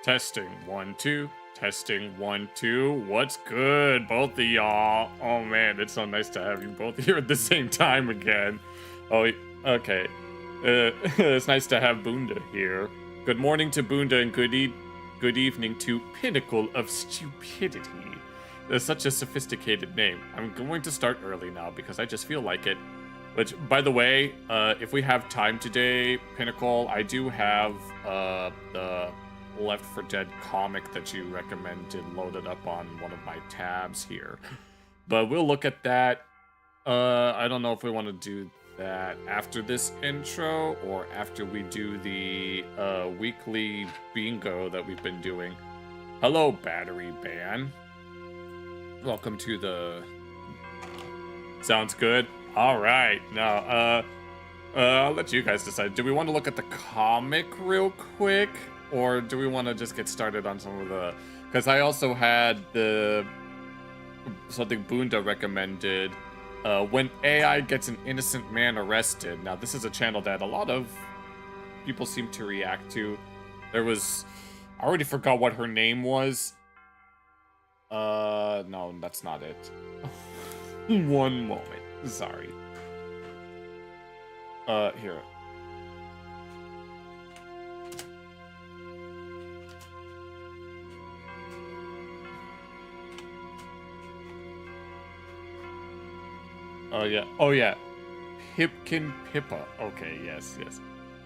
Testing 1 2. Testing 1 2. What's good, both of y'all? Oh man, it's so nice to have you both here at the same time again. Oh, okay. It's nice to have Bunda here. Good morning to Bunda and good evening to Pinnacle of Stupidity. That's such a sophisticated name. I'm going to start early now because I just feel like it. Which, by the way, if we have time today, Pinnacle, I do have the Left 4 Dead comic that you recommended loaded up on one of my tabs here. But we'll look at that. I don't know if we want to do that after this intro or after we do the weekly bingo that we've been doing. Hello, Battery Ban. Welcome to the... Sounds good. All right. Now, I'll let you guys decide. Do we want to look at the comic real quick? Or do we want to just get started on some of the... Because I also had something Bunda recommended. When AI gets an innocent man arrested. Now, this is a channel that a lot of people seem to react to. There was... I already forgot what her name was. No, that's not it. One moment. Sorry. Here. Oh, yeah. Oh, yeah. Pipkin Pippa. Okay, yes.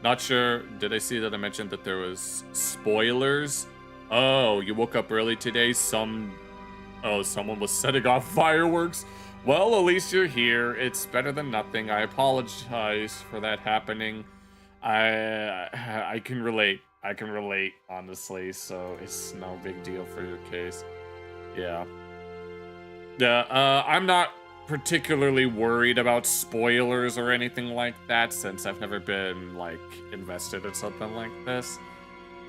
Not sure. Did I see that I mentioned that there was spoilers? Oh, you woke up early today? Someone was setting off fireworks? Well, at least you're here. It's better than nothing. I apologize for that happening. I can relate. I can relate, honestly, so it's no big deal for your case. Yeah. I'm not particularly worried about spoilers or anything like that, since I've never been, like, invested in something like this.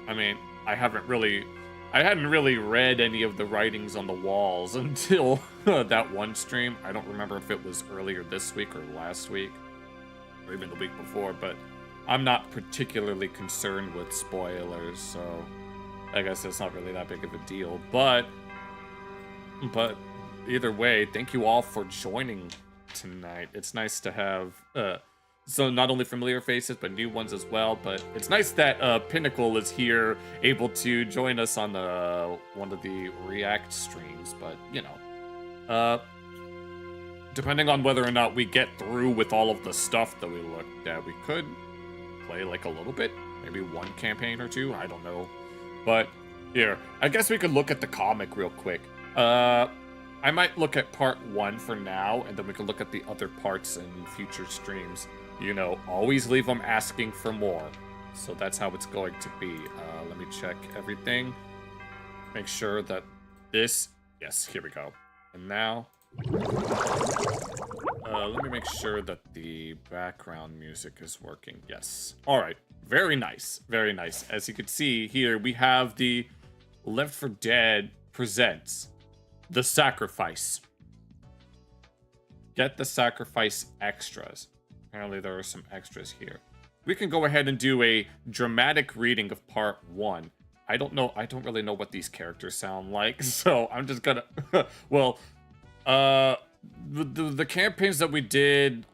I mean, I hadn't really read any of the writings on the walls until that one stream. I don't remember if it was earlier this week or last week, or even the week before, but I'm not particularly concerned with spoilers, so I guess it's not really that big of a deal. But either way, thank you all for joining tonight. It's nice to have so not only familiar faces, but new ones as well. But it's nice that Pinnacle is here, able to join us on one of the React streams. But, you know, depending on whether or not we get through with all of the stuff that we looked at, we could play, like, a little bit. Maybe one campaign or two, I don't know. But, here, I guess we could look at the comic real quick. I might look at part 1 for now, and then we can look at the other parts in future streams. You know, always leave them asking for more. So that's how it's going to be. Let me check everything. Make sure that this... Yes, here we go. And now... let me make sure that the background music is working. Yes. Alright. Very nice. Very nice. As you can see here, we have the Left 4 Dead Presents The Sacrifice. Get the Sacrifice extras. Apparently there are some extras here. We can go ahead and do a dramatic reading of part 1. I don't really know what these characters sound like, so I'm just gonna... well, the campaigns that we did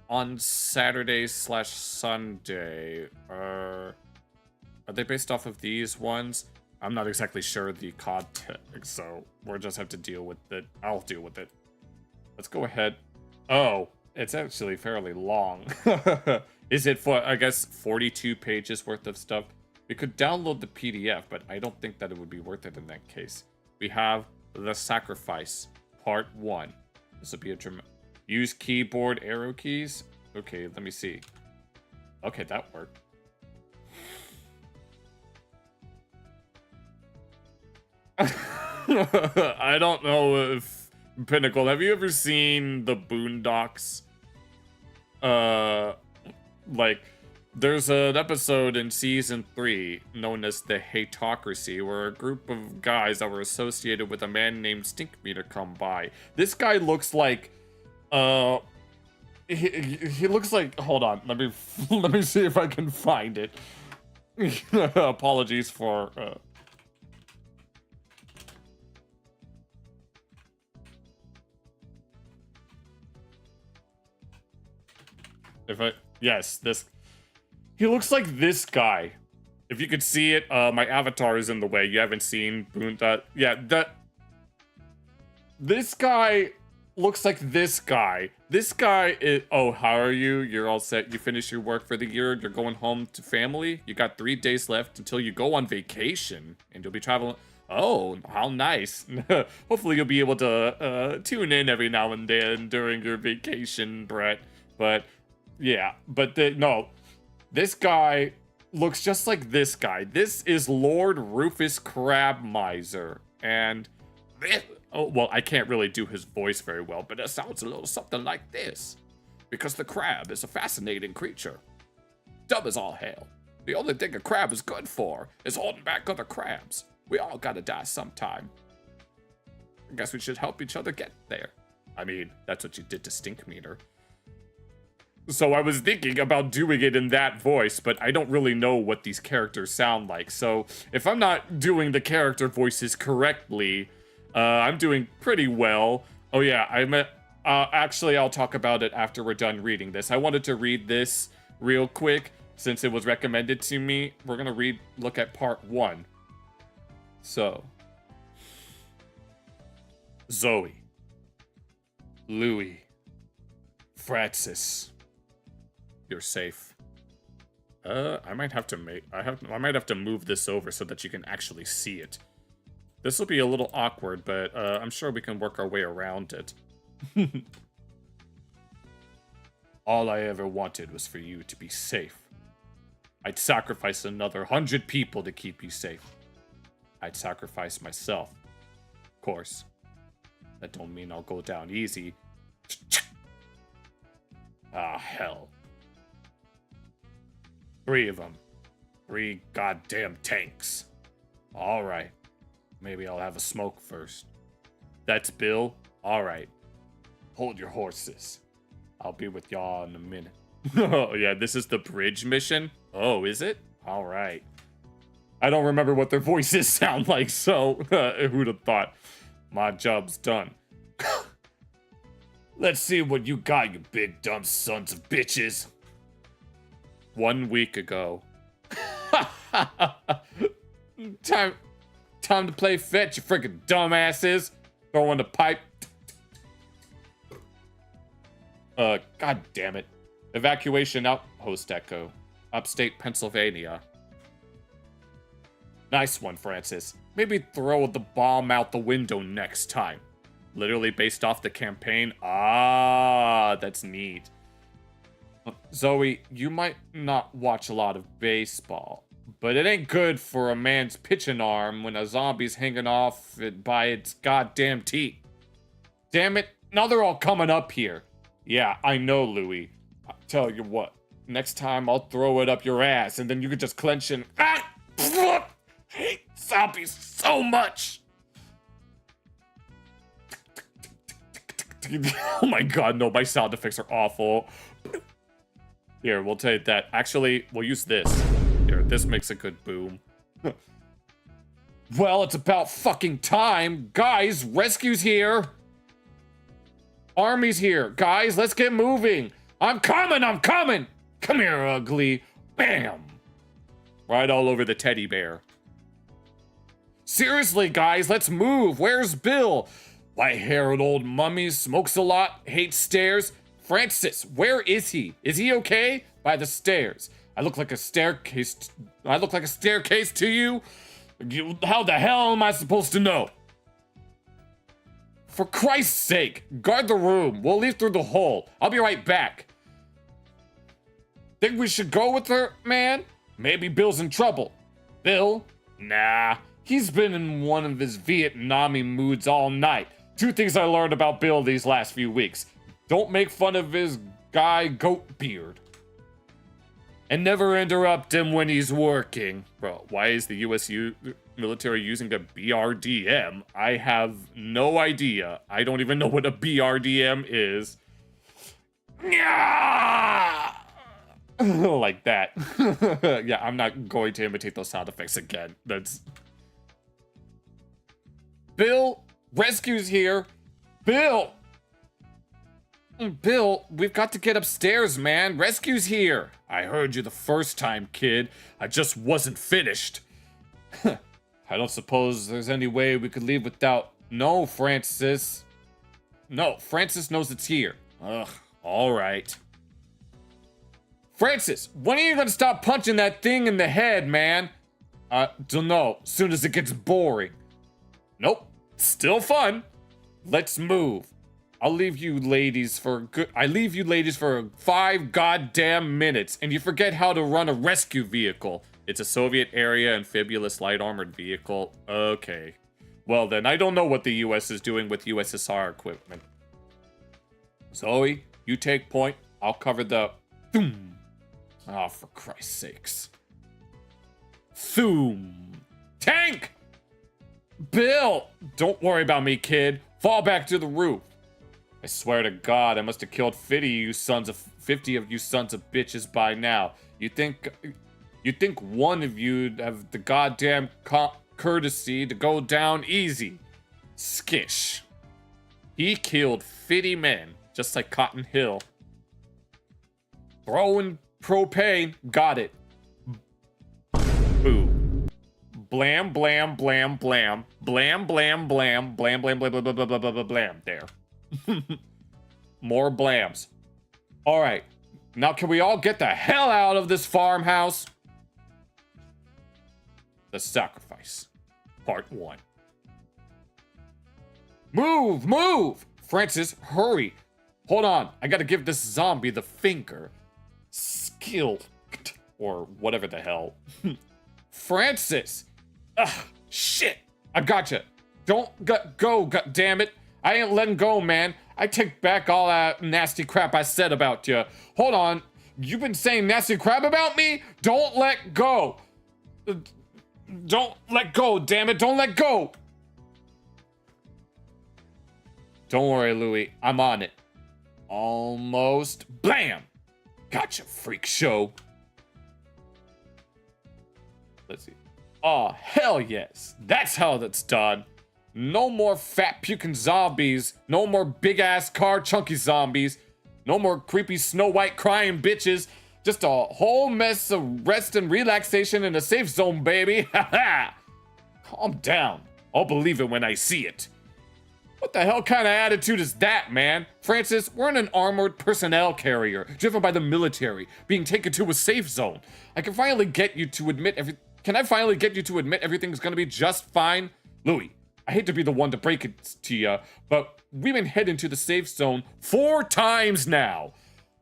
on Saturday/Sunday are they based off of these ones? I'm not exactly sure the context, so we'll just have to deal with it. I'll deal with it. Let's go ahead. Oh, it's actually fairly long. Is it for, I guess, 42 pages worth of stuff? We could download the PDF, but I don't think that it would be worth it in that case. We have The Sacrifice, Part 1. This would be a use keyboard arrow keys. Okay, let me see. Okay, that worked. I don't know if Pinnacle, have you ever seen the Boondocks? Like, there's an episode in season 3 known as the Hatocracy, where a group of guys that were associated with a man named Stinkmeter come by. This guy looks like he looks like, hold on, let me see if I can find it. Apologies for yes, this, he looks like this guy. If you could see it, my avatar is in the way. You haven't seen Boonda. Yeah, this guy looks like this guy. This guy is, oh, how are you? You're all set. You finished your work for the year. You're going home to family. You got 3 days left until you go on vacation, and you'll be traveling. Oh, how nice. Hopefully you'll be able to tune in every now and then during your vacation, Brett. But yeah, but no, this guy looks just like this guy. This is Lord Rufus Crabmiser. And, oh, well, I can't really do his voice very well, but it sounds a little something like this. Because the crab is a fascinating creature. Dumb as all hell. The only thing a crab is good for is holding back other crabs. We all gotta die sometime. I guess we should help each other get there. I mean, that's what you did to Stinkmeaner. So I was thinking about doing it in that voice, but I don't really know what these characters sound like. So if I'm not doing the character voices correctly, I'm doing pretty well. Oh yeah, actually, I'll talk about it after we're done reading this. I wanted to read this real quick since it was recommended to me. We're gonna look at part 1. So, Zoe, Louis, Francis. You're safe. I might have to move this over so that you can actually see it. This will be a little awkward, but I'm sure we can work our way around it. All I ever wanted was for you to be safe. I'd sacrifice another 100 people to keep you safe. I'd sacrifice myself. Of course. That don't mean I'll go down easy. Ah, hell. 3 of them. 3 goddamn tanks. Alright. Maybe I'll have a smoke first. That's Bill? Alright. Hold your horses. I'll be with y'all in a minute. Oh yeah, this is the bridge mission? Oh, is it? Alright. I don't remember what their voices sound like, so who'd have thought? My job's done. Let's see what you got, you big dumb sons of bitches. 1 week ago. Time to play fetch, you freaking dumbasses. Throwing the pipe. God damn it. Evacuation outpost echo. Upstate Pennsylvania. Nice one, Francis. Maybe throw the bomb out the window next time. Literally based off the campaign. Ah, that's neat. Zoe, you might not watch a lot of baseball, but it ain't good for a man's pitching arm when a zombie's hanging off it by its goddamn teeth. Damn it, now they're all coming up here. Yeah, I know, Louis. I'll tell you what, next time I'll throw it up your ass and then you can just clench and... Ah! I hate zombies so much! Oh my god, no, my sound effects are awful. Here, we'll take that. Actually, we'll use this. Here, this makes a good boom. Well, it's about fucking time. Guys, rescue's here. Army's here. Guys, let's get moving. I'm coming, I'm coming. Come here, ugly. Bam. Right all over the teddy bear. Seriously, guys, let's move. Where's Bill? White-haired old mummy, smokes a lot, hates stairs. Francis, where is he? Is he okay? By the stairs. I look like a staircase to you? How the hell am I supposed to know? For Christ's sake, guard the room. We'll leave through the hole. I'll be right back. Think we should go with her, man? Maybe Bill's in trouble. Bill? Nah. He's been in one of his Vietnamese moods all night. 2 things I learned about Bill these last few weeks. Don't make fun of his guy goat beard. And never interrupt him when he's working. Bro, why is the US military using a BRDM? I have no idea. I don't even know what a BRDM is. Yeah! Like that. Yeah, I'm not going to imitate those sound effects again. That's... Bill! Rescue's here! Bill! Bill, we've got to get upstairs, man. Rescue's here. I heard you the first time, kid. I just wasn't finished. I don't suppose there's any way we could leave without... No, Francis. No, Francis knows it's here. Ugh, all right. Francis, when are you gonna stop punching that thing in the head, man? Don't know. Soon as it gets boring. Nope. Still fun. Let's move. I leave you ladies for 5 goddamn minutes, and you forget how to run a rescue vehicle. It's a Soviet-era amphibious light armored vehicle. Okay. Well then, I don't know what the US is doing with USSR equipment. Zoe, you take point. I'll cover the... Thoom. Oh, for Christ's sakes. Thoom. Tank! Bill! Don't worry about me, kid. Fall back to the roof. I swear to God, I must have killed 50 of you sons of bitches by now. You think one of you'd have the goddamn courtesy to go down easy? Skish. He killed 50 men, just like Cotton Hill. Throwing propane, got it. Boom. Blam, blam, blam, blam. Blam, blam, blam, blam, blam, blam, blam, blam, blam, blam, blam, blam. There. More blams. All right. Now can we all get the hell out of this farmhouse? The Sacrifice. Part 1. Move! Move! Francis, hurry. Hold on. I gotta give this zombie the finger. Skill. Or whatever the hell. Francis! Ugh, shit! I gotcha. Don't go, goddammit. I ain't letting go, man. I take back all that nasty crap I said about you. Hold on. You've been saying nasty crap about me? Don't let go. Don't let go, damn it. Don't let go. Don't worry, Louie. I'm on it. Almost. Blam! Gotcha, freak show. Let's see. Oh, hell yes. That's how that's done. No more fat puking zombies. No more big ass car chunky zombies. No more creepy Snow White crying bitches. Just a whole mess of rest and relaxation in a safe zone, baby. Ha ha! Calm down. I'll believe it when I see it. What the hell kind of attitude is that, man? Francis, we're in an armored personnel carrier, driven by the military, being taken to a safe zone. Can I finally get you to admit everything's gonna be just fine? Louis, I hate to be the one to break it to you, but we've been heading to the safe zone 4 times now.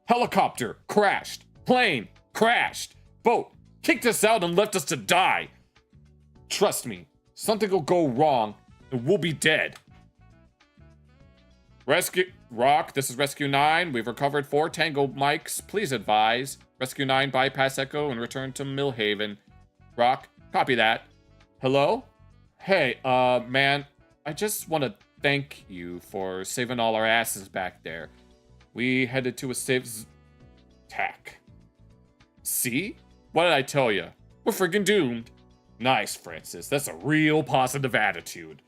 Helicopter crashed. Plane crashed. Boat kicked us out and left us to die. Trust me, something will go wrong and we'll be dead. Rescue Rock, this is Rescue 9. We've recovered 4 Tango mics. Please advise. Rescue 9 bypass Echo and return to Millhaven. Rock, copy that. Hello? Hey, man, I just want to thank you for saving all our asses back there. We headed to a safe tack. See? What did I tell you? We're freaking doomed. Nice, Francis. That's a real positive attitude.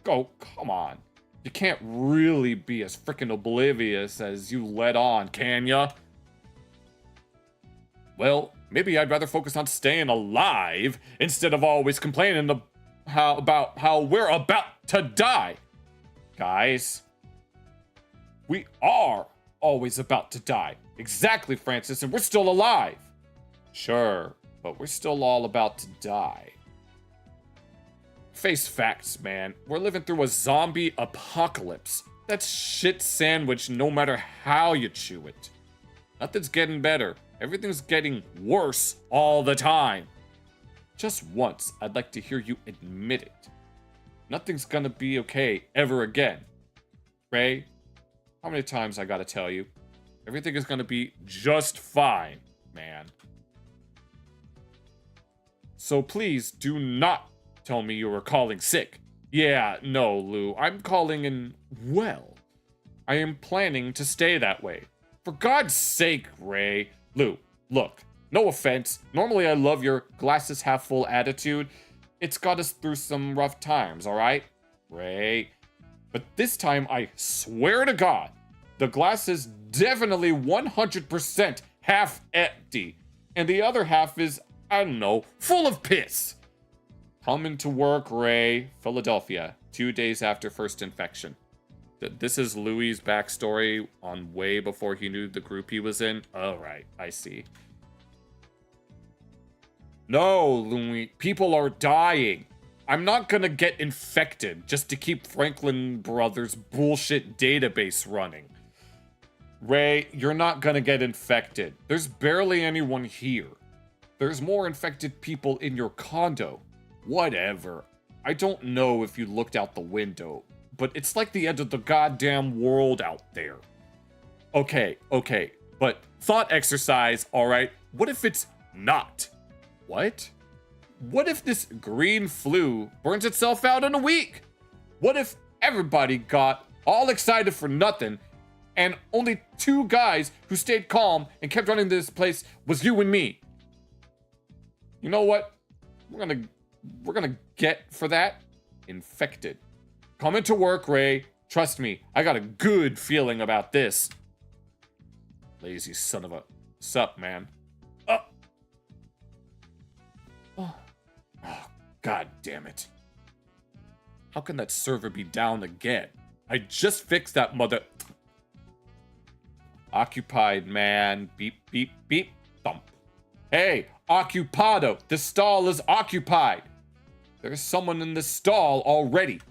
Oh, come on. You can't really be as freaking oblivious as you let on, can ya? Well, maybe I'd rather focus on staying alive instead of always complaining about how we're about to die. Guys, we are always about to die. Exactly, Francis, and we're still alive. Sure, but we're still all about to die. Face facts, man. We're living through a zombie apocalypse. That's shit sandwich no matter how you chew it. Nothing's getting better. Everything's getting worse all the time. Just once, I'd like to hear you admit it. Nothing's gonna be okay ever again. Ray, how many times I gotta tell you? Everything is gonna be just fine, man. So please do not tell me you were calling sick. Yeah, no, Lou, I'm calling in well. I am planning to stay that way. For God's sake, Ray. Lou, look, no offense. Normally I love your glasses half full attitude. It's got us through some rough times, alright? Ray. But this time, I swear to God, the glass is definitely 100% half empty. And the other half is, I don't know, full of piss. Coming to work, Ray. Philadelphia, 2 days after first infection. This is Louis' backstory on way before he knew the group he was in. All right, I see. No, Louis, people are dying. I'm not gonna get infected just to keep Franklin Brothers' bullshit database running. Ray, you're not gonna get infected. There's barely anyone here. There's more infected people in your condo. Whatever. I don't know if you looked out the window, but it's like the end of the goddamn world out there. Okay, but thought exercise, alright? What if it's not? What? What if this green flu burns itself out in a week? What if everybody got all excited for nothing and only 2 guys who stayed calm and kept running this place was you and me? You know what? We're gonna get for that infected. Come into work, Ray. Trust me, I got a good feeling about this. Lazy son of a... Sup, man? Oh, God damn it. How can that server be down again? I just fixed that mother... Occupied, man. Beep, beep, beep, thump. Hey, occupado. The stall is occupied. There's someone in the stall already.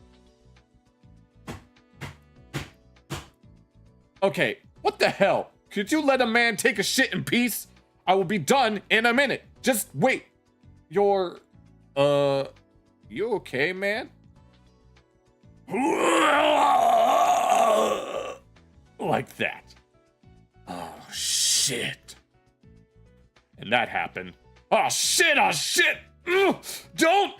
Okay, what the hell? Could you let a man take a shit in peace? I will be done in a minute. Just wait. You're, you okay, man? Like that. Oh, shit. And that happened. Oh, shit, oh, shit. Don't.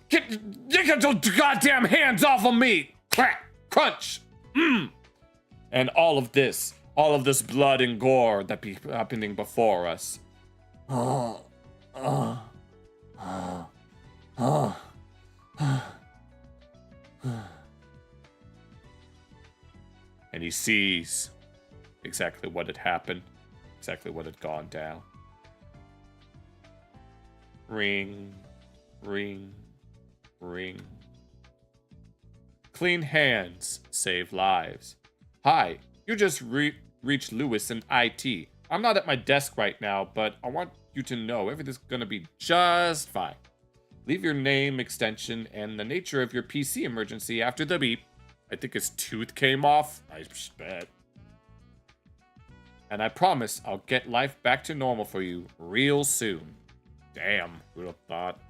Get those goddamn hands off of me. Crack, crunch. And all of this blood and gore that be happening before us. And he sees exactly what had happened, exactly what had gone down. Ring, ring, ring. Clean hands save lives. Hi, you just reached Lewis in IT. I'm not at my desk right now, but I want you to know everything's gonna be just fine. Leave your name, extension, and the nature of your PC emergency after the beep. I think his tooth came off. I bet. And I promise I'll get life back to normal for you real soon. Damn, who'd have thought?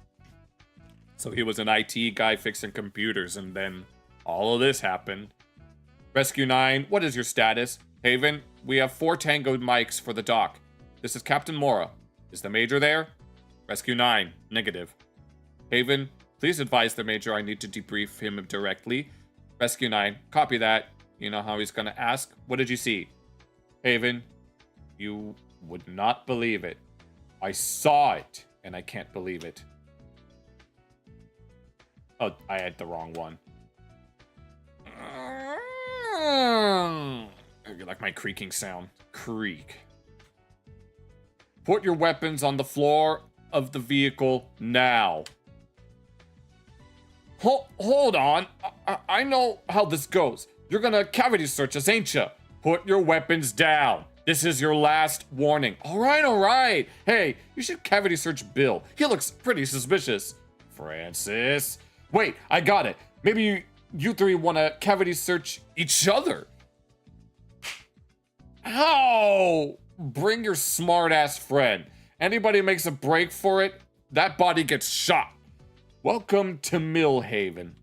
So he was an IT guy fixing computers, and then all of this happened. Rescue 9, what is your status? Haven, we have 4 Tango mics for the dock. This is Captain Mora. Is the Major there? Rescue 9, negative. Haven, please advise the Major I need to debrief him directly. Rescue 9, copy that. You know how he's gonna ask, what did you see? Haven, you would not believe it. I saw it, and I can't believe it. Oh, I had the wrong one. You like my creaking sound? Creak. Put your weapons on the floor of the vehicle now. Hold on. I know how this goes. You're gonna cavity search us, ain't ya? Put your weapons down. This is your last warning. All right. Hey, you should cavity search Bill. He looks pretty suspicious. Francis. Wait, I got it. Maybe you 3 want to cavity search each other. How? Bring your smart-ass friend. Anybody makes a break for it, that body gets shot. Welcome to Millhaven.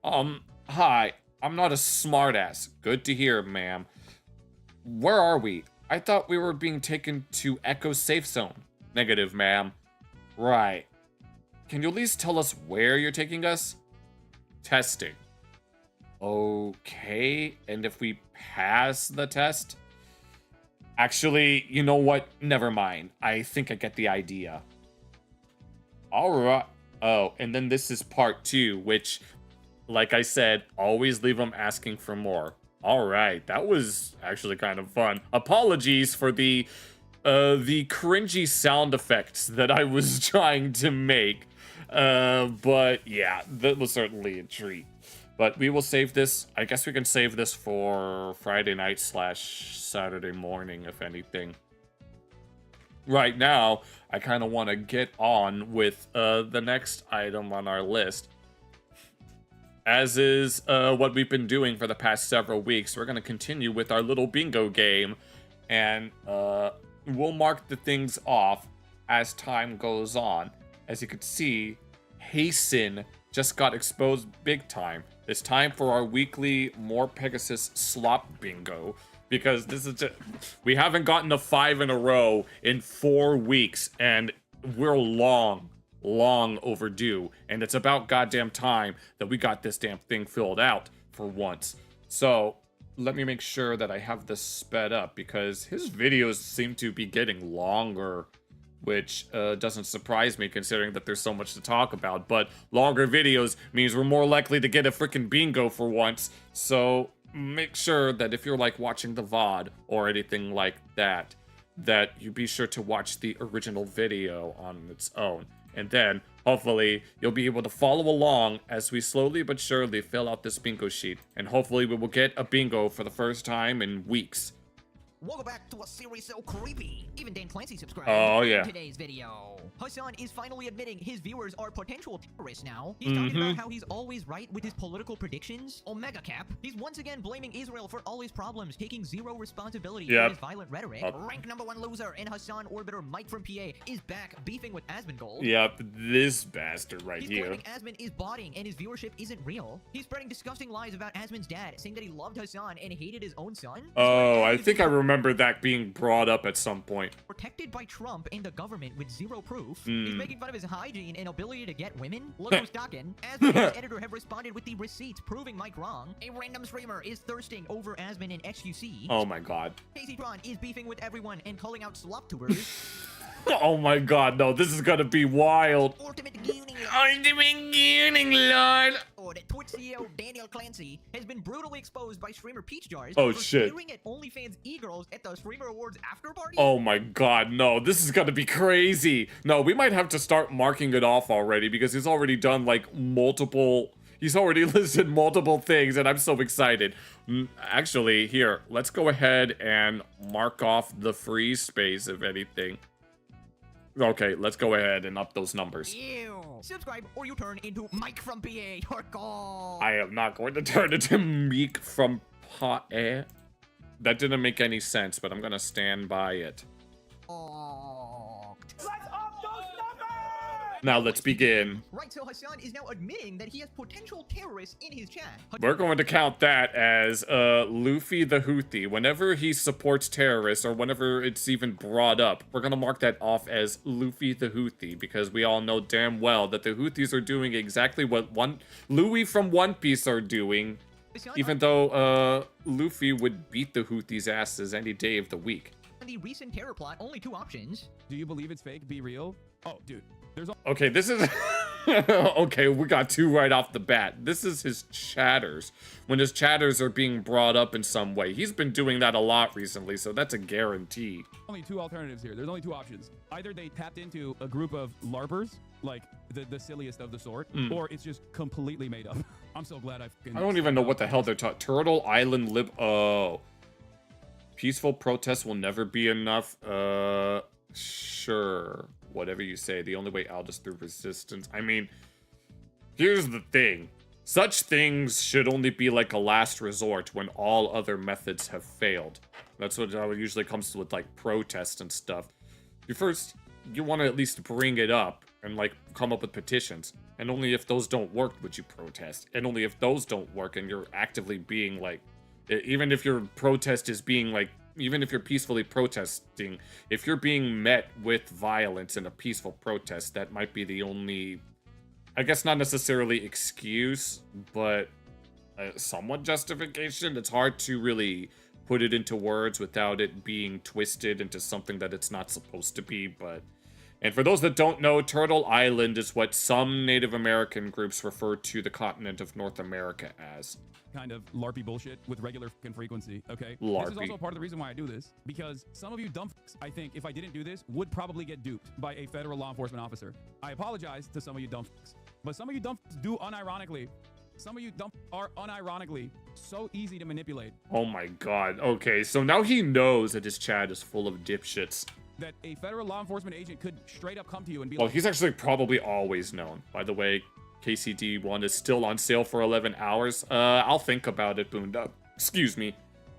Hi. I'm not a smartass. Good to hear, ma'am. Where are we? I thought we were being taken to Echo Safe Zone. Negative, ma'am. Right. Can you at least tell us where you're taking us? Testing. Okay, and if we pass the test, actually, you know what? Never mind. I think I get the idea. All right. Oh, and then this is part 2, which, like I said, always leave them asking for more. All right, that was actually kind of fun. Apologies for the cringy sound effects that I was trying to make. But yeah, that was certainly a treat. But we will save this. I guess we can save this for Friday night / Saturday morning, if anything. Right now, I kind of want to get on with the next item on our list. As is what we've been doing for the past several weeks, we're going to continue with our little bingo game. And we'll mark the things off as time goes on. As you can see, Hasten just got exposed big time. It's time for our weekly More Pegasus Slop Bingo. Because this is we haven't gotten a 5 in a row in 4 weeks. And we're long overdue. And it's about goddamn time that we got this damn thing filled out for once. So let me make sure that I have this sped up, because his videos seem to be getting longer, which doesn't surprise me considering that there's so much to talk about. But longer videos means we're more likely to get a freaking bingo for once. So make sure that if you're like watching the VOD or anything like that, that you be sure to watch the original video on its own. And then, hopefully, you'll be able to follow along as we slowly but surely fill out this bingo sheet. And hopefully we will get a bingo for the first time in weeks. Welcome back to a series so creepy. Even Dan Clancy subscribed. Oh, yeah. In today's video, Hassan is finally admitting his viewers are potential terrorists now. He's talking about how he's always right with his political predictions. Omega Cap. He's once again blaming Israel for all his problems, taking zero responsibility for his violent rhetoric. Rank #1 loser and Hassan orbiter Mike from PA is back beefing with Asmongold. Yep, this bastard right He's here. claiming Asmon is botting and his viewership isn't real. He's spreading disgusting lies about Asmon's dad, saying that he loved Hassan and hated his own son. Oh, I think I remember that being brought up at some point. Protected by Trump and the government with zero proof. He's making fun of his hygiene and ability to get women. Look who's talking. Asmon and his editor have responded with the receipts proving Mike wrong. A random streamer is thirsting over Asmon and XQC. Oh my god. Casey Tron is beefing with everyone and calling out slop-tubers. Oh my god, no, this is gonna be wild. Ultimate Gooning Lord. Lord, Twitch CEO Daniel Clancy has been brutally exposed by streamer Peach Jars Oh, for shit. staring at OnlyFans e-girls at the Streamer Awards after party. Oh my god, no, this is gonna be crazy. No, we might have to start marking it off already, because he's already done like he's already listed multiple things, and I'm so excited. Actually, here, let's go ahead and mark off the free space, if anything. Okay, let's go ahead and up those numbers. Ew. Subscribe or you turn into Mike from PA. Your goal. I am not going to turn into Meek from PA. That didn't make any sense, but I'm gonna stand by it. Let's up those numbers! Now let's begin. Right, so Hassan is now admitting that he has potential terrorists in his chat. We're going to count that as Luffy the Houthi. Whenever he supports terrorists, or whenever it's even brought up, we're going to mark that off as Luffy the Houthi, because we all know damn well that the Houthis are doing exactly what Louis from One Piece are doing, even though Luffy would beat the Houthis' asses any day of the week. In the recent terror plot, only 2 options. Do you believe it's fake? Be real? Oh, dude. There's Okay, this is... Okay, we got 2 right off the bat. This is his chatters. When his chatters are being brought up in some way. He's been doing that a lot recently, so that's a guarantee. only 2 alternatives here. There's only 2 options. Either they tapped into a group of LARPers, like the silliest of the sort, or it's just completely made up. I'm so glad I don't even know what the hell they're talking. Turtle Island lib... Oh. Peaceful protest will never be enough. Sure. Whatever you say. The only way out is through resistance. I mean, here's the thing. Such things should only be like a last resort when all other methods have failed. That's what usually comes to with like protests and stuff. You want to at least bring it up and like come up with petitions. And only if those don't work would you protest. And only if those don't work and you're actively being like, even if your protest is being like, even if you're peacefully protesting, if you're being met with violence in a peaceful protest, that might be the only, I guess not necessarily excuse, but somewhat justification. It's hard to really put it into words without it being twisted into something that it's not supposed to be, but... And for those that don't know, Turtle Island is what some Native American groups refer to the continent of North America as. Kind of LARPy bullshit with regular fucking frequency, okay? LARPy. This is also part of the reason why I do this, because some of you dumb fucks, I think, if I didn't do this, would probably get duped by a federal law enforcement officer. I apologize to some of you dumb fucks, but some of you dumb fucks do unironically. Some of you dumb are unironically so easy to manipulate. Oh my god. Okay, so now he knows that his chat is full of dipshits. That a federal law enforcement agent could straight up come to you and be Well, like... he's actually probably always known. By the way, KCD1 is still on sale for 11 hours. I'll think about it, Boonda. Excuse me.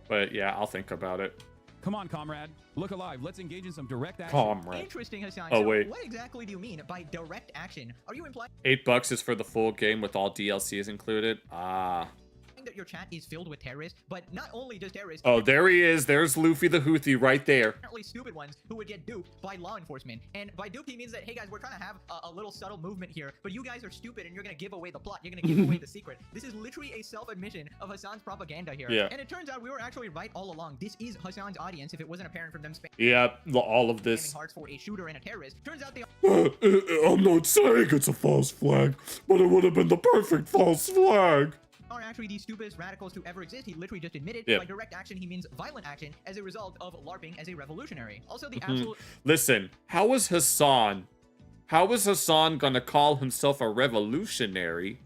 But yeah, I'll think about it. Come on, comrade. Look alive. Let's engage in some direct action. Comrade. Interesting, Hassan. Oh, so wait. what exactly do you mean by direct action? Are you implying $8 is for the full game with all DLCs included. Ah. that your chat is filled with terrorists? But not only just terrorists. Oh, there he is. There's Luffy the Houthi right there. Apparently stupid ones who would get duped by law enforcement. And by duped, he means that, hey guys, we're trying to have a little subtle movement here, but you guys are stupid and you're going to give away the plot. You're going to give away the secret. This is literally a self-admission of Hassan's propaganda here. Yeah. And it turns out we were actually right all along. This is Hassan's audience if it wasn't apparent from them spamming Yeah, all of this. hearts for a shooter and a terrorist. Turns out they I'm not saying it's a false flag, but it would have been the perfect false flag. are actually the stupidest radicals to ever exist. He literally just admitted Yep. by direct action he means violent action as a result of LARPing as a revolutionary. Also, the absolute Listen, how is Hassan gonna call himself a revolutionary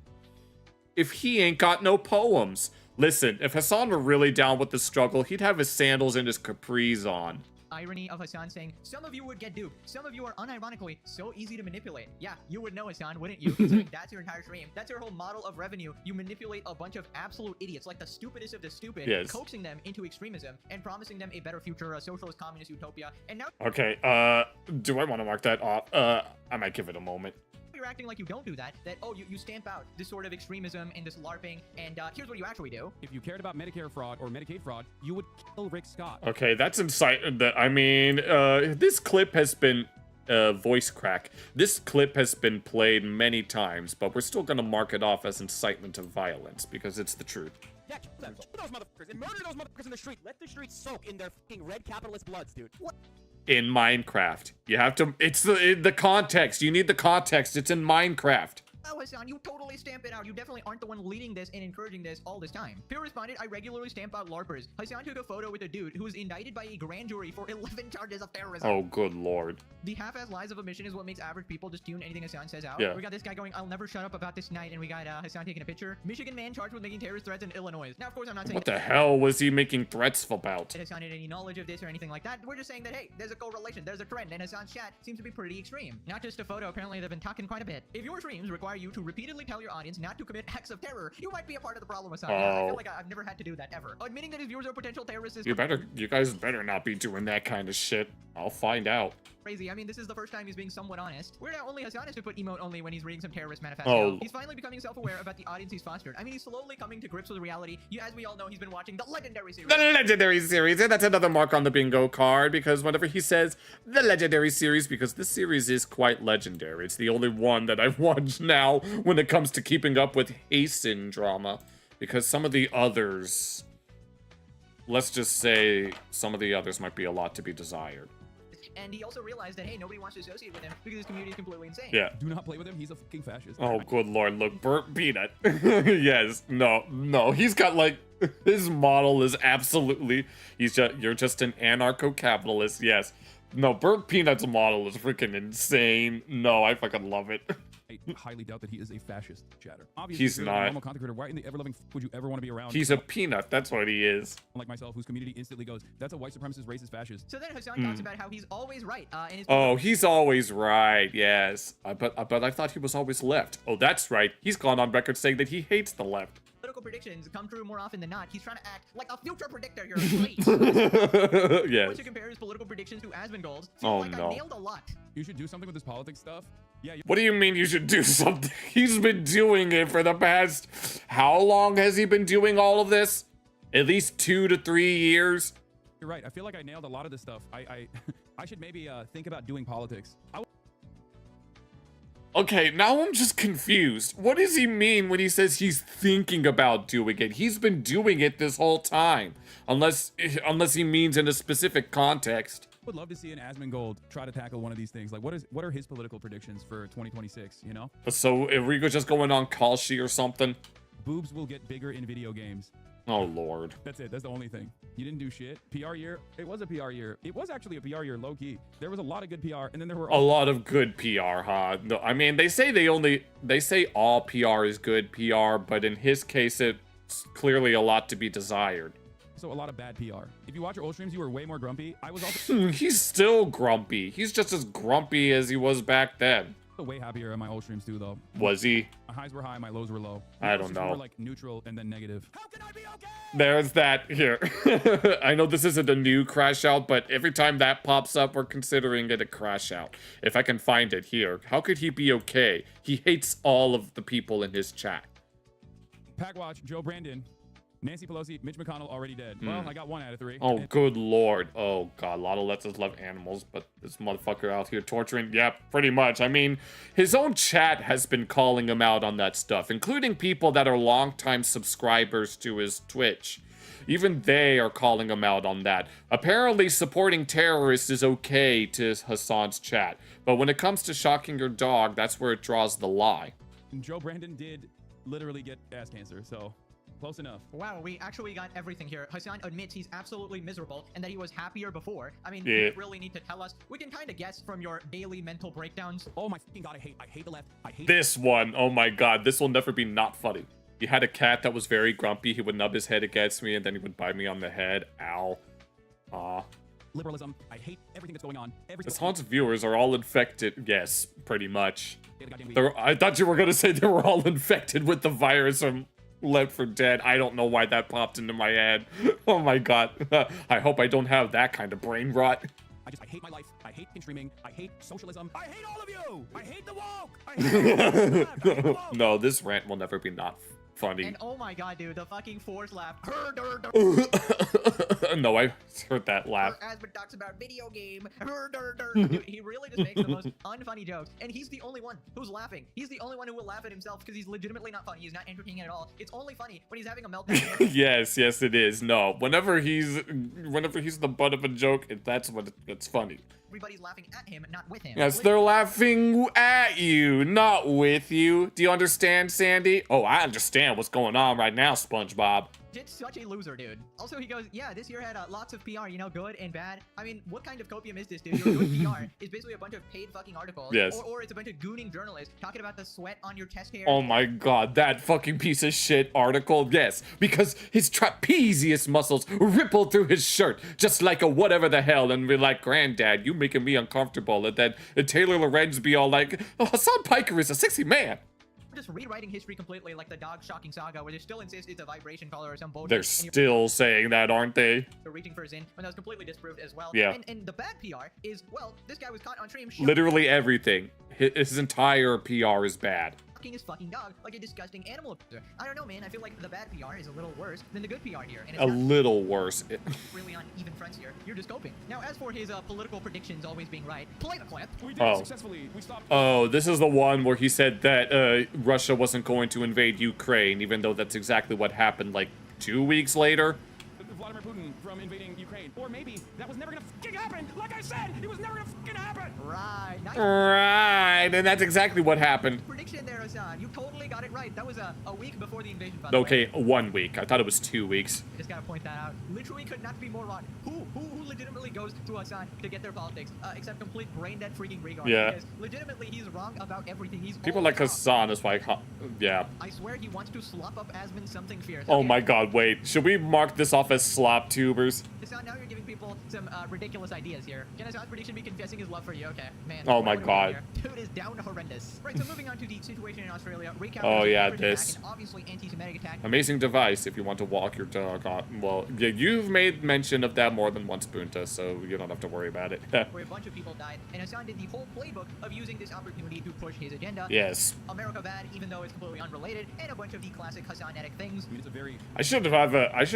if he ain't got no poems? Listen, if Hassan were really down with the struggle, he'd have his sandals and his capris on. irony of Hassan saying, some of you would get duped. Some of you are unironically so easy to manipulate. Yeah, you would know, Hassan, wouldn't you? Considering that's your entire stream. That's your whole model of revenue. You manipulate a bunch of absolute idiots, like the stupidest of the stupid, Yes. coaxing them into extremism and promising them a better future, a socialist communist utopia. And now Okay, do I want to mark that off? I might give it a moment. you're acting like you don't do that, that, oh, you stamp out this sort of extremism and this LARPing, and here's what you actually do. If you cared about Medicare fraud or Medicaid fraud, you would kill Rick Scott. Okay, that's I mean, this clip has been voice crack. This clip has been played many times, but we're still gonna mark it off as incitement of violence because it's the truth. Yeah, kill them. Kill those motherfuckers and murder those motherfuckers in the street. Let the streets soak in their fucking red capitalist bloods, dude. What? In Minecraft, you have to. It's the context. You need the context. It's in Minecraft. Oh, Hassan, you totally stamp it out. You definitely aren't the one leading this and encouraging this all this time. Peer responded, I regularly stamp out LARPers. Hassan took a photo with a dude who was indicted by a grand jury for 11 charges of terrorism. Oh, good lord. The half-ass lies of a mission is what makes average people just tune anything Hassan says out. Yeah. We got this guy going, I'll never shut up about this night, and we got Hassan taking a picture. Michigan man charged with making terrorist threats in Illinois. Now, of course, I'm not saying What the hell was he making threats about? that Hassan had any knowledge of this or anything like that. We're just saying that, hey, there's a correlation, there's a trend, and Hassan's chat seems to be pretty extreme. Not just a photo, apparently they've been talking quite a bit. If your streams require you to repeatedly tell your audience not to commit acts of terror, you might be a part of the problem, Hassan. I Oh. feel like I've never had to do that ever. Admitting that his viewers are potential terrorists is You guys better not be doing that kind of shit. I'll find out. crazy. I mean, this is the first time he's being somewhat honest. We're not only Hassan is to put emote only when he's reading some terrorist manifesto. Oh. He's finally becoming self-aware about the audience he's fostered. I mean, he's slowly coming to grips with reality. As we all know, he's been watching the legendary series. The Legendary Series, and that's another mark on the bingo card, because whenever he says the Legendary Series, because this series is quite legendary. It's the only one that I've watched now when it comes to keeping up with Hasten drama, because some of the others, let's just say, some of the others might be a lot to be desired. And he also realized that, hey, nobody wants to associate with him because his community is completely insane. Yeah. Do not play with him. He's a fucking fascist. Oh, good lord, look, Burnt Peanut. Yes, no, he's got, like, his model is absolutely, you're just an anarcho-capitalist, yes. No, Burnt Peanut's model is freaking insane. No, I fucking love it. I highly doubt that he is a fascist, chatter. Obviously, He's if you're a not. normal content creator, why in the ever-loving would you ever want to be around? He's a peanut, that's what he is. like myself, whose community instantly goes, "That's a white supremacist, racist, fascist." So then Hassan talks about how he's always right. And his Oh, he's always right, yes. But I thought he was always left. Oh, that's right. He's gone on record saying that he hates the left. political predictions come true more often than not. He's trying to act like a future predictor here. Please. Yes. Once you compare his political predictions to Asmongold's, seems Oh, like no. I nailed a lot. You should do something with this politics stuff. Yeah, What do you mean you should do something? He's been doing it for the past... How long has he been doing all of this? At least 2 to 3 years? you're right. I feel like I nailed a lot of this stuff. I should maybe think about doing politics. Okay, now I'm just confused. What does he mean when he says he's thinking about doing it? He's been doing it this whole time. Unless he means in a specific context. Would love to see an Asmongold try to tackle one of these things. Like, what are his political predictions for 2026, you know? So, if we could just going on Kalshi or something? Boobs will get bigger in video games. Oh, Lord. That's it. That's the only thing. You didn't do shit. PR year. It was a PR year. It was actually a PR year, low key. There was a lot of good PR, and then there were A lot of good PR, huh? No, I mean, they say all PR is good PR, but in his case, it's clearly a lot to be desired. So a lot of bad PR. If you watch your old streams, you were way more grumpy. I was also He's still grumpy. He's just as grumpy as he was back then. way happier in my old streams too, though. Was he? My highs were high, my lows were low. I don't know. Were like neutral and then negative. How can I be okay? There's that here. I know this isn't a new crash out, but every time that pops up, we're considering it a crash out. If I can find it here. How could he be okay? He hates all of the people in his chat. Packwatch, Joe Brandon, Nancy Pelosi, Mitch McConnell already dead. Well, I got 1 out of 3. Oh, good lord. Oh, God. A lot of lets us love animals, but this motherfucker out here torturing. Yeah, pretty much. I mean, his own chat has been calling him out on that stuff, including people that are longtime subscribers to his Twitch. Even they are calling him out on that. Apparently, supporting terrorists is okay to Hassan's chat, but when it comes to shocking your dog, that's where it draws the line. Joe Brandon did literally get ass cancer, so close enough. Wow, we actually got everything here. Hassan admits he's absolutely miserable and that he was happier before. I mean, Yeah. you really need to tell us. We can kind of guess from your daily mental breakdowns. Oh my fucking god, I hate the left. I hate This one, oh my God, this will never be not funny. He had a cat that was very grumpy. He would nub his head against me, and then he would bite me on the head. Ow. Aw. liberalism. I hate everything that's going on. Hassan's viewers are all infected. Yes, pretty much. The goddamn week. I thought you were gonna say they were all infected with the virus from Left 4 Dead. I don't know why that popped into my head. Oh my God. I hope I don't have that kind of brain rot. I hate my life. I hate streaming. I hate socialism. I hate all of you. I hate the woke. I hate the woke. No, this rant will never be not funny. And oh my god, dude, the fucking force laugh. No, I heard that laugh. Asmund talks about video game. Dude, he really just makes the most unfunny jokes, and he's the only one who's laughing. He's the only one who will laugh at himself because he's legitimately not funny. He's not entertaining at all. It's only funny when he's having a meltdown. Yes, it is. No, whenever he's the butt of a joke, that's when it's funny. Everybody's laughing at him, not with him. Yes, they're laughing at you, not with you. Do you understand, Sandy? Oh, I understand what's going on right now, SpongeBob. It's such a loser, dude. Also, he goes, yeah, this year had lots of PR, you know, good and bad. I mean, what kind of copium is this, dude? Your good PR is basically a bunch of paid fucking articles. Yes. Or it's a bunch of gooning journalists talking about the sweat on your chest hair. Oh my God, that fucking piece of shit article. Yes, because his trapezius muscles rippled through his shirt, just like a whatever the hell, and we're like, Granddad, you making me uncomfortable. And then Taylor Lorenz be all like, oh, Hassan Piker is a sexy man. Just rewriting history completely like the dog shocking saga where they still insist it's a vibration color or some bullshit. They're and still saying that, aren't they? you're reaching for Zin when that was completely disproved as well. Yeah. And the bad PR is, well, this guy was caught on stream Literally everything. His entire PR is bad. shocking his fucking dog like a disgusting animal abuser. I don't know, man. I feel like the bad PR is a little worse than the good PR here. And it's A not little worse. really on even fronts here. You're just coping. Now, as for his political predictions always being right, play the clip. We did Oh. it successfully. We stopped. Oh, this is the one where he said that Russia wasn't going to invade Ukraine, even though that's exactly what happened like 2 weeks later. Vladimir Putin from invading Ukraine. Or maybe that was never gonna fucking happen. Like I said, it was never gonna fucking happen. Right. Nice Right, and that's exactly what happened. prediction there, Hassan. You totally got it right. That was a week before the invasion, by the way. Okay, 1 week. I thought it was 2 weeks. Just gotta point that out. Literally could not be more wrong. Who legitimately goes to Hassan to get their politics, except complete brain-dead freaking regard? Yeah. Because legitimately, he's wrong about everything. He's People always like wrong. Hassan is like, yeah. I swear he wants to slop up Asmund something fierce. Oh Okay. my God, wait. Should we mark this off as slop tubers? Hassan, now you're giving people some ridiculous ideas here. Can Hassan's prediction be confessing his love for you? Okay, man. Oh my what are we God. doing here? Dude is down horrendous. Right, so moving on to the situation in Australia. Recount Oh, of yeah, terrorist attack this. and obviously anti-Semitic attack. Amazing device if you want to walk your dog on. Well, yeah, you've made mention of that more than once, Bunta, so you don't have to worry about it. Where a bunch of people died, and Hassan did the whole playbook of using this opportunity to push his agenda. Yes. America bad, even though it's completely unrelated, and a bunch of the classic Hassanetic things. I mean, it's a very I should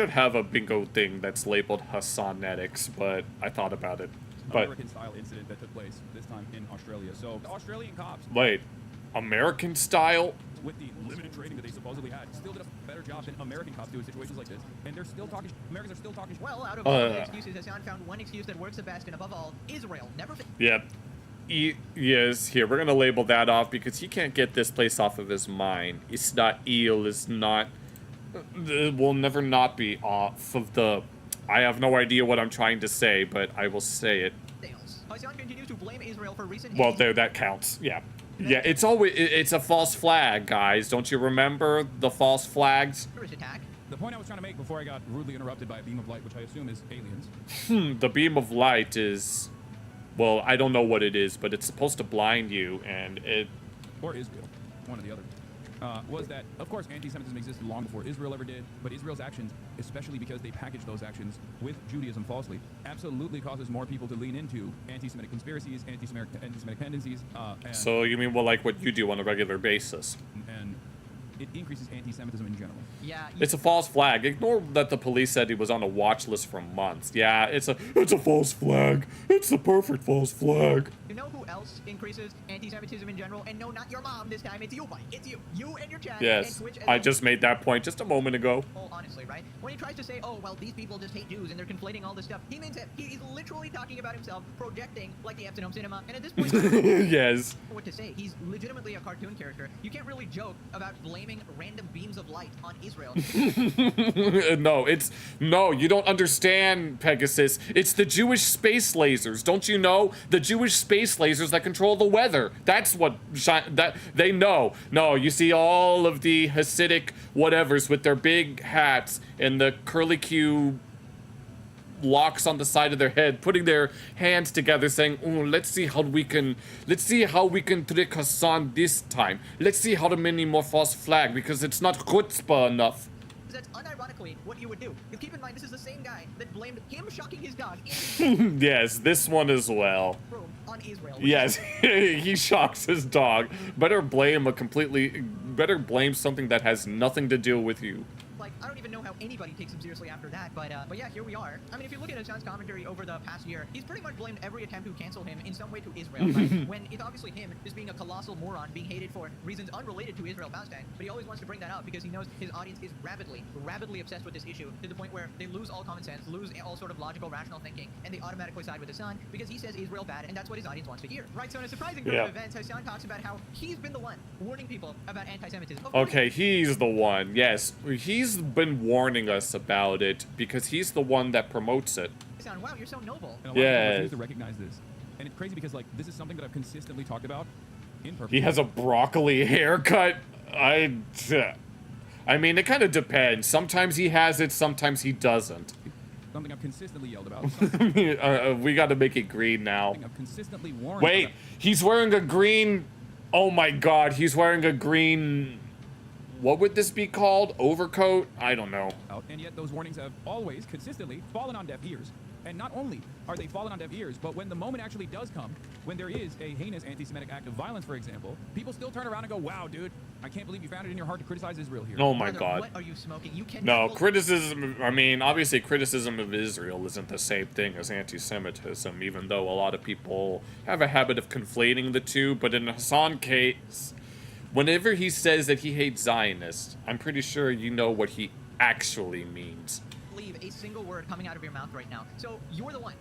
have a bingo thing that's labeled Hassanetics, but I thought about it. But American-style incident that took place this time in Australia. So the Australian cops. wait, American style. With the limited training that they supposedly had, still did a better job than American cops do in situations like this. And they're still talking. Americans are still talking. Well, out of all the excuses, Hassan found one excuse that works the best, and above all, Israel never. Yep. Yes, here, we're gonna label that off because he can't get this place off of his mind. It's not eel, it's not... It will never not be off of the... I have no idea what I'm trying to say, but I will say it. Hassan continues to blame Israel for recent... Well, there, that counts, yeah. Yeah, it's always... It's a false flag, guys. Don't you remember the false flags? Attack. The point I was trying to make before I got rudely interrupted by a beam of light, which I assume is aliens. The beam of light is... Well, I don't know what it is, but it's supposed to blind you, and it... Or Israel, one or the other. Was that, of course, anti-Semitism existed long before Israel ever did, but Israel's actions, especially because they package those actions with Judaism falsely, absolutely causes more people to lean into anti-Semitic conspiracies, anti-Semitic tendencies. So you mean, well, like what you do on a regular basis? And it increases anti-Semitism in general. Yeah. It's a false flag. Ignore that the police said he was on a watch list for months. Yeah, it's a false flag. It's the perfect false flag. You know who else increases anti-Semitism in general? And no, not your mom this time. It's you, Mike. It's you. You and your chat. Yes, and Twitch I just made that point just a moment ago. Oh, honestly, right? When he tries to say, oh, well, these people just hate Jews and they're conflating all this stuff, he means it. He's literally talking about himself, projecting like the Epsom Cinema. And at this point, yes. What to say? He's legitimately a cartoon character. You can't really joke about blaming random beams of light on Israel. No, you don't understand, Pegasus. It's the Jewish space lasers. Don't you know? The Jewish space lasers that control the weather. That's what that they know. No, you see all of the Hasidic whatevers with their big hats and the curly Q locks on the side of their head, putting their hands together, saying, "Oh, let's see how we can trick Hassan this time. Let's see how to many more false flag because it's not chutzpah enough." That's unironically what you would do. You keep in mind, this is the same guy that blamed him shocking his dog yes, this one as well. On Israel. Yes, he shocks his dog. Better blame something that has nothing to do with you. Like, I don't even know how anybody takes him seriously after that, but yeah, here we are. I mean, if you look at Hassan's commentary over the past year, he's pretty much blamed every attempt to cancel him in some way to Israel, right? When it's obviously him just being a colossal moron, being hated for reasons unrelated to Israel-Palestine, but he always wants to bring that up because he knows his audience is rabidly obsessed with this issue to the point where they lose all common sense, lose all sort of logical, rational thinking, and they automatically side with Hassan because he says Israel bad, and that's what his audience wants to hear. Right, so in a surprising turn of events, Hassan talks about how he's been the one warning people about anti-Semitism. Okay, he's the one, yes. He's been warning us about it because he's the one that promotes it. Wow, you're so noble. And a lot of people refuse to recognize this. And it's crazy because, like, this is something that I've consistently talked about in purpose. He has a broccoli haircut. I mean, it kind of depends. Sometimes he has it, sometimes he doesn't. Something I've consistently yelled about. We got to make it green now. Something I've consistently warned Wait, about. he's wearing a green... Oh my god, he's wearing a green... What would this be called? Overcoat? I don't know. And yet those warnings have always, consistently, fallen on deaf ears. And not only are they fallen on deaf ears, but when the moment actually does come, when there is a heinous anti-Semitic act of violence, for example, people still turn around and go, wow, dude, I can't believe you found it in your heart to criticize Israel here. Oh my god. What are you smoking? You can't... No, criticism, I mean, obviously criticism of Israel isn't the same thing as anti-Semitism, even though a lot of people have a habit of conflating the two, but in Hassan's case... Whenever he says that he hates Zionists, I'm pretty sure you know what he actually means. Believe a single word coming out of your mouth right now. So you're the one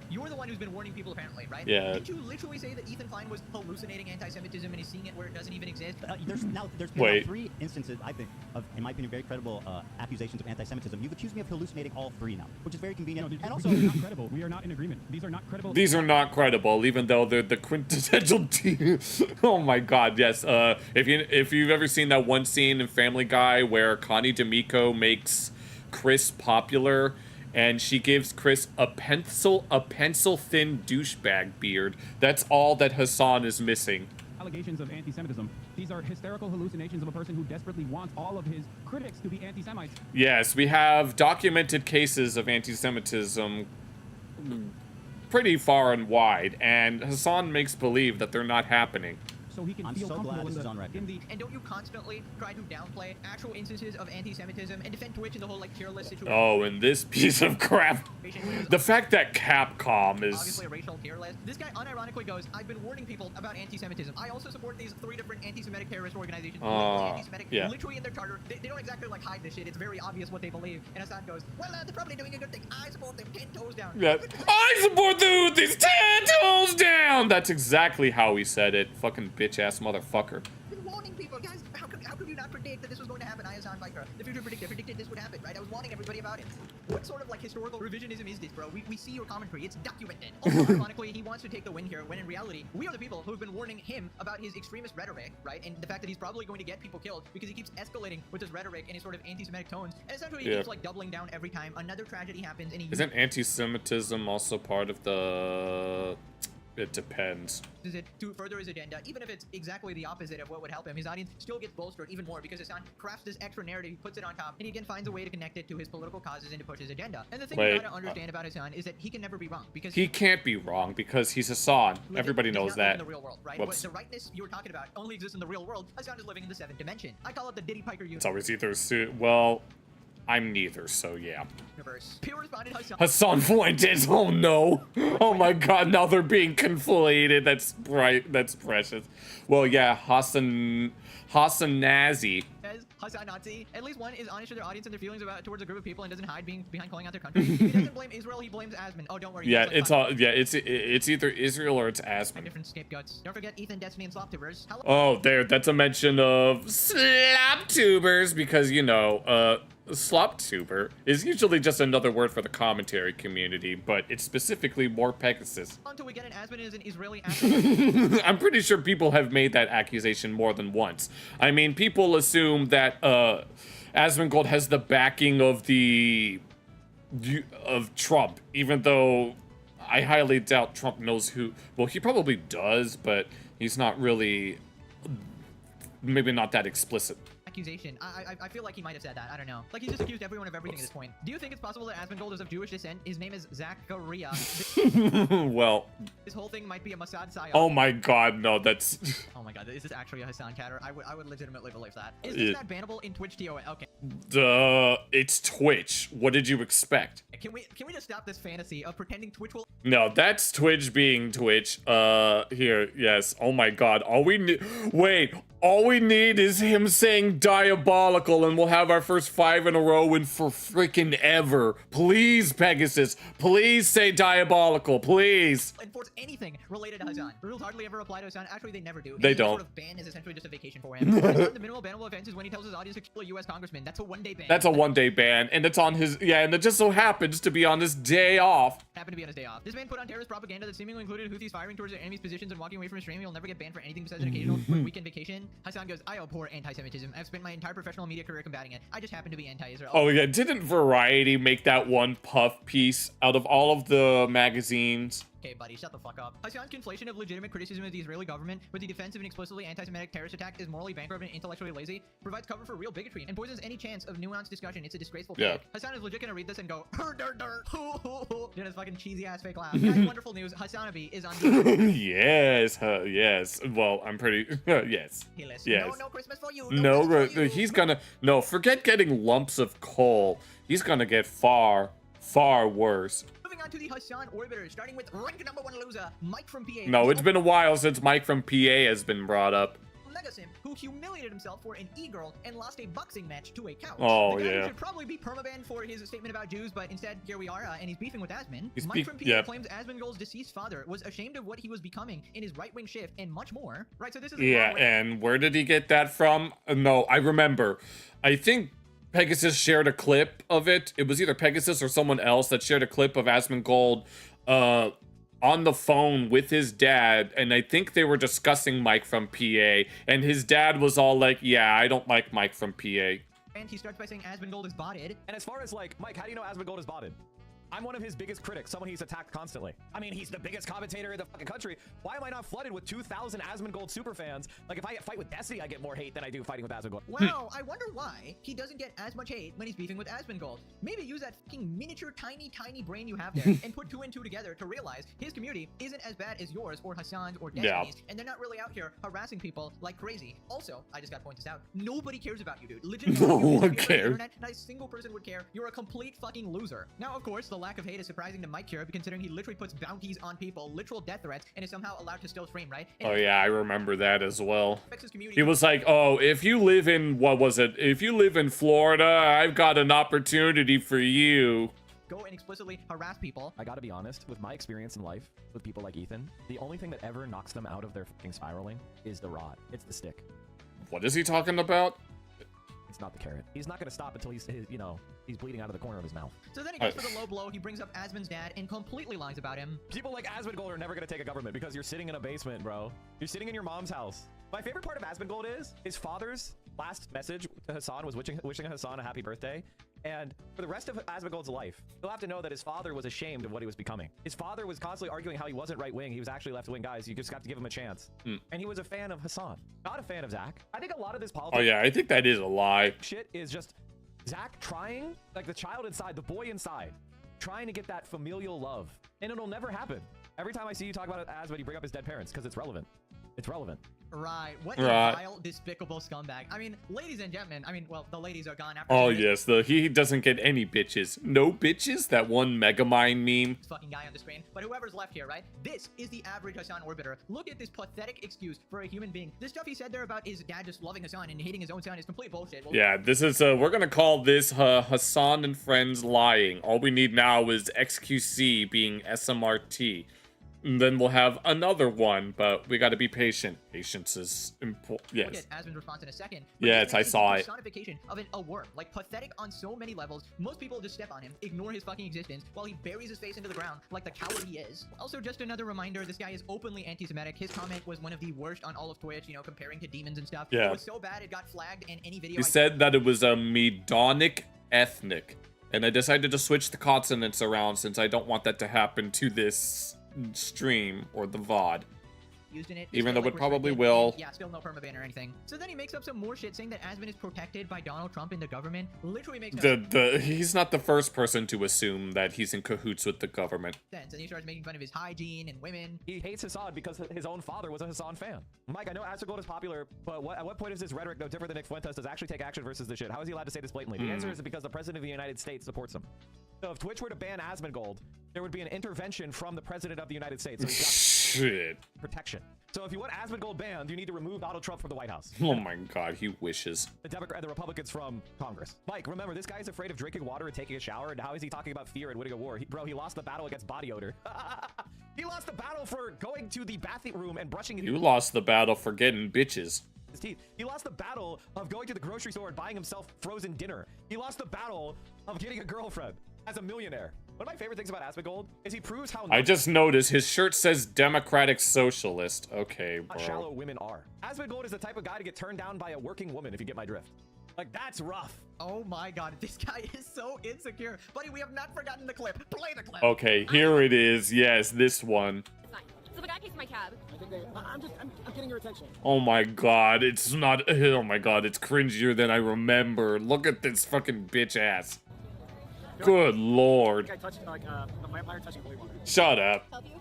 who's been warning people apparently, right? Yeah. Did you literally say that Ethan Klein was hallucinating anti-Semitism and he's seeing it where it doesn't even exist? There's been now 3 instances, I think, of, in my opinion, very credible accusations of anti-Semitism. You've accused me of hallucinating all 3 now, which is very convenient. No, and also, not credible. We are not in agreement. These are not credible. These are not credible, even though they're the quintessential team. Oh my god, yes. If you've ever seen that one scene in Family Guy where Connie D'Amico makes Chris popular, and she gives Chris a pencil-thin douchebag beard. That's all that Hassan is missing. Allegations of anti-Semitism. These are hysterical hallucinations of a person who desperately wants all of his critics to be anti-Semites. Yes, we have documented cases of anti-Semitism pretty far and wide, and Hassan makes believe that they're not happening. so he can I'm feel so glad comfortable this in is the, on record. in the And don't you constantly try to downplay actual instances of anti-Semitism and defend Twitch in the whole like tier list situation? Oh, and this piece of crap. The fact that Capcom is Obviously a racial tier list. This guy unironically goes, I've been warning people about anti-Semitism. I also support these 3 different anti-Semitic terrorist organizations. Anti-Semitic, yeah. literally in their charter. They don't exactly like hide this shit. It's very obvious what they believe. And Hassan goes, well, they're probably doing a good thing. I support them 10 toes down. Yeah. I support the Houthis 10 toes down. That's exactly how he said it. Fucking bitch ass motherfucker. I've been warning people, guys. How could you not predict that this was going to happen? I, Hassan Biker, the future predicted this would happen, right? I was warning everybody about it. What sort of like historical revisionism is this, bro? We see your commentary. It's documented. Also, ironically, he wants to take the win here, when in reality, we are the people who have been warning him about his extremist rhetoric, right? And the fact that he's probably going to get people killed because he keeps escalating with his rhetoric and his sort of anti-Semitic tones. And essentially, he keeps like doubling down every time another tragedy happens. And he Isn't anti-Semitism also part of the... It depends. uses it to further his agenda, even if it's exactly the opposite of what would help him. His audience still gets bolstered even more because Hassan crafts this extra narrative, puts it on top, and he again finds a way to connect it to his political causes and to push his agenda. And the thing you gotta understand about Hassan is that he can never be wrong because he can't be wrong because he's Hassan. Everybody does knows not live that. in the real world, right? But the rightness you were talking about only exists in the real world. Hassan is living in the 7th dimension. I call it the Diddy Piker It's always either well, I'm neither, so yeah. universe. Pure responded Hassan Fuentes. Oh no. Oh my god, now they're being conflated. That's right. That's precious. Well, yeah, Hassan Nazi. Says Hassan Nazi. At least one is honest with their audience and their feelings towards a group of people and doesn't hide being behind calling out their country. He doesn't blame Israel, he blames Asman. Oh, don't worry. Yeah, it's either Israel or it's Asman. Different scapegoats. Don't forget Ethan, Destiny, and Sloptubers. Oh, that's a mention of Sloptubers because, you know, Sloptuber is usually just another word for the commentary community, but it's specifically more Pegasus. Until we get an Asman as an Israeli actor. I'm pretty sure people have made that accusation more than once. I mean, people assume that Asmongold has the backing of Trump, even though I highly doubt Trump knows who. Well, he probably does, but he's not really, maybe not that explicit. Accusation. I feel like he might have said that. I don't know. Like, he's just accused everyone of everything at this point. Do you think it's possible that Asmongold is of Jewish descent? His name is Zachariah. Well, this whole thing might be a Mossad psyop. Oh my god, no, that's... Oh my god, is this actually a Hassan Catter? I would legitimately believe that. Is this not bannable in Twitch TOS? Okay. It's Twitch. What did you expect? Can we just stop this fantasy of pretending Twitch will... No, that's Twitch being Twitch. Here, yes. Oh my god. All we need is him saying diabolical and we'll have our first 5 in a row in for freaking ever. Please, Pegasus. Please say diabolical. Please. Enforce anything related to Hassan. Rules hardly ever apply to Hassan. Actually, they never do. They don't. Sort of ban is essentially just a vacation for him. The minimal bannable offense is when he tells his audience to kill a U.S. congressman. That's a one-day ban. That's a one-day ban, and it's on his... Yeah, and it just so happens to be on his day off. Happened to be on his day off. This man put on terrorist propaganda that seemingly included Houthis firing towards their enemies' positions and walking away from his stream. He'll never get banned for anything besides an occasional weekend vacation. Hassan goes, I abhor anti-Semitism. I've spent my entire professional media career combating it. I just happen to be anti-Israel. Oh yeah, didn't Variety make that one puff piece out of all of the magazines? Okay, buddy, shut the fuck up. Hassan's conflation of legitimate criticism of the Israeli government with the defense of an explicitly anti-Semitic terrorist attack is morally bankrupt and intellectually lazy, provides cover for real bigotry, and poisons any chance of nuanced discussion. It's a disgraceful take. Hassan is legit gonna read this and go, doing his fucking cheesy-ass fake laugh. Guys, wonderful news. Hassanabi is on the... Yes, yes. Well, I'm pretty... yes. Yes. No Christmas for you. No, Christmas for you. he's gonna... No, forget getting lumps of coal. He's gonna get far, far worse. Moving on to the Hassan orbiter, starting with rank #1 loser, Mike from PA. No, it's been a while since Mike from PA has been brought up. Megasim, who humiliated himself for an e-girl and lost a boxing match to a couch. Oh, the guy yeah. who should probably be permabanned for his statement about Jews, but instead, here we are, and he's beefing with Asman. Mike from PA claims Asmongold's deceased father was ashamed of what he was becoming in his right-wing shift, and much more. Right, so this is... Yeah, and where did he get that from? No, I remember. I think Pegasus shared a clip of it. It was either Pegasus or someone else that shared a clip of Asmongold, on the phone with his dad, and I think they were discussing Mike from PA, and his dad was all like, yeah, I don't like Mike from PA. And he starts by saying Asmongold is botted. And as far as like, Mike, how do you know Asmongold is botted? I'm one of his biggest critics, someone he's attacked constantly. I mean, he's the biggest commentator in the fucking country. Why am I not flooded with 2,000 Asmongold superfans? Like, if I fight with Destiny, I get more hate than I do fighting with Asmongold. Wow, I wonder why he doesn't get as much hate when he's beefing with Asmongold. Maybe use that fucking miniature, tiny brain you have there and put 2 and 2 together to realize his community isn't as bad as yours or Hassan's or Destiny's, and they're not really out here harassing people like crazy. Also, I just gotta point this out. Nobody cares about you, dude. Legitimately, No you one disappear on the cares. internet, not a single person would care. You're a complete fucking loser. Now, of course, the lack of hate is surprising to Mike here, considering he literally puts bounties on people, literal death threats, and is somehow allowed to still stream, right? And Oh yeah, I remember that as well. affects his community. He was like, oh, if you live in, what was it? If you live in Florida, I've got an opportunity for you. Go and explicitly harass people. I gotta be honest, with my experience in life, with people like Ethan, the only thing that ever knocks them out of their fucking spiraling is the rod. It's the stick. What is he talking about? It's not the carrot. He's not gonna stop until he's bleeding out of the corner of his mouth. So then he goes for the low blow, he brings up Asmon's dad and completely lies about him. People like Asmongold are never gonna take a government because you're sitting in a basement, bro. You're sitting in your mom's house. My favorite part of Asmongold is his father's last message to Hassan was wishing Hassan a happy birthday. And for the rest of Asmongold's life, he'll have to know that his father was ashamed of what he was becoming. His father was constantly arguing how he wasn't right-wing. He was actually left-wing. Guys, you just got to give him a chance. And he was a fan of Hassan, not a fan of Zach. I think a lot of this politics Oh yeah, I think that is a lie. shit is just Zach trying, like the child inside, the boy inside, trying to get that familial love. And it'll never happen. Every time I see you talk about it as when you bring up his dead parents, because it's relevant. It's relevant. Right. What a Right. vile, despicable scumbag. I mean, ladies and gentlemen, well, the ladies are gone after Oh this yes, he doesn't get any bitches. No bitches? That one Megamind meme? fucking guy on the screen. But whoever's left here, right? This is the average Hassan orbiter. Look at this pathetic excuse for a human being. This stuff he said there about his dad just loving Hassan and hating his own son is complete bullshit. Well, Yeah, this is, we're gonna call this Hassan and Friends lying. All we need now is XQC being SMRT. And then we'll have another one, but we gotta be patient. Patience is important. We'll Yes. get Asmon's response in a second. But Yes, this I is the saw it. personification of a worm. Like, pathetic on so many levels. Most people just step on him, ignore his fucking existence, while he buries his face into the ground like the coward he is. Also, just another reminder, this guy is openly anti-Semitic. His comment was one of the worst on all of Twitch, you know, comparing to demons and stuff. Yeah. It was so bad, it got flagged, and any video He said that it was a Medonic ethnic. And I decided to switch the consonants around since I don't want that to happen to this stream or the VOD. used in it. Even still, though it probably restricted, will. and, yeah, still no permaban or anything. So then he makes up some more shit saying that Asmon is protected by Donald Trump and the government. Literally makes no He's not the first person to assume that he's in cahoots with the government. sense. And he starts making fun of his hygiene and women. He hates Hassan because his own father was a Hassan fan. Mike, I know Asmongold is popular, but at what point is this rhetoric no different than Nick Fuentes does actually take action versus this shit? How is he allowed to say this blatantly? The answer is because the president of the United States supports him. So if Twitch were to ban Asmongold, there would be an intervention from the president of the United States. So he's got Shit. protection. So if you want Asmongold banned, you need to remove Donald Trump from the White House. Oh my god, he wishes. The Democrat, the Republicans from Congress. Mike, remember, this guy is afraid of drinking water and taking a shower, and how is he talking about fear and winning a war? Bro, he lost the battle against body odor. He lost the battle for going to the bathroom and brushing You lost the battle for getting bitches. his teeth. He lost the battle of going to the grocery store and buying himself frozen dinner. He lost the battle of getting a girlfriend as a millionaire. One of my favorite things about Asmongold is he proves how I just noticed his shirt says Democratic Socialist. Okay, not bro. shallow women are. Asmongold is the type of guy to get turned down by a working woman, if you get my drift. Like, that's rough. Oh my god, this guy is so insecure. Buddy, we have not forgotten the clip. Play the clip. Okay, here it is. Yes, this one. Fine. So the guy pays my cab. I'm getting your attention. Oh my god, it's not. Oh my god, it's cringier than I remember. Look at this fucking bitch ass. Good lord. I touched like a vampire touching holy water. Shut up. Help you?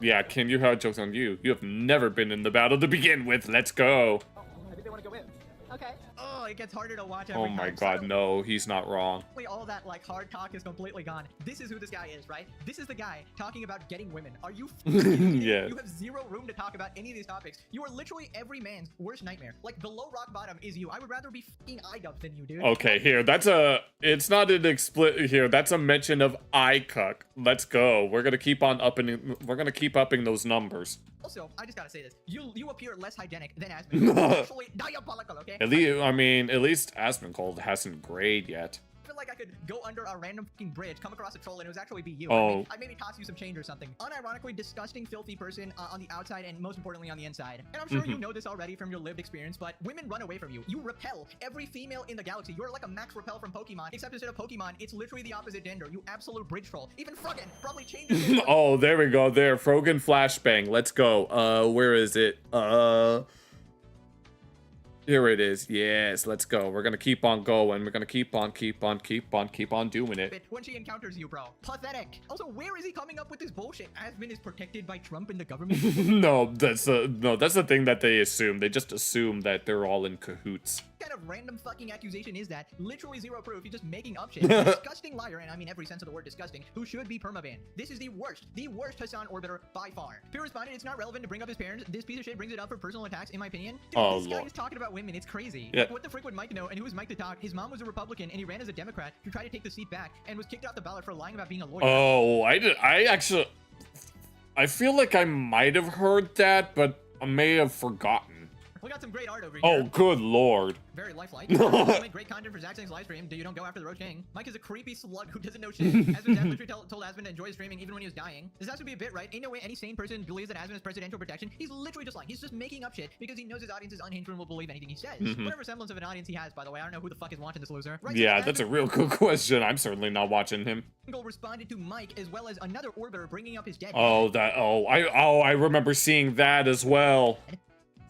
Yeah, Ken, you have jokes on you. You have never been in the battle to begin with. Let's go. I think they want to go in. Okay. Oh, it gets harder to watch every Oh my time. god, Suddenly, no, he's not wrong. all that like hard talk is completely gone. This is who this guy is, right? This is the guy talking about getting women. Are you kidding me? Yeah. You have zero room to talk about any of these topics. You are literally every man's worst nightmare. Like below rock bottom is you. I would rather be fucking eye-dubbed than you, dude. Okay, here, that's a, it's not an explicit, here, that's a mention of iCuck. Let's go. We're gonna keep on upping those numbers. Also, I just gotta say this. You appear less hygienic than Asmon. Actually diabolical, okay? At least, I mean, at least Asmongold hasn't grayed yet. I feel like I could go under a random fucking bridge, come across a troll, and it was actually be you. Oh. I'd maybe toss you some change or something. Unironically disgusting, filthy person on the outside and most importantly on the inside. And I'm sure you know this already from your lived experience, but women run away from you. You repel every female in the galaxy. You're like a Max Repel from Pokemon, except instead of Pokemon, it's literally the opposite gender. You absolute bridge troll. Even Froggen probably changes. Oh, there we go. There, Frogan flashbang. Let's go. Where is it? Here it is. Yes, let's go. We're gonna keep on going. We're gonna keep on doing it. When she encounters you, bro. Pathetic. Also, where is he coming up with this bullshit? Asmon is protected by Trump and the government. No, that's the thing that they assume. They just assume that they're all in cahoots. What kind of random fucking accusation is that? Literally zero proof. He's just making up shit. Disgusting liar, and I mean every sense of the word disgusting, who should be permabanned. This is the worst Hassan orbiter by far. Peer responded, it's not relevant to bring up his parents. This piece of shit brings it up for personal attacks, in my opinion. Dude, Oh, this guy Lord. is talking about women. It's crazy. Yeah. Like, what the frick would Mike know? And who was Mike to talk? His mom was a Republican, and he ran as a Democrat to try to take the seat back, and was kicked off the ballot for lying about being a lawyer. Oh, I feel like I might have heard that, but I may have forgotten. We got some great art over here. Oh, good lord. Very lifelike. You make great content for Zach Sing's live stream. You don't go after the Roach King. Mike is a creepy slug who doesn't know shit. Asmon literally told Asmon to enjoy his streaming even when he was dying. This has to be a bit, right? Ain't no way any sane person believes that Asmon is presidential protection. He's literally just lying. He's just making up shit because he knows his audience is unhinged and will believe anything he says. Whatever semblance of an audience he has, by the way. I don't know who the fuck is watching this loser. Right, Yeah, so that's a Asmon real good question. I'm certainly not watching him. responded to Mike as well as another orbiter bringing up his dead. I remember seeing that as well.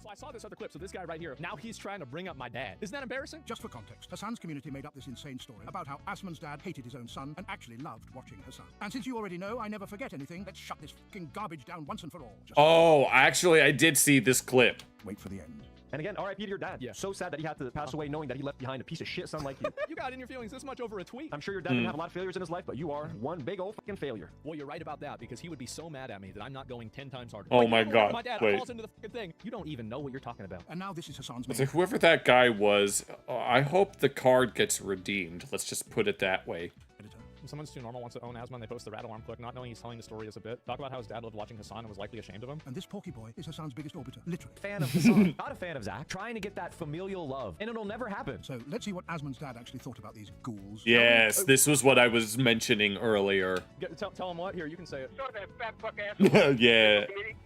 So I saw this other clip. So this guy right here, now he's trying to bring up my dad. Isn't that embarrassing? Just for context, Hassan's community made up this insane story about how Asman's dad hated his own son and actually loved watching Hassan. And since you already know I never forget anything, let's shut this fucking garbage down once and for all. Just Oh, actually, I did see this clip. wait for the end. And again, RIP to your dad. Yeah. So sad that he had to pass away knowing that he left behind a piece of shit son like you. You got in your feelings this much over a tweet. I'm sure your dad didn't have a lot of failures in his life, but you are one big old fucking failure. Well, you're right about that because he would be so mad at me that I'm not going 10 times harder. Oh Like, my you know, whenever God, My dad wait. falls into the fucking thing. You don't even know what you're talking about. And now this is Hassan's So main. whoever that guy was, I hope the card gets redeemed. Let's just put it that way. editor. When someone's too normal wants to own Asmon, they post the rat alarm clip, not knowing he's telling the story as a bit. Talk about how his dad loved watching Hassan and was likely ashamed of him. And this porky boy is Hassan's biggest orbiter, literally. Fan of Hassan, not a fan of Zach. Trying to get that familial love, and it'll never happen. So let's see what Asman's dad actually thought about these ghouls. Yes, this was what I was mentioning earlier. Tell him what? Here, you can say it. Saw that fat fuck ass Yeah. committee,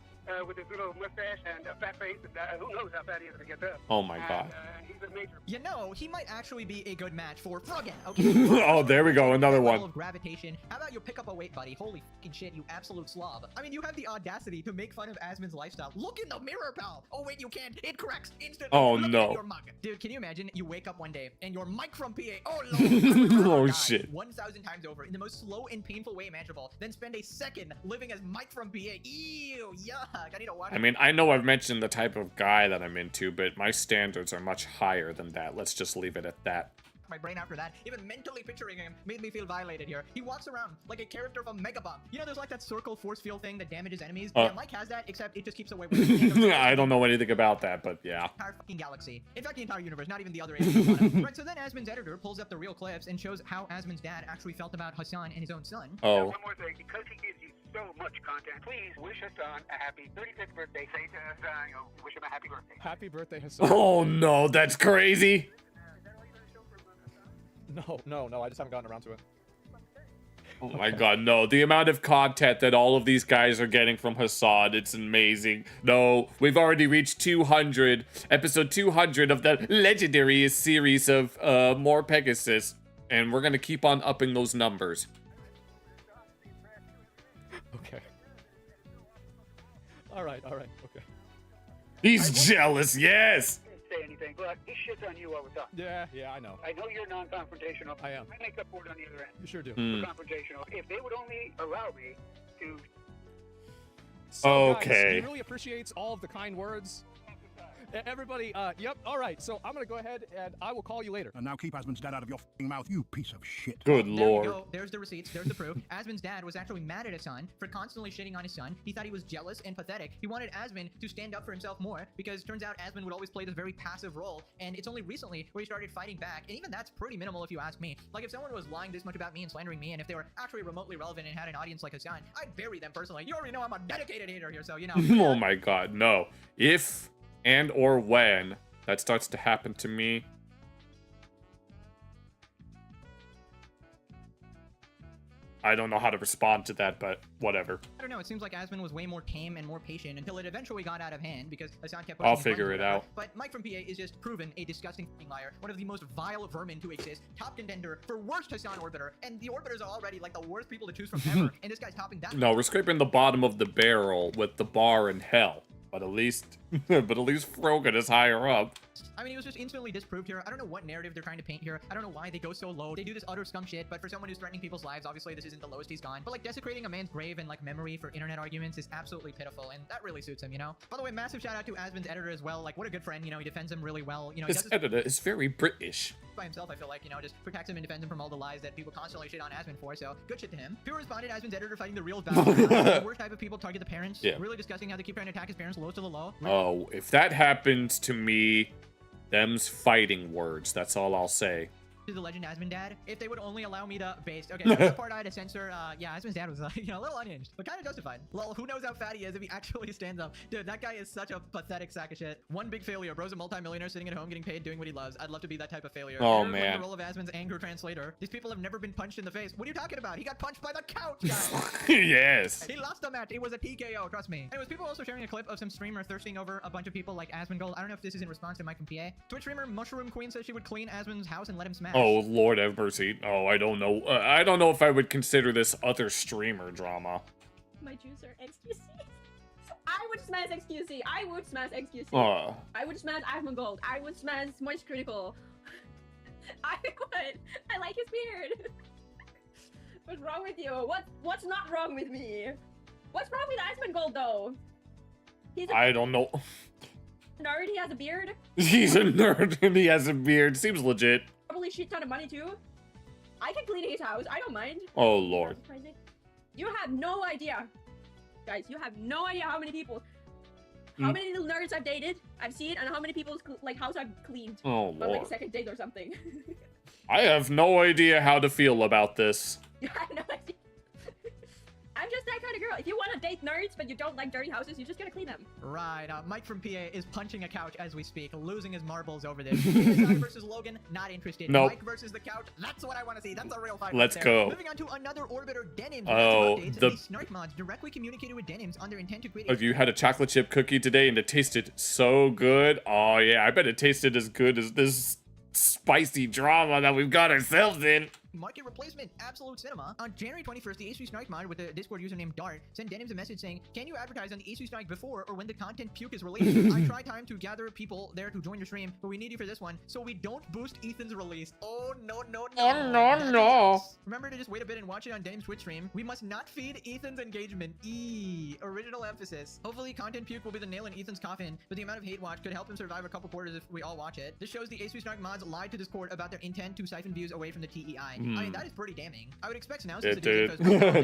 with his little mustache and a fat face, and who knows how fat he is to get up. Oh my God. He's a major. You know, he might actually be a good match for Froggen, okay? Oh, there we go, another Level one. of gravitation. How about you pick up a weight, buddy? Holy fucking shit, you absolute slob. I mean, you have the audacity to make fun of Asmon's lifestyle. Look in the mirror, pal. Oh, wait, you can't. It corrects instantly. Oh, Look no. At your mug. Dude, can you imagine you wake up one day and your mic from PA, oh, Lord, Oh, died shit. 1,000 times over in the most slow and painful way imaginable, then spend a second living as Mike from PA. Ew, yuck. I need to watch I mean, I know I've mentioned the type of guy that I'm into, but my standards are much higher than that. Let's just leave it at that. my brain after that. Even mentally picturing him made me feel violated here. He walks around like a character from Megabomb. You know, there's like that circle force field thing that damages enemies. Yeah, Mike has that, except it just keeps away with it. I don't know anything about that, but yeah. Entire fucking galaxy. In fact, the entire universe, not even the other aliens. Right, so then Asmon's editor pulls up the real clips and shows how Asmon's dad actually felt about Hassan and his own son. Oh. One more thing, because he gives you so much content, please wish Hassan a happy 35th birthday. Say to Hassan, wish him a happy birthday. Happy birthday, Hassan. Oh no, that's crazy. No, I just haven't gotten around to it. Oh my god, no. The amount of content that all of these guys are getting from Hassan, it's amazing. No, we've already reached 200, episode 200 of the legendary series of More Pegasus, and we're gonna keep on upping those numbers. Okay. All right, okay. He's jealous, yes! Say anything, but he shits on you all the time. Yeah, I know. I know you're non-confrontational. I am. I make up for it on the other end. You sure do. Hmm. We're confrontational. If they would only allow me to So, Okay. Guys, he really appreciates all of the kind words. Everybody, yep, all right. So I'm going to go ahead and I will call you later. And now keep Asmon's dad out of your f***ing mouth, you piece of shit. Good There lord. you go. There's the receipts. There's the proof. Asmon's dad was actually mad at his son for constantly shitting on his son. He thought he was jealous and pathetic. He wanted Asmon to stand up for himself more because turns out Asmon would always play this very passive role. And it's only recently where he started fighting back. And even that's pretty minimal if you ask me. Like if someone was lying this much about me and slandering me, and if they were actually remotely relevant and had an audience like Hassan, I'd bury them personally. You already know I'm a dedicated hater here, so you know. Oh my god, no. If and or when that starts to happen to me, I don't know how to respond to that, but whatever. I don't know. It seems like Asmund was way more tame and more patient until it eventually got out of hand because Hassan kept. I'll figure it out. But Mike from PA is just proven a disgusting liar, one of the most vile vermin to exist, top contender for worst Hassan orbiter, and the orbiters are already like the worst people to choose from ever, and this guy's topping that. No, we're scraping the bottom of the barrel with the bar in hell. But at least Frogan is higher up. I mean, he was just instantly disproved here. I don't know what narrative they're trying to paint here. I don't know why they go so low. They do this utter scum shit, but for someone who's threatening people's lives, obviously this isn't the lowest he's gone. But like desecrating a man's grave and like memory for internet arguments is absolutely pitiful, and that really suits him, you know? By the way, massive shout out to Asmund's editor as well. Like, what a good friend, you know, he defends him really well. You know, This editor is very British. By himself, I feel like, you know, just protects him and defends him from all the lies that people constantly shit on Asmund for, so good shit to him. People responded, Asmund's editor fighting the real battle. The worst type of people target the parents. Yeah. Really disgusting how they keep trying to attack his parents, lowest of the low. Oh, if that happens to me, them's fighting words. That's all I'll say. The legend Asmund dad. If they would only allow me to base. Okay, the part I had to censor. Yeah, Asmund's dad was you know, a little unhinged, but kind of justified. Lol, who knows how fat he is if he actually stands up? Dude, that guy is such a pathetic sack of shit. One big failure. Bro's a multi-millionaire sitting at home getting paid doing what he loves. I'd love to be that type of failure. Oh, Playing man. the role of Asmund's anger translator. These people have never been punched in the face. What are you talking about? He got punched by the couch, guys. Yes. He lost the match. It was a TKO, trust me. Anyways, people also sharing a clip of some streamer thirsting over a bunch of people like Asmongold. I don't know if this is in response to Mike from PA. Twitch streamer Mushroom Queen says she would clean Asmund's house and let him smash. Oh, Lord have mercy. Oh, I don't know. I don't know if I would consider this other streamer drama. My juicer, XQC. I would smash XQC. I would smash XQC. I would smash Asmongold. I would smash Moist Critical. I would. I like his beard. What's wrong with you? What's not wrong with me? What's wrong with Asmongold though? I don't know. Nerd. He has a beard. He's a nerd and he has a beard. Seems legit. Probably shit ton of money too. I can clean his house. I don't mind. Oh, Lord. You have no idea. Guys, you have no idea how many people, how many little nerds I've dated, I've seen, and how many people's like house I've cleaned. Oh, on like Lord. a second date or something. I have no idea how to feel about this. I have no idea. I'm just that kind of girl. If you want to date nerds, but you don't like dirty houses, you just gotta clean them. Right, Mike from PA is punching a couch as we speak, losing his marbles over this. Mike versus Logan, not interested. Nope. Mike versus the couch, that's what I want to see. That's a real fight. Let's right there. go. Moving on to another orbiter, Denims. Oh, the Snark mods directly communicated with Denims on their intent to create. If you had a chocolate chip cookie today and it tasted so good, oh yeah, I bet it tasted as good as this spicy drama that we've got ourselves in. Market replacement, Absolute Cinema. On January 21st, the A3 Snark mod with the Discord username Dart sent Denims a message saying, can you advertise on the A3 Snark before or when the content puke is released? I tried time to gather people there to join your stream, but we need you for this one, so we don't boost Ethan's release. Oh, no, no, no. Oh, no, no. Remember to just wait a bit and watch it on Denim's Twitch stream. We must not feed Ethan's engagement. Original emphasis. Hopefully, content puke will be the nail in Ethan's coffin, but the amount of hate watch could help him survive a couple quarters if we all watch it. This shows the A3 Snark mods lied to Discord about their intent to siphon views away from the TEI. I mean, that is pretty damning. I would expect now since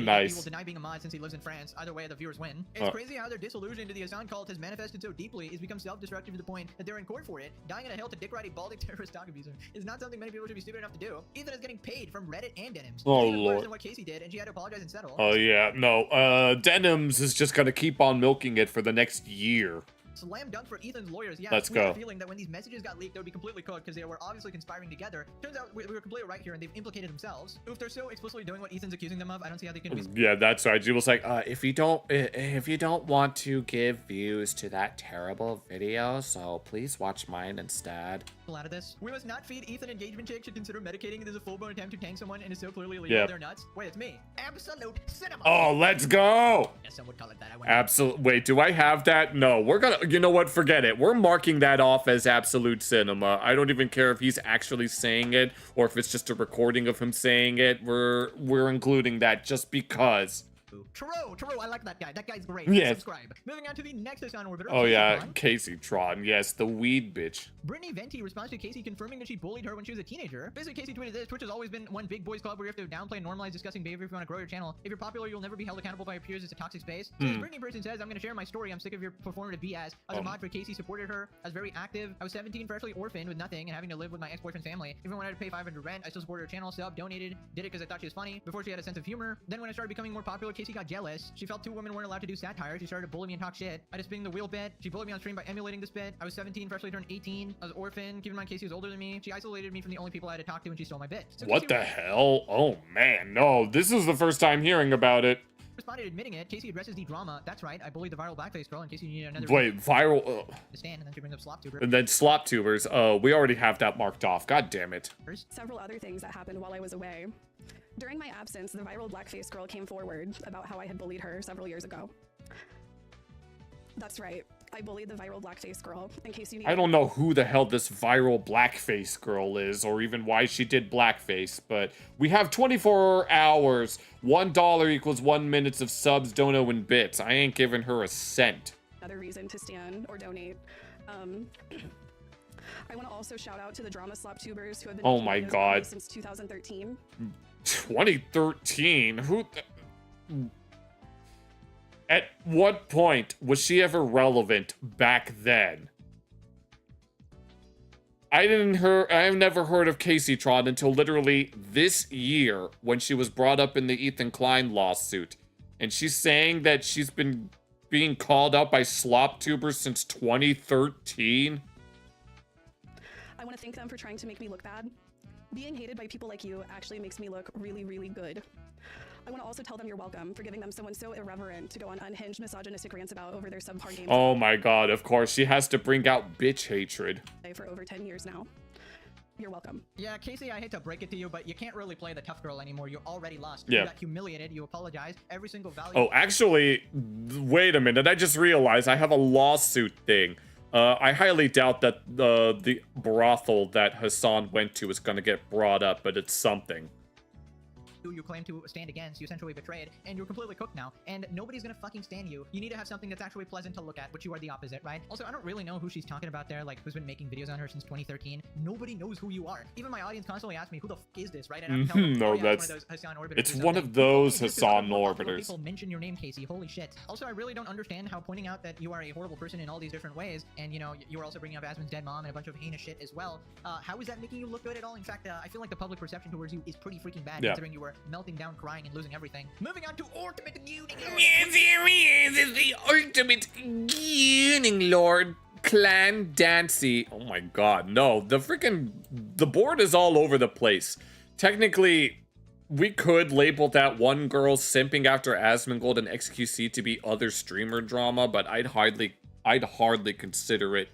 Nice. he will deny being a mod since he lives in France. Either way, the viewers win. It's crazy how their disillusion to the Hassan cult has manifested so deeply is become self-destructive to the point that they're in court for it. Dying in a hill to dick ride a balding terrorist dog abuser is not something many people should be stupid enough to do. Ethan is getting paid from Reddit and Denims. Oh, Even Lord. worse than what Casey did, and she had to apologize and settle. Oh yeah, no, Denims is just gonna keep on milking it for the next year. Slam dunk for Ethan's lawyers. Yeah, Let's we had go. a feeling that when these messages got leaked, they would be completely cooked because they were obviously conspiring together. Turns out we were completely right here, and they've implicated themselves. If they're so explicitly doing what Ethan's accusing them of, I don't see how they can be. Yeah, that's right. She was like, if you don't want to give views to that terrible video, so please watch mine instead. Out of this, we must not feed Ethan engagement chick should consider medicating it as a full-blown attempt to tank someone and is so clearly illegal. Yep. They're nuts. Wait, it's me. Absolute Cinema. Oh, let's go. Yeah, some would call it that. I went Absolute. Wait, do I have that? No, we're gonna. You know what? Forget it. We're marking that off as Absolute Cinema. I don't even care if he's actually saying it or if it's just a recording of him saying it. We're including that just because. True, I like that guy. That guy's great. Yes. Subscribe. Moving on to the next Hassan orbiter. Oh yeah, Tron. Casey Tron. Yes, the weed bitch. Brittany Venti responds to Casey confirming that she bullied her when she was a teenager. Basically, Casey tweeted this: Twitch has always been one big boys club where you have to downplay and normalize disgusting behavior if you want to grow your channel. If you're popular, you'll never be held accountable by your peers. It's a toxic space. So this Brittany person says, I'm going to share my story. I'm sick of your performative BS. As a mod for Casey, supported her. I was very active. I was 17, freshly orphaned with nothing and having to live with my ex-boyfriend's family. Even when I had to pay $500 rent, I still supported her channel, sub, donated, did it because I thought she was funny. Before she had a sense of humor. Then when I started becoming more popular, Casey Casey got jealous. She felt 2 women weren't allowed to do satire. She started to bully me and talk shit. I just spinning the wheel bit. She bullied me on stream by emulating this bit. I was 17, freshly turned 18. I was orphan. Keep in mind, Casey was older than me. She isolated me from the only people I had to talk to, and she stole my bit. So What the hell? Oh man, no. This is the first time hearing about it. Responded admitting it. Casey addresses the drama. That's right. I bullied the viral blackface girl in case you need another. Wait, viral. To stand, and then she brings up Sloptuber. And then slop tubers. We already have that marked off. God damn it. Several other things that happened while I was away. During my absence, the viral blackface girl came forward about how I had bullied her several years ago. That's right. I bullied the viral blackface girl. In case you need. I don't know who the hell this viral blackface girl is, or even why she did blackface, but we have 24 hours. $1 equals 1 minute of subs, dono, and bits. I ain't giving her a cent. Another reason to stand or donate. I want to also shout out to the drama Sloptubers who have been. Oh my god. Since 2013. 2013? Who? At what point was she ever relevant back then? I've never heard of Casey Tron until literally this year when she was brought up in the Ethan Klein lawsuit. And she's saying that she's been being called out by Sloptubers since 2013? I want to thank them for trying to make me look bad. Being hated by people like you actually makes me look really, really good. I want to also tell them you're welcome for giving them someone so irreverent to go on unhinged misogynistic rants about over their subpar games. Oh my god, of course. She has to bring out bitch hatred. For over 10 years now. You're welcome. Yeah, Casey, I hate to break it to you, but you can't really play the tough girl anymore. You already lost. Yeah. You got humiliated. You apologized. Every single value. Oh, actually, wait a minute. I just realized I have a lawsuit thing. I highly doubt that the brothel that Hassan went to is going to get brought up, but it's something. You claim to stand against, you essentially betrayed, and you're completely cooked now, and nobody's gonna fucking stand you. You need to have something that's actually pleasant to look at, but you are the opposite, right? Also, I don't really know who she's talking about there, like, who's been making videos on her since 2013. Nobody knows who you are. Even my audience constantly asks me, who the fuck is this, right? And I'm telling them, No, oh, yeah, that's... It's one of those Hassan orbiters. People mention your name, Casey. Holy shit. Also, I really don't understand how pointing out that you are a horrible person in all these different ways, and, you know, you were also bringing up Asmon's dead mom and a bunch of heinous shit as well. How is that making you look good at all? In fact, I feel like the public perception towards you is pretty freaking bad, considering you were melting down, crying, and losing everything. Moving on to Ultimate Gooning Lord. There he is, the Ultimate Gooning Lord, Clan Dancy. Oh my god, no, the board is all over the place. Technically, we could label that one girl simping after Asmongold and XQC to be other streamer drama, but I'd hardly consider it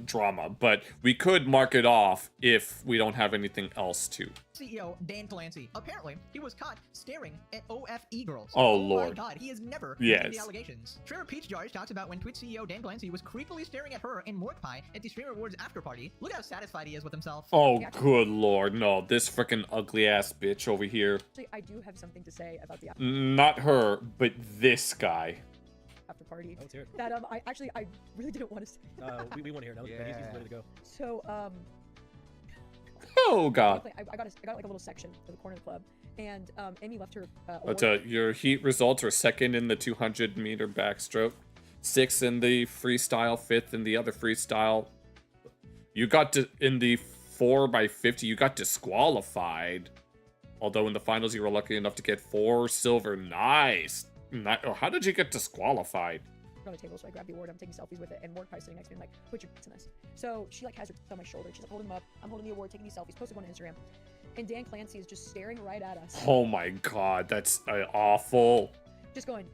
drama, but we could mark it off if we don't have anything else to. CEO Dan Clancy. Apparently, he was caught staring at OFE girls. Oh, my Lord. god, he has never Yes. the allegations. Streamer Peach Jars talks about when Twitch CEO Dan Clancy was creepily staring at her and Mordpie at the Streamer Awards after party. Look how satisfied he is with himself. Oh, good lord, no, this freaking ugly ass bitch over here. Actually, I do have something to say about the Not her, but this guy. after party. Let's hear it. That I really didn't want to say. We want to hear it now. Yeah. He's ready to go. So Oh god. I got like a little section at the corner of the club, and Amy left her. But your heat results are second in the 200-meter backstroke, 6th in the freestyle, 5th in the other freestyle. You got to in the 4x50. You got disqualified. Although in the finals you were lucky enough to get 4 silver. Nice. How did you get disqualified? On the table, so I grabbed the award. I'm taking selfies with it, and Mordecai's sitting next to me, like, put your in this. So she like has her on my shoulder. She's like holding them up. I'm holding the award, taking these selfies, posted one on Instagram, and Dan Clancy is just staring right at us. Oh my god, that's awful. Just going.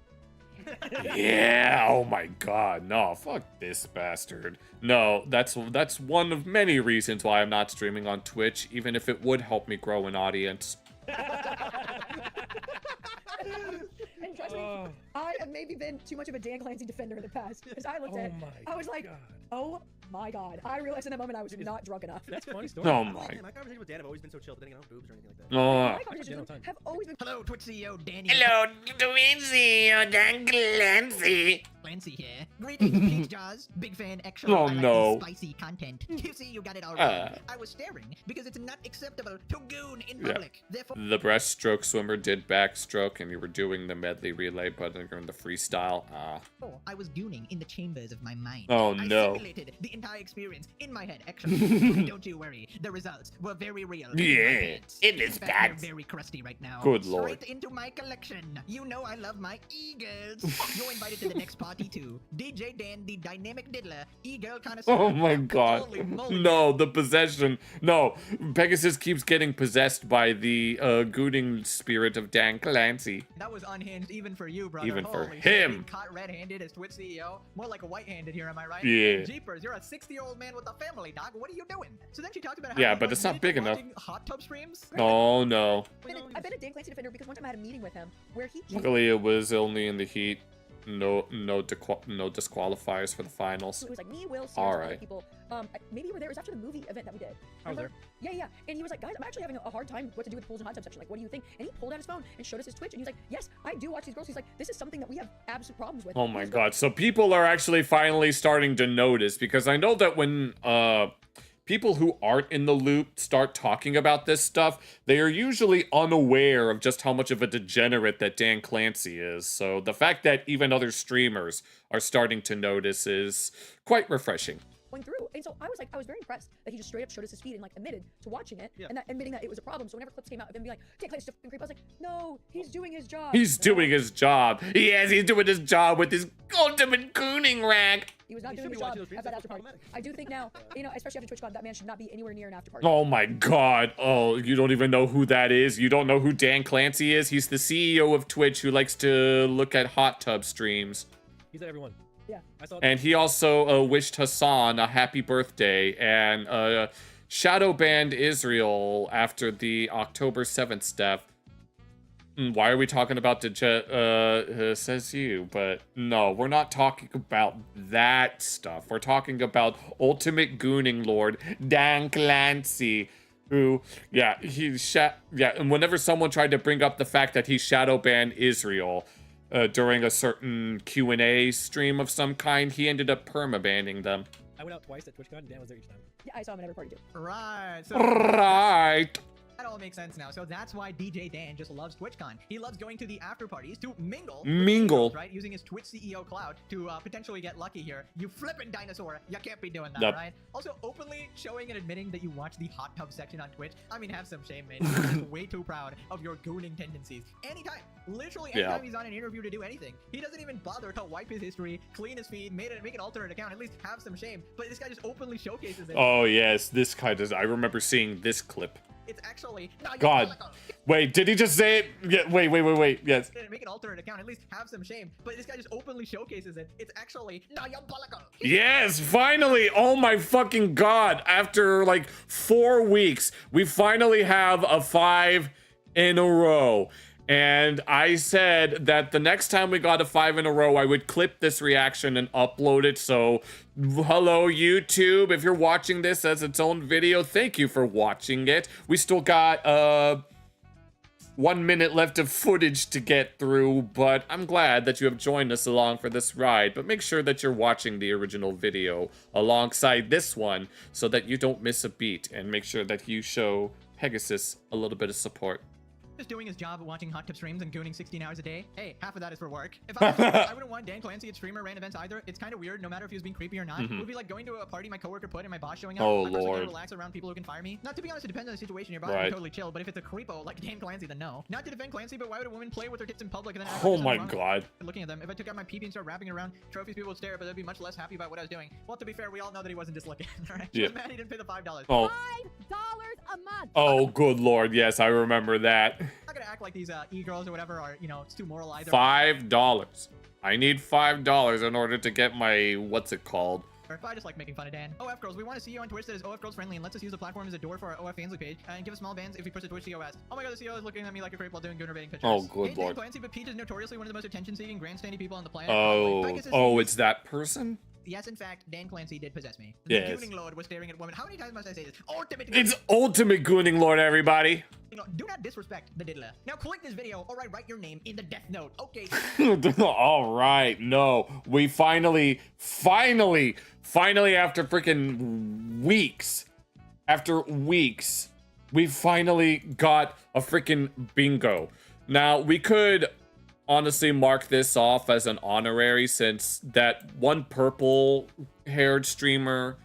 Yeah. Oh my god. No, fuck this bastard. No, that's one of many reasons why I'm not streaming on Twitch, even if it would help me grow an audience. And trust me, I have maybe been too much of a Dan Clancy defender in the past, because I looked I was like, oh my god. I realized in that moment I was not drunk enough. That's a funny story. Oh my. My conversations with Dan have always been so chill, but then I don't boobs or anything like that. Oh. My conversations have always been. Hello, Twitch CEO Danny. Hello, Twitch CEO Dan Clancy. Clancy here. Greetings, Pink Jaws. Big fan, actually. Oh, I like no. the spicy content. You see, you got it all wrong. I was staring because it's not acceptable to goon in public. Therefore, The breaststroke swimmer did backstroke, and you were doing the medley relay, but you're in the freestyle. I was gooning in the chambers of my mind. Oh, I no. simulated the entire experience in my head, actually. Don't you worry. The results were very real. Yeah, it is They're bad. very crusty right now. Good lord. Straight into my collection. You know I love my e-girls. You're invited to the next party too. DJ Dan, the dynamic diddler, e-girl connoisseur. Oh my god. Holy moly. No, the possession. No, Pegasus keeps getting possessed by the gooning spirit of Dan Clancy. That was unhinged even for you, brother. Even for Holy him. shit, being caught red-handed as Twitch CEO. More like a white-handed here, am I right? Yeah. Jeepers, you're a 60-year-old man with a family, dog. What are you doing? So then she talked about how Yeah, you but it's not big enough. watching hot tub streams. Oh no. I've been a Dan Clancy defender because one time I had a meeting with him where he. Luckily, it was only in the heat. No disqualifiers for the finals. It was like me, Will, All Sears, right. other people. Maybe you were there. It was after the movie event that we did. I was there. Yeah, yeah. And he was like, guys, I'm actually having a hard time what to do with the pools and hot tub section. Like, what do you think? And he pulled out his phone and showed us his Twitch. And he's like, yes, I do watch these girls. He's like, this is something that we have absolute problems with. Oh my god. So people are actually finally starting to notice, because I know that when people who aren't in the loop start talking about this stuff, they are usually unaware of just how much of a degenerate that Dan Clancy is. So the fact that even other streamers are starting to notice is quite refreshing. Going through, and so I was very impressed that he just straight up showed us his feed and like admitted to watching it and that admitting that it was a problem. So whenever clips came out of him being like, "Dan Clancy's a creep," I was like, "No, he's doing his job. He's doing his job. Yes, he's doing his job with his ultimate gooning rag. He was not doing his job at that after party." I do think now, you know, especially after TwitchCon, that man should not be anywhere near an after party. Oh my god. Oh, you don't even know who that is? You don't know who Dan Clancy is? He's the CEO of Twitch who likes to look at hot tub streams. He's at everyone. Yeah. I saw. And he also wished Hassan a happy birthday and shadow banned Israel after the October 7th stuff. Why are we talking about says you, but no, we're not talking about that stuff. We're talking about ultimate gooning lord Dan Clancy, who, and whenever someone tried to bring up the fact that he shadow banned Israel during a certain Q&A stream of some kind, he ended up perma-banning them. I went out twice at TwitchCon. Dan was there each time. Yeah, I saw him at every party too. Right. So Right. that all makes sense now. So that's why DJ Dan just loves TwitchCon. He loves going to the after parties to mingle. Mingle. Right? Using his Twitch CEO cloud to potentially get lucky here. You flippin' dinosaur. You can't be doing that, Yep. right? Also, openly showing and admitting that you watch the hot tub section on Twitch. I mean, have some shame, man. You're just way too proud of your gooning tendencies. Anytime. Literally anytime he's on an interview to do anything. He doesn't even bother to wipe his history, clean his feed, make an alternate account, at least have some shame. But this guy just openly showcases it. Oh, yes, this kind of... I remember seeing this clip. It's actually... God. Wait, did he just say it? Yeah, wait. Yes. Make an alternate account, at least have some shame. But this guy just openly showcases it. It's actually... Yes, finally. Oh my fucking god. After like 4 weeks, we finally have a 5 in a row. And I said that the next time we got a 5 in a row, I would clip this reaction and upload it. So, hello, YouTube. If you're watching this as its own video, thank you for watching it. We still got 1 minute left of footage to get through, but I'm glad that you have joined us along for this ride. But make sure that you're watching the original video alongside this one so that you don't miss a beat, and make sure that you show Pegasus a little bit of support. Just doing his job of watching hot tub streams and gooning 16 hours a day. Hey, half of that is for work. If I wouldn't want Dan Clancy at streamer ran events either. It's kind of weird, no matter if he was being creepy or not. It would be like going to a party my coworker put and my boss showing up. Oh, I'm personally Lord. gonna relax around people who can fire me. Not to be honest, it depends on the situation. Your boss Right. can totally chill, but if it's a creepo like Dan Clancy, then no. Not to defend Clancy, but why would a woman play with her tits in public and then act like Oh there's my something wrong with god. it? Looking at them, if I took out my PP and started wrapping it around trophies, people would stare, but they'd be much less happy about what I was doing. Well, to be fair, we all know that he wasn't just looking. Alright? He Yeah. was mad he didn't pay the $5. Oh. $5 a month. Oh, good lord. Yes, I remember that. I'm not gonna act like these e-girls or whatever are, you know, it's too moral either. $5. I need $5 in order to get my, what's it called? Or if I just like making fun of Dan. OF Girls, we want to see you on Twitch that is OF Girls friendly and lets us use the platform as a door for our OF Fansly page and give us small bans if we push the Twitch COS. Oh my god, the CEO is looking at me like a creep while doing gooner baiting pictures. Oh, good Dan lord. Clancy, but Peach is notoriously one of the most attention-seeking, grandstandy people on the planet. Oh, Pegasus oh, it's that person? yes, in fact, Dan Clancy did possess me. Yes. The Gooning Lord was staring at women. How many times must I say this? Ultimate. It's ultimate Gooning Lord, everybody. Do not disrespect the diddler. Now click this video or I write your name in the death note. Okay. All right. No, we finally after freaking weeks, we finally got a freaking bingo. Now, we could honestly mark this off as an honorary since that one purple-haired streamer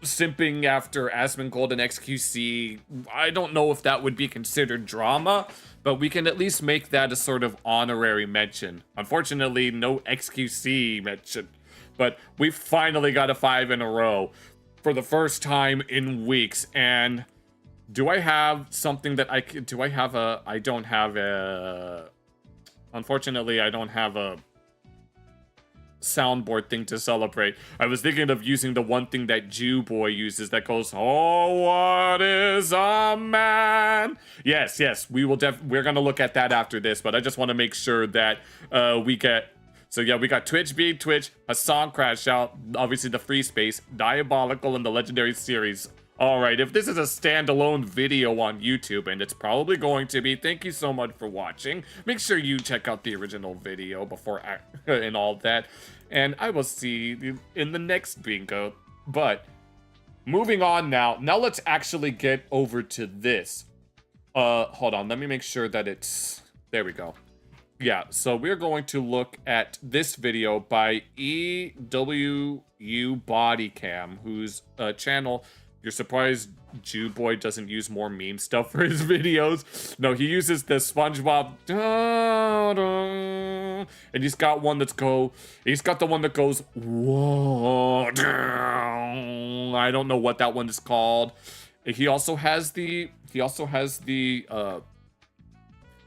simping after Asmongold and XQC, I don't know if that would be considered drama, but we can at least make that a sort of honorary mention. Unfortunately, no XQC mention, but we finally got a 5 in a row for the first time in weeks. And do I have something that I could, I don't have a, unfortunately, I don't have a soundboard thing to celebrate. I was thinking of using the one thing that Jew Boy uses that goes, "Oh, what is a man?" Yes, we're gonna look at that after this, but I just want to make sure that we get. So yeah, we got Twitch being Twitch, Hassan Crash Out, obviously the free space, Diabolical, and the Legendary Series. Alright, if this is a standalone video on YouTube, and it's probably going to be, thank you so much for watching. Make sure you check out the original video before and all that. And I will see you in the next bingo. But, moving on now. Now let's actually get over to this. Hold on, let me make sure that it's... There we go. Yeah, so we're going to look at this video by EWU Bodycam, whose channel... You're surprised Jew Boy doesn't use more meme stuff for his videos? No, he uses the SpongeBob. And he's got one that's he's got the one that goes, whoa. I don't know what that one is called. He also has the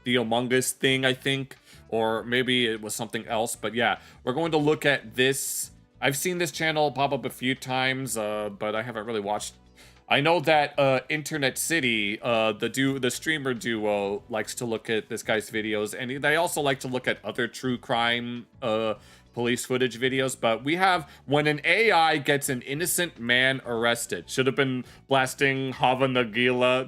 Among Us thing, I think. Or maybe it was something else. But yeah, we're going to look at this. I've seen this channel pop up a few times, but I haven't really watched. I know that Internet City, the streamer duo, likes to look at this guy's videos, and they also like to look at other true crime police footage videos. But we have when an AI gets an innocent man arrested. Should have been blasting Hava Nagila.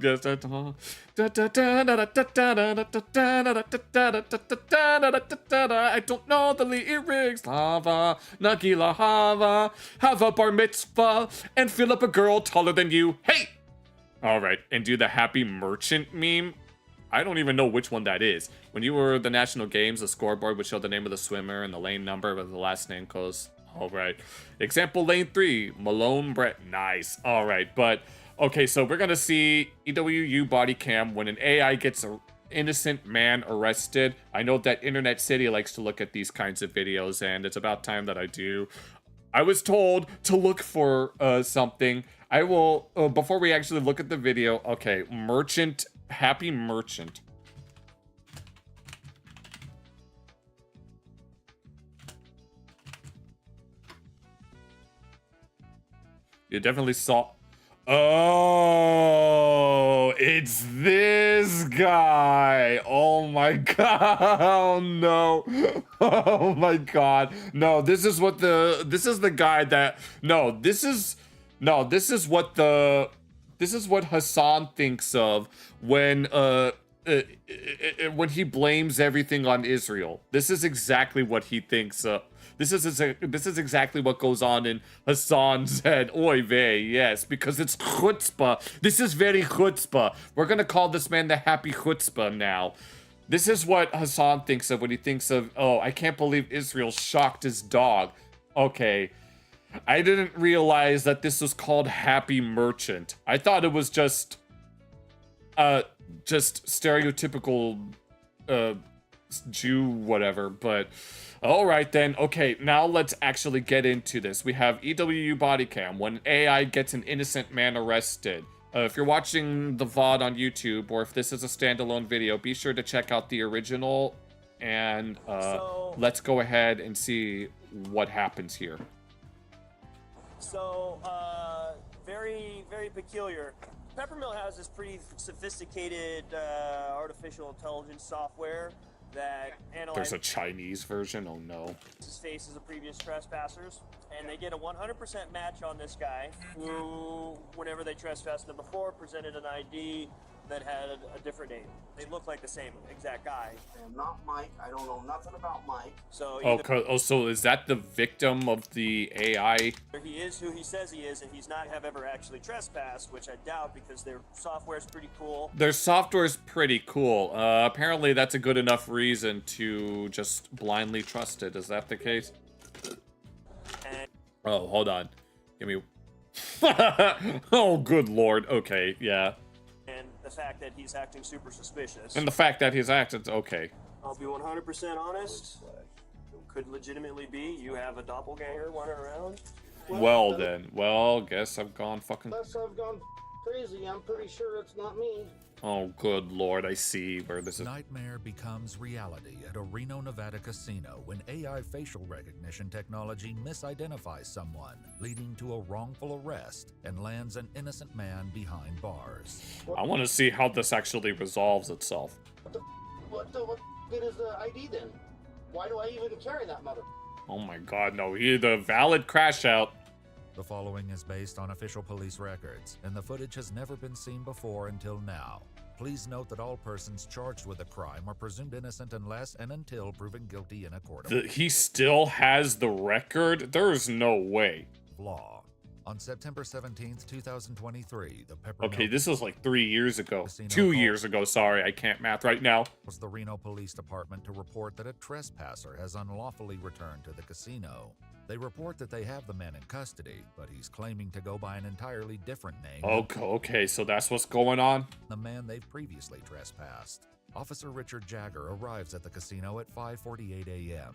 I don't know the lyrics. Hava Nagila Hava, have a bar mitzvah, and fill up a girl taller than you. Hey! Alright, and do the happy merchant meme. I don't even know which one that is. When you were the national games, the scoreboard would show the name of the swimmer and the lane number, but the last name goes. Alright. Example lane 3, Malone Brett. Nice. Alright, but okay, so we're gonna see EWU body cam when an AI gets an innocent man arrested. I know that Internet City likes to look at these kinds of videos, and it's about time that I do. I was told to look for something. I will, before we actually look at the video, okay, merchant. Happy merchant. You definitely saw. Oh, it's this guy. Oh my god. Oh no. Oh my god. No, this is the guy that this is what Hassan thinks of when he blames everything on Israel. This is exactly what he thinks of. This is exactly what goes on in Hassan's head. Oy vey, yes, because it's chutzpah. This is very chutzpah. We're gonna call this man the happy chutzpah now. This is what Hassan thinks of when he thinks of, oh, I can't believe Israel shocked his dog. Okay. I didn't realize that this was called Happy Merchant. I thought it was just stereotypical, Jew whatever, but alright then. Okay, now let's actually get into this. We have EWU Bodycam, when AI gets an innocent man arrested. If you're watching the VOD on YouTube, or if this is a standalone video, be sure to check out the original, and let's go ahead and see what happens here. So, very, very peculiar. Peppermill has this pretty sophisticated artificial intelligence software that analyzes There's a Chinese version? Oh no. his face as a previous trespassers, and they get a 100% match on this guy who, whenever they trespassed him before, presented an ID that had a different name. They look like the same exact guy. I'm not Mike. I don't know nothing about Mike. So So is that the victim of the AI? either he is who he says he is, and he's not have ever actually trespassed, which I doubt because their software is pretty cool. Their software's pretty cool. Apparently that's a good enough reason to just blindly trust it. Is that the case? Oh, hold on. Give me... Oh, good lord. Okay, yeah. And the fact that he's acting super suspicious. And the fact that he's acted... Okay. I'll be 100% honest. Could legitimately be you have a doppelganger running around. Well then. Well, guess I've gone fucking... Unless I've gone crazy, I'm pretty sure it's not me. Oh, good lord, I see where this is... Nightmare becomes reality at a Reno, Nevada casino when AI facial recognition technology misidentifies someone, leading to a wrongful arrest and lands an innocent man behind bars. I want to see how this actually resolves itself. What good is the ID then? Why do I even carry that mother? Oh my god, no. The valid crash out. The following is based on official police records, and the footage has never been seen before until now. Please note that all persons charged with a crime are presumed innocent unless and until proven guilty in a court of He still has the record? There's no way. law. On September 17th, 2023, the Pepper Okay, Mill this was like 3 years ago. Casino 2 called- years ago, sorry, I can't math right now. was the Reno Police Department to report that a trespasser has unlawfully returned to the casino. They report that they have the man in custody, but he's claiming to go by an entirely different name. Okay, so that's what's going on? The man they've previously trespassed. Officer Richard Jagger arrives at the casino at 5:48 a.m.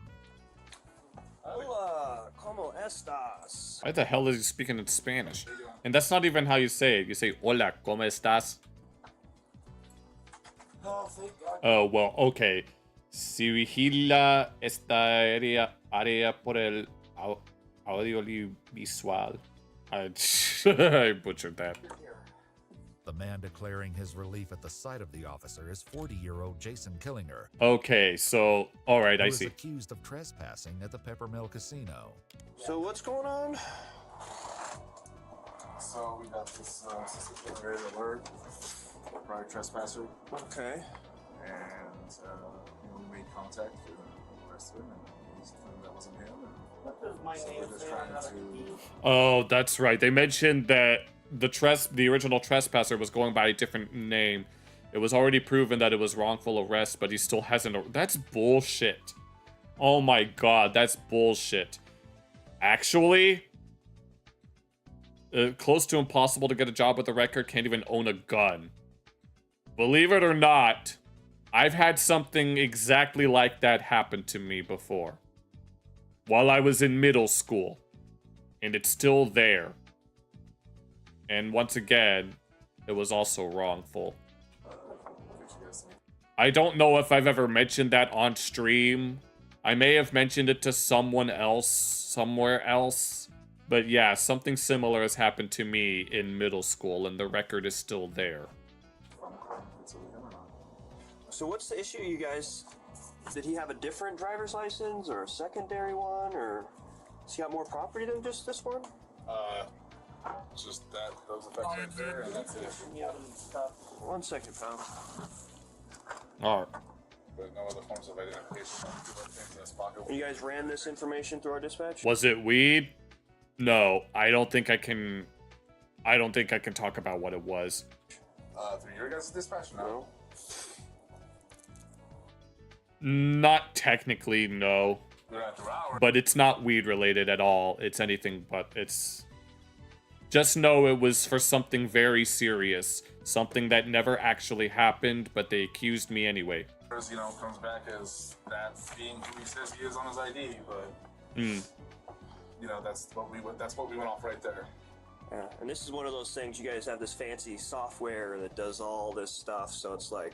Hola, ¿cómo estás? Why the hell is he speaking in Spanish? And that's not even how you say it. You say, hola, ¿cómo estás? Oh, thank God. Oh, well, okay. Si vigila esta área por el audiovisual. I butchered that. The man declaring his relief at the sight of the officer is 40-year-old Jason Killinger. Okay, so, alright, I who is see. accused of trespassing at the Peppermill Casino. So what's going on? So we got this suspicious alert for prior trespasser. Okay. And we made contact with the rest of him, and he's claimed that wasn't him. What does my So name we're just say trying on that to. ID? Oh, that's right. They mentioned that the original trespasser was going by a different name. It was already proven that it was wrongful arrest, but he still hasn't. That's bullshit. Oh my god, that's bullshit. Actually, close to impossible to get a job with a record, can't even own a gun. Believe it or not, I've had something exactly like that happen to me before. While I was in middle school. And it's still there. And once again, it was also wrongful. I don't know if I've ever mentioned that on stream. I may have mentioned it to someone else, somewhere else. But yeah, something similar has happened to me in middle school, and the record is still there. So what's the issue, you guys? Did he have a different driver's license or a secondary one, or has he got more property than just this one? Just that, those effects right there, and that's it. 1 second, pal. Alright. But no other forms of identification. Things that's pocket. You guys ran this information through our dispatch? Was it weed? No, I don't think I can talk about what it was. Through your guys' dispatch? No. Not technically, no. But it's not weed related at all. It's anything but. It's... Just know it was for something very serious. Something that never actually happened, but they accused me anyway. You know, comes back as that being who he says he is on his ID, but Hmm. you know, that's what we went off right there. Yeah, and this is one of those things, you guys have this fancy software that does all this stuff, so it's like...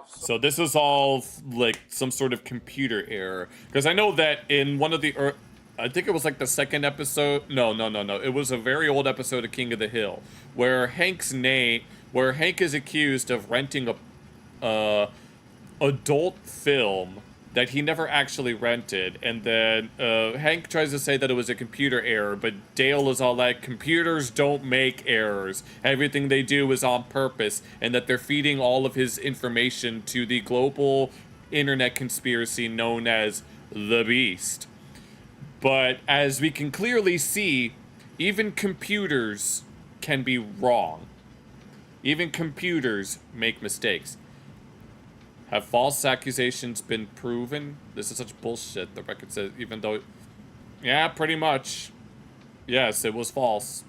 So this is all like some sort of computer error. Because I know that in one of the... I think it was like the second episode. No. It was a very old episode of King of the Hill. Where Hank is accused of renting a adult film that he never actually rented, and then Hank tries to say that it was a computer error, but Dale is all like, computers don't make errors. Everything they do is on purpose, and that they're feeding all of his information to the global internet conspiracy known as the Beast. But as we can clearly see, even computers can be wrong. Even computers make mistakes. Have false accusations been proven? This is such bullshit. The record says, even though... Yeah, pretty much. Yes, it was false.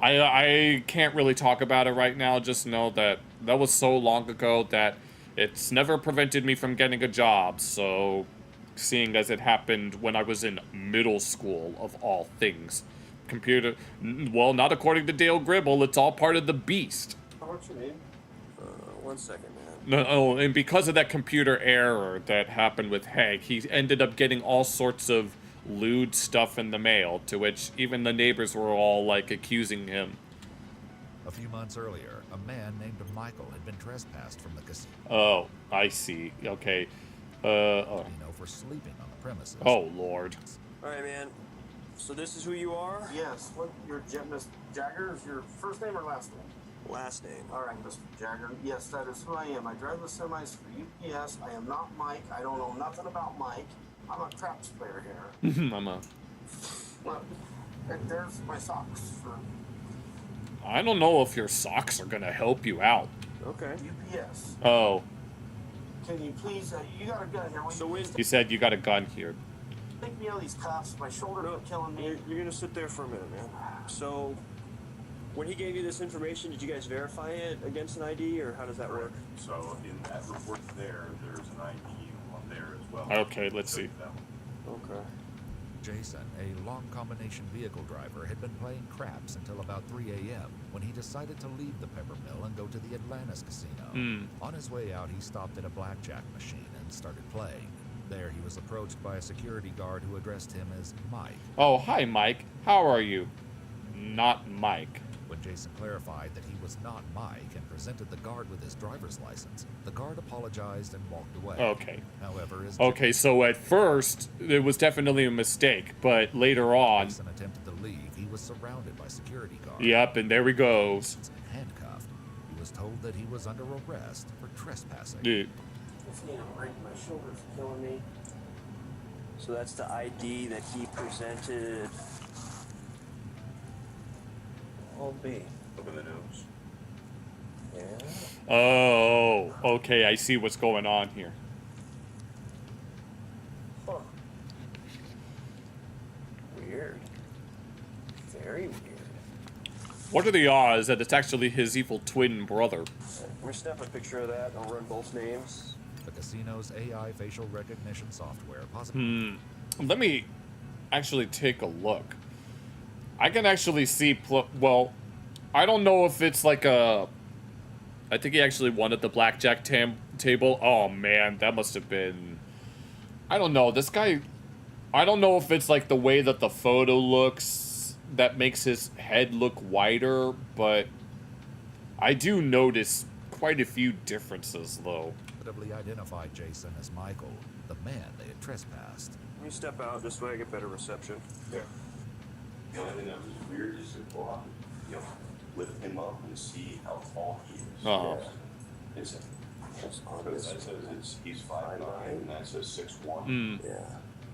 I can't really talk about it right now. Just know that that was so long ago that it's never prevented me from getting a job. So, seeing as it happened when I was in middle school, of all things. Computer... Well, not according to Dale Gribble. It's all part of the Beast. What's your name? 1 second, man. No, and because of that computer error that happened with Hank, he ended up getting all sorts of lewd stuff in the mail, to which even the neighbors were all, like, accusing him. A few months earlier, a man named Michael had been trespassed from the casino. Oh, I see. Okay. For sleeping on the premises. Oh, Lord. Alright, man. So this is who you are? Yes. What, your Miss Jagger is your first name or last name? Last name. All right, Mr. Jagger. Yes, that is who I am. I drive the semis for UPS. I am not Mike. I don't know nothing about Mike. I'm a craps player here. I'm a... Look, there's my socks for... I don't know if your socks are gonna help you out. Okay. UPS. Oh. Can you please... you got a gun here. So He said you got a gun here. Take me out of these cuffs. My shoulders are killing me. You're gonna sit there for a minute, man. So... When he gave you this information, did you guys verify it against an ID, or how does that work? So in that report there's an ID on there as well. Okay, let's see. Okay. Jason, a long combination vehicle driver, had been playing craps until about 3 a.m. when he decided to leave the pepper mill and go to the Atlantis casino. On his way out, he stopped at a blackjack machine and started playing. There, he was approached by a security guard who addressed him as Mike. Oh, hi, Mike. How are you? Not Mike. When Jason clarified that he was not Mike and presented the guard with his driver's license, the guard apologized and walked away. Okay. However, as Okay, so at first, it was definitely a mistake, but later on... Jason attempted to leave, he was surrounded by security guards. Yep, and there he goes. Handcuffed. He was told that he was under arrest for trespassing. Dude. My shoulder's killing me. So that's the ID that he presented. All B. Open the nose. Yeah. Oh, okay, I see what's going on here. Huh. Weird. Very weird. What are the odds that it's actually his evil twin brother? Let me snap a picture of that. I'll run both names. The casino's AI facial recognition software possibly. Let me actually take a look. I can actually see, well, I don't know if it's like a... I think he actually won at the blackjack table. Oh, man, that must have been... I don't know, this guy... I don't know if it's like the way that the photo looks that makes his head look wider, but I do notice quite a few differences, though. Identified Jason as Michael, the man they had trespassed. Let me step out this way, I get better reception. Yeah. The only thing that was weird is to go out, lift him up and see how tall he is. Oh. It's because that says he's 5'9", and that says 6'1". Yeah.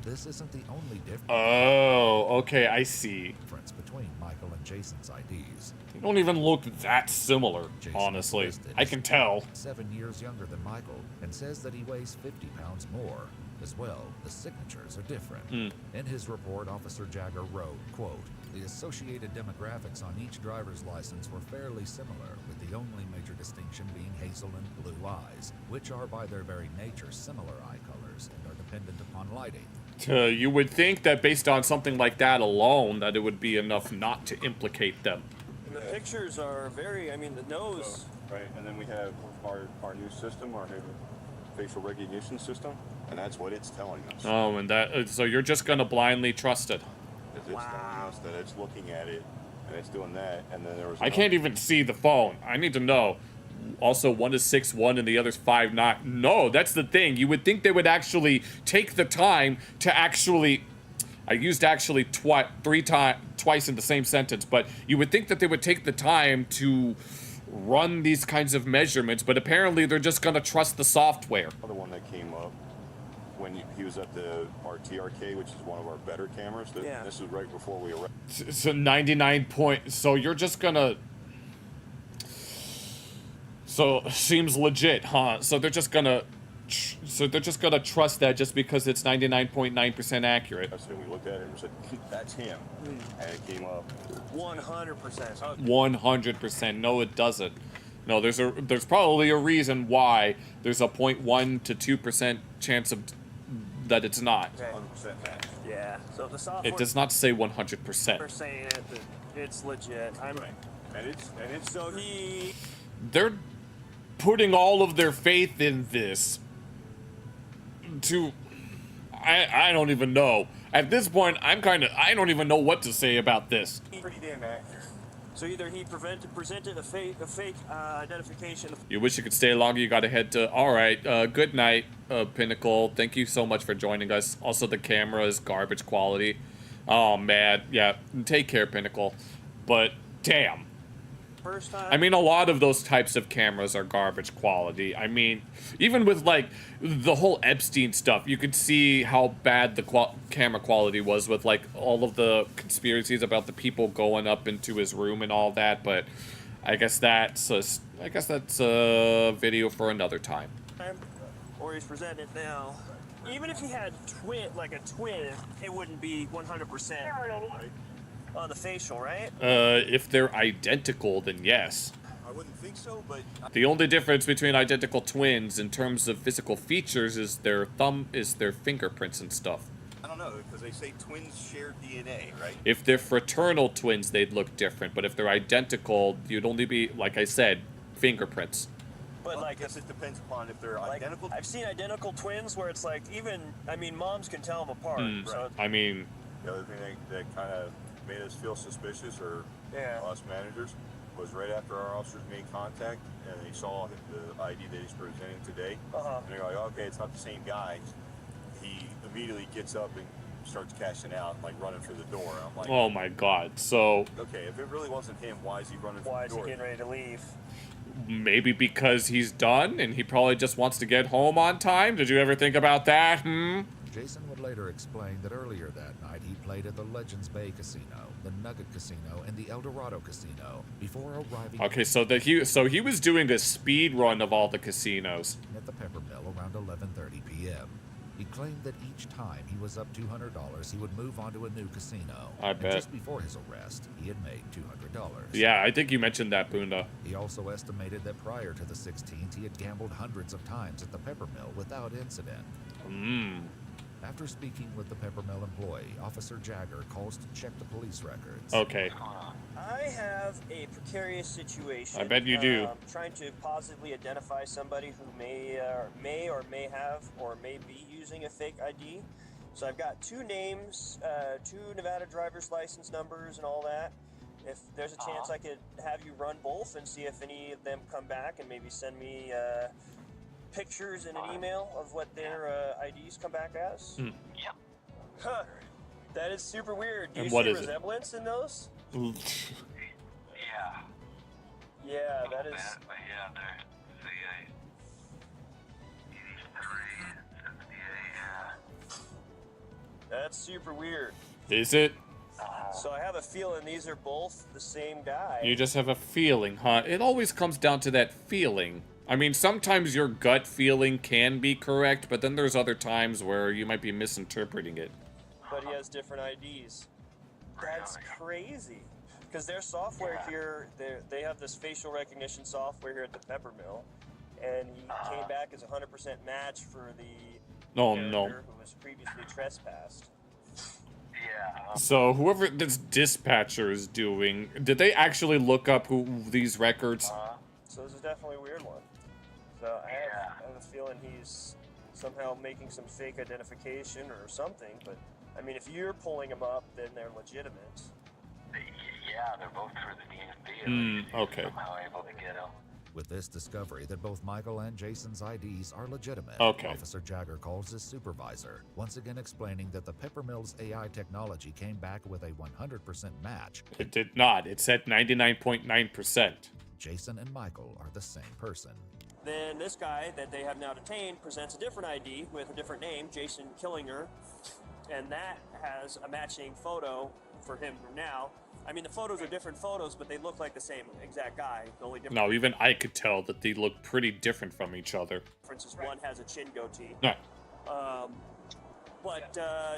This isn't the only difference. Oh, okay, I see. Difference between Michael and Jason's IDs. They don't even look that similar, Jason honestly. I can tell. 7 years younger than Michael, and says that he weighs 50 pounds more. As well, the signatures are different. In his report, Officer Jagger wrote, quote, "The associated demographics on each driver's license were fairly similar, with the only major distinction being hazel and blue eyes, which are by their very nature similar eye colors and are dependent upon lighting." You would think that based on something like that alone, that it would be enough not to implicate them. And the pictures are very, I mean, the nose. Right, and then we have our new system, our new facial recognition system, and that's what it's telling us. Oh, and that, so you're just gonna blindly trust it. It's telling us that it's looking at it, and it's doing that, and then there was... I can't even see the phone. I need to know. also one is 6'1" and the other's 5'9". No, that's the thing. You would think they would actually take the time to actually. I used actually twice in the same sentence, but you would think that they would take the time to run these kinds of measurements, but apparently they're just gonna trust the software. The one that came up when he was at the RTRK, which is one of our better cameras. Yeah. This is right before we arrived. So 99 point. So you're just gonna. So seems legit, huh? So they're just gonna. So they're just gonna trust that just because it's 99.9% accurate. So we looked at it and said, "That's him," and it came up 100%. 100%. No, it doesn't. No, there's probably a reason why there's a 0.1 to 2% chance of that it's not. Okay. 100% match. Yeah. So the software. It does not say 100%. They're saying it. That it's legit. I'm right. And it's so he. They're putting all of their faith in this. To, I don't even know. At this point, I don't even know what to say about this. Pretty damn accurate. So either he presented a fake identification. You wish you could stay longer, you gotta head to... Alright, good night, Pinnacle. Thank you so much for joining us. Also, the camera is garbage quality. Oh, man. Yeah, take care, Pinnacle. But, damn. First time. I mean, a lot of those types of cameras are garbage quality. I mean, even with, like, the whole Epstein stuff, you could see how bad the camera quality was with, like, all of the conspiracies about the people going up into his room and all that, but I guess that's a video for another time. Or he's presenting it now. Even if he had a twin, it wouldn't be 100% on the facial, right? If they're identical, then yes. I wouldn't think so, but The only difference between identical twins in terms of physical features is their fingerprints and stuff. I don't know, because they say twins share DNA, right? If they're fraternal twins, they'd look different, but if they're identical, you'd only be, like I said, fingerprints. But well, like, I guess it depends upon if they're identical. I've seen identical twins where it's like moms can tell them apart. So I mean, the other thing that kind of made us feel suspicious, or us managers, was right after our officers made contact and they saw the ID that he's presenting today, and they're like, okay, it's not the same guy. He immediately gets up and starts cashing out, like running for the door. I'm like, oh my god, so... Okay, if it really wasn't him, why is he running for the door? Why is he getting ready to leave? Maybe because he's done and he probably just wants to get home on time? Did you ever think about that, Jason would later explain that earlier that night he played at the Legends Bay Casino, the Nugget Casino, and the El Dorado Casino before arriving. Okay, so he was doing a speed run of all the casinos at the Pepper Mill around 11:30 p.m. He claimed that each time he was up $200, he would move on to a new casino. I bet. Just before his arrest, he had made $200. Yeah, I think you mentioned that, Bunda. He also estimated that prior to the 16th, he had gambled hundreds of times at the Pepper Mill without incident. After speaking with the Pepper Mill employee, Officer Jagger calls to check the police records. Okay. I have a precarious situation. I bet you do. Trying to positively identify somebody who may or may have or may be using a fake ID. So I've got 2 names, 2 Nevada driver's license numbers and all that. If there's a chance I could have you run both and see if any of them come back and maybe send me pictures in an email of what their IDs come back as. Yep. Huh. That is super weird. Do you And what see is it? resemblance in those? Yeah. Yeah, that is. Yeah, they're CA 83, 78, yeah. That's super weird. Is it? So I have a feeling these are both the same guy. You just have a feeling, huh? It always comes down to that feeling. I mean, sometimes your gut feeling can be correct, but then there's other times where you might be misinterpreting it. But he has different IDs. That's crazy. Because their software here, they have this facial recognition software here at the Pepper Mill, and he came back as a 100% match for the character who was previously trespassed. Yeah. So whoever this dispatcher is doing, did they actually look up who these records? So this is definitely a weird one. So I have a feeling he's somehow making some fake identification or something, but I mean, if you're pulling them up, then they're legitimate. Yeah, they're both through the DMV. Okay. Somehow able to get them. With this discovery that both Michael and Jason's IDs are legitimate, Okay. Officer Jagger calls his supervisor, once again explaining that the Peppermill's AI technology came back with a 100% match. It did not. It said 99.9%. Jason and Michael are the same person. Then this guy that they have now detained presents a different ID with a different name, Jason Killinger, and that has a matching photo for him now. I mean, the photos are different photos, but they look like the same exact guy. The only difference No, even I could tell that they look pretty different from each other. is one has a chin goatee. Yeah. But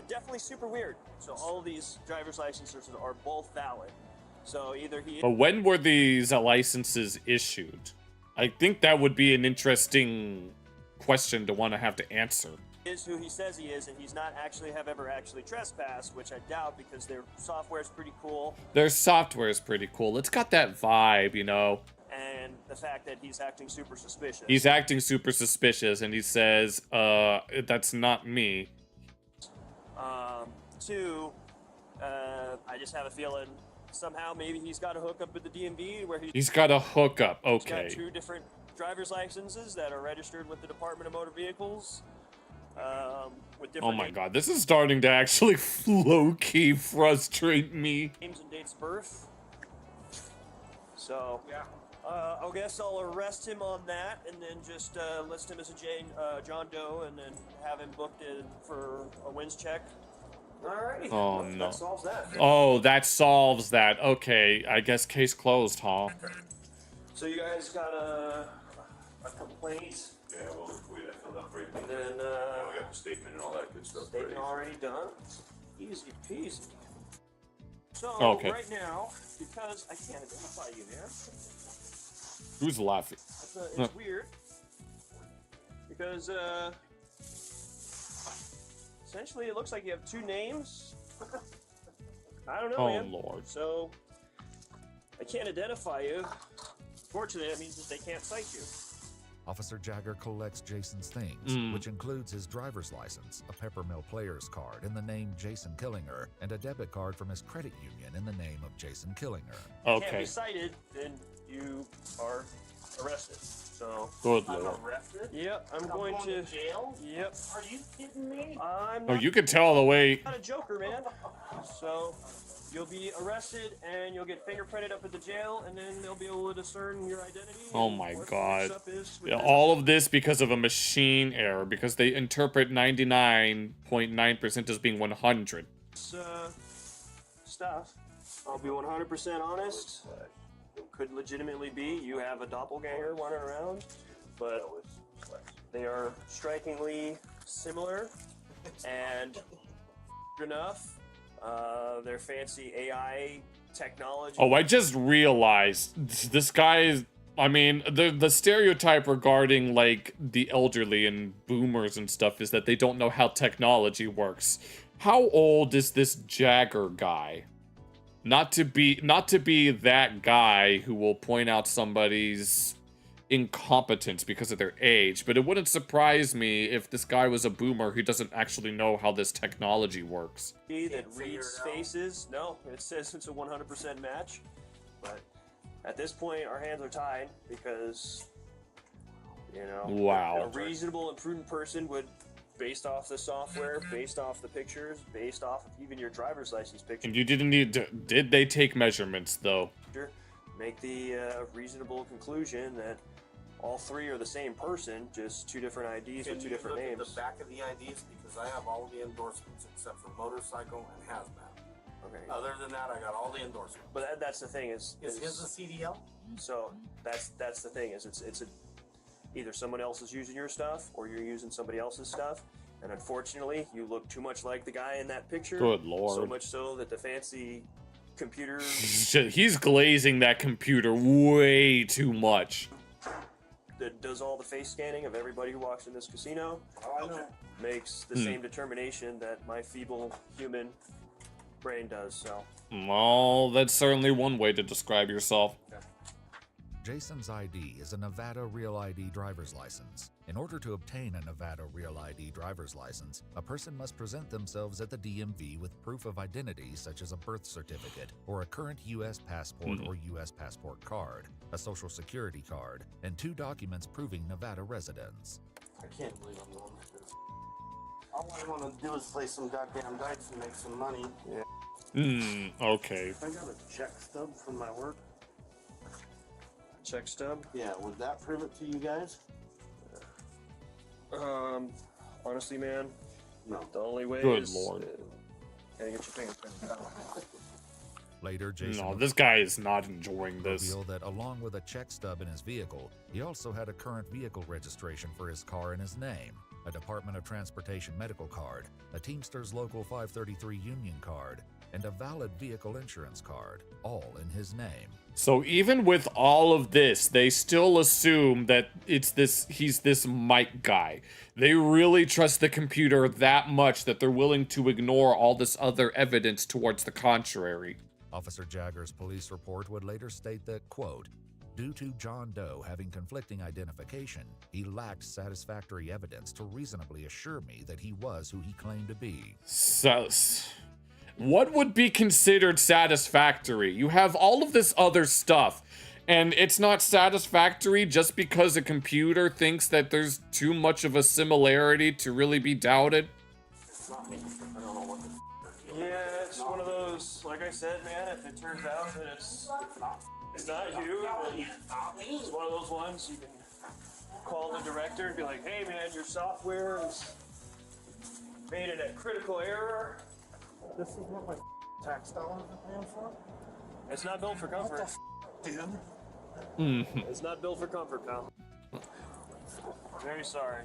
definitely super weird. So all of these driver's licenses are both valid. So either he But when were these licenses issued? I think that would be an interesting question to want to have to answer. is who he says he is, and he's not actually ever trespassed, which I doubt because their software is pretty cool. Their software is pretty cool. It's got that vibe, you know. And the fact that he's acting super suspicious. He's acting super suspicious, and he says, that's not me. Two, I just have a feeling somehow maybe he's got a hookup with the DMV where He's got a hookup, he's okay. got two different driver's licenses that are registered with the Department of Motor Vehicles. With different Oh my god, this is starting to actually low-key frustrate me. names and dates of birth. So, I guess I'll arrest him on that and then just list him as a John Doe and then have him booked in for a wins check. Alrighty. Oh Well, no. That solves that. Oh, that solves that. Okay, I guess case closed, huh? So you guys got a complaint? Yeah, well, we that filled out for you. And then, we got the statement and all that good stuff. statement ready. already done. Easy peasy. So, Okay. right now, because I can't identify you, man. Who's laughing? It's weird. Because, essentially it looks like you have two names. I don't know, Oh, man. Lord. So, I can't identify you. Fortunately, that means that they can't cite you. Officer Jagger collects Jason's things, Mm. which includes his driver's license, a Peppermill player's card in the name Jason Killinger, and a debit card from his credit union in the name of Jason Killinger. Can't be cited, then you are arrested. So Good I'm lord. arrested. Yep, I'm going to jail. Yep. Are you kidding me? I'm Oh, not, you can tell the way. not a joker, man. So you'll be arrested and you'll get fingerprinted up at the jail, and then they'll be able to discern your identity. Oh and my what the god. mix-up is with Yeah, this. all of this because of a machine error, because they interpret 99.9% as being 100. Stuff. I'll be 100% honest. It could legitimately be you have a doppelganger running around, but they are strikingly similar and enough. Their fancy AI technology. Oh, I just realized this guy is. I mean, the stereotype regarding like the elderly and boomers and stuff is that they don't know how technology works. How old is this Jagger guy? Not to be that guy who will point out somebody's incompetence because of their age, but it wouldn't surprise me if this guy was a boomer who doesn't actually know how this technology works. that reads faces. No, it says it's a 100% match. But at this point, our hands are tied because, you know, Wow. a reasonable and prudent person would, based off the software, based off the pictures, based off of even your driver's license picture, And you didn't need to. Did they take measurements though? make the reasonable conclusion that all three are the same person, just two different IDs with two different Look names. at the back of the IDs because I have all of the endorsements except for motorcycle and hazmat. Okay. Other than that, I got all the endorsements. But that's the thing is his a CDL? So that's the thing is it's either someone else is using your stuff or you're using somebody else's stuff, and unfortunately you look too much like the guy in that picture. Good lord. So much so that the fancy computer He's glazing that computer way too much. that does all the face scanning of everybody who walks in this casino makes the Hmm. same determination that my feeble human brain does. So Well, that's certainly one way to describe yourself. Jason's ID is a Nevada Real ID driver's license. In order to obtain a Nevada Real ID driver's license, a person must present themselves at the DMV with proof of identity such as a birth certificate or a current U.S. passport or U.S. passport card, a social security card, and 2 documents proving Nevada residence. I can't believe I'm going like this. All I want to do is play some goddamn dice and make some money. Yeah. Okay. I got a check stub from my work. Check stub? Yeah, would that prove it to you guys? Honestly, man, no. The only way Good is... lord. Gotta get your fingerprint. Later, Jason No, this guy is not enjoying this. revealed that along with a check stub in his vehicle, he also had a current vehicle registration for his car in his name, a Department of Transportation medical card, a Teamsters Local 533 union card, and a valid vehicle insurance card, all in his name. So even with all of this, they still assume that he's this Mike guy. They really trust the computer that much that they're willing to ignore all this other evidence towards the contrary. Officer Jagger's police report would later state that, quote, due to John Doe having conflicting identification, he lacked satisfactory evidence to reasonably assure me that he was who he claimed to be. So, what would be considered satisfactory? You have all of this other stuff, and it's not satisfactory just because a computer thinks that there's too much of a similarity to really be doubted? Yeah, it's one of those, like I said, man, if it turns out that it's not you, then it's one of those ones you can call the director and be like, hey man, your software is made it a critical error. This is what my tax dollars are paying for? It's not built for comfort. Dude. It's not built for comfort, pal. Very sorry.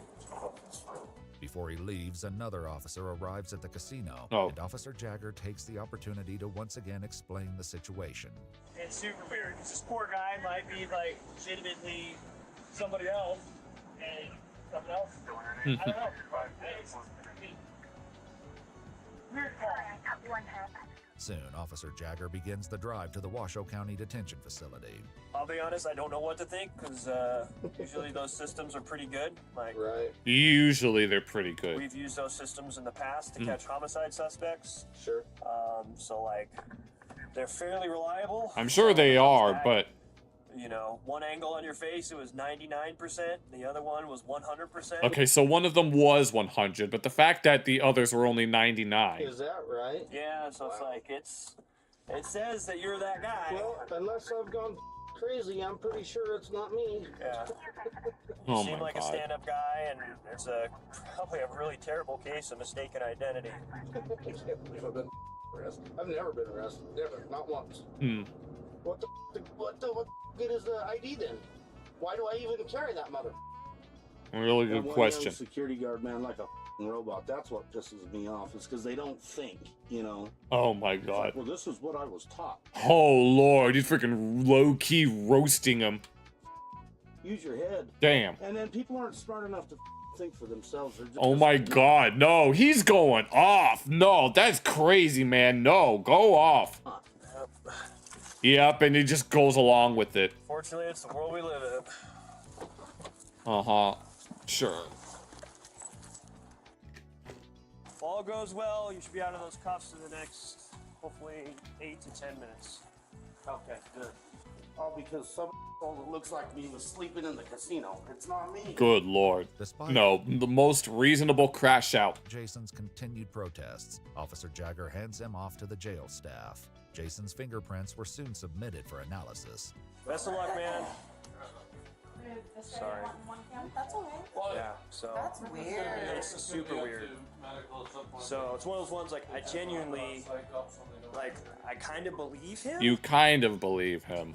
Before he leaves, another officer arrives at the casino, and Officer Jagger takes the opportunity to once again explain the situation. It's super weird. This poor guy might be like legitimately somebody else, and something else. I don't know. It's weird call. Soon, Officer Jagger begins the drive to the Washoe County Detention Facility. I'll be honest, I don't know what to think, because usually those systems are pretty good. Like, Usually they're pretty good. we've used those systems in the past to catch homicide suspects. Sure. So like, they're fairly reliable. I'm sure they are, but... You know, one angle on your face, it was 99%. The other one was 100%. Okay, so one of them was 100, but the fact that the others were only 99. Is that right? Yeah, so it's like, it says that you're that guy. Well, unless I've gone crazy, I'm pretty sure it's not me. Yeah. Oh You seem my like God. a stand-up guy, and there's probably a really terrible case of mistaken identity. I can't believe I've been arrested. I've never been arrested. Never. Not once. What the good is the ID then? Why do I even carry that mother? Really good And one question. young security guard, man, like a robot. That's what pisses me off, is because they don't think, you know. Oh my It's God. like, well, this is what I was taught. Oh Lord, he's freaking low-key roasting him. Use your head. Damn. And then people aren't smart enough to think for themselves. They're just, Oh my God, no, he's going off. No, that's crazy, man. No, go off. Yep, and he just goes along with it. Fortunately, it's the world we live in. Uh-huh. Sure. If all goes well, you should be out of those cuffs in the next, hopefully, 8 to 10 minutes. Okay, good. All because some that looks like me was sleeping in the casino. It's not me. Good Lord. No, the most reasonable crash out. Jason's continued protests, Officer Jagger hands him off to the jail staff. Jason's fingerprints were soon submitted for analysis. Best of luck, man. Sorry. That's alright. Yeah, so. That's weird. It's super weird. So it's one of those ones, like, I genuinely, like, I kind of believe him. You kind of believe him.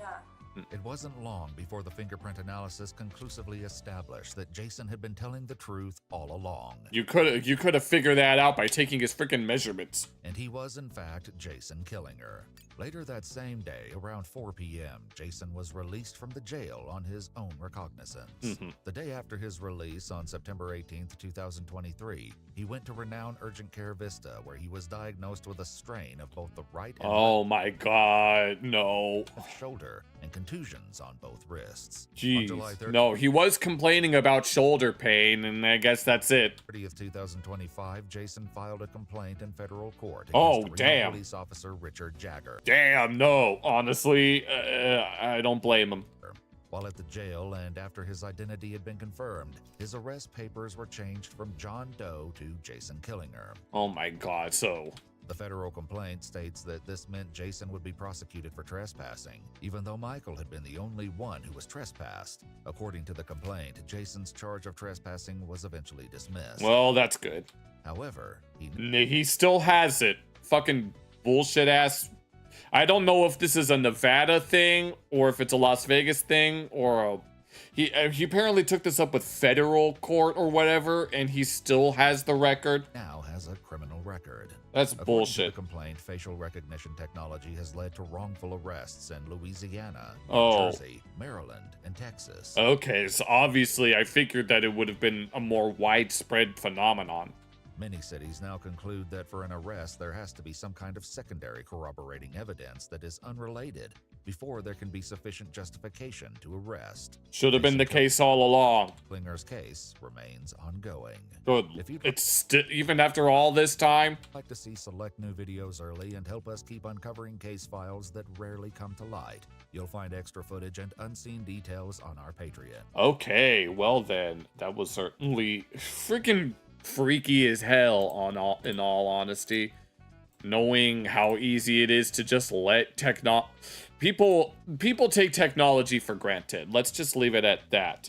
It wasn't long before the fingerprint analysis conclusively established that Jason had been telling the truth all along. You could have figured that out by taking his freaking measurements. And he was, in fact, Jason Killinger. Later that same day, around 4 p.m., Jason was released from the jail on his own recognizance. The day after his release, on September 18th, 2023, he went to renowned Urgent Care Vista, where he was diagnosed with a strain of both the right and Oh my God, no. left shoulder, and contusions on both wrists. On Jeez. July 30th, No, he was complaining about shoulder pain, and I guess that's it. 30th, 2025, Jason filed a complaint in federal court Oh, against the damn. Reno police officer Richard Jagger. Damn, no. Honestly, I don't blame him. While at the jail and after his identity had been confirmed, his arrest papers were changed from John Doe to Jason Killinger. Oh my god, so... The federal complaint states that this meant Jason would be prosecuted for trespassing, even though Michael had been the only one who was trespassed. According to the complaint, Jason's charge of trespassing was eventually dismissed. Well, that's good. However, he still has it. Fucking bullshit ass. I don't know if this is a Nevada thing or if it's a Las Vegas thing or a... He apparently took this up with federal court or whatever, and he still has the record. Now has a criminal record. That's According bullshit. To the complaint, facial recognition technology has led to wrongful arrests in Louisiana, New Oh. Jersey, Maryland, and Texas. Okay, so obviously I figured that it would have been a more widespread phenomenon. Many cities now conclude that for an arrest, there has to be some kind of secondary corroborating evidence that is unrelated before there can be sufficient justification to arrest. Should have been the case all along. Klinger's case remains ongoing. Good. It's even after all this time. Like to see select new videos early and help us keep uncovering case files that rarely come to light. You'll find extra footage and unseen details on our Patreon. Okay, well then, that was certainly freaking freaky as hell in all honesty. Knowing how easy it is to just let people take technology for granted. Let's just leave it at that.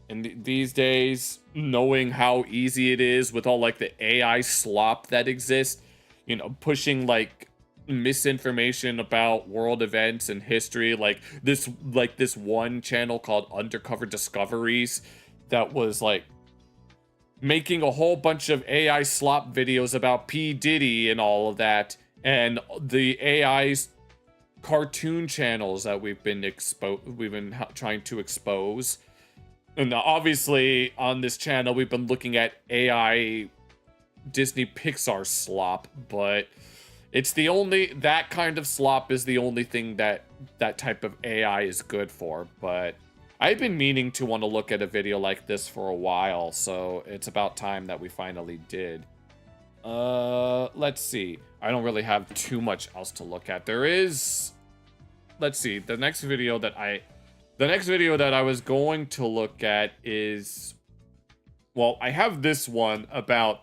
And these days, knowing how easy it is with all like the AI slop that exists, you know, pushing like misinformation about world events and history, like this one channel called Undercover Discoveries that was like making a whole bunch of AI slop videos about P. Diddy and all of that, and the AI's cartoon channels that we've been trying to expose. And obviously on this channel we've been looking at AI Disney Pixar slop, but it's that kind of slop is the only thing that type of AI is good for. But I've been meaning to want to look at a video like this for a while, so it's about time that we finally did. Let's see. I don't really have too much else to look at. There is... Let's see. The next video that I was going to look at is... Well, I have this one about...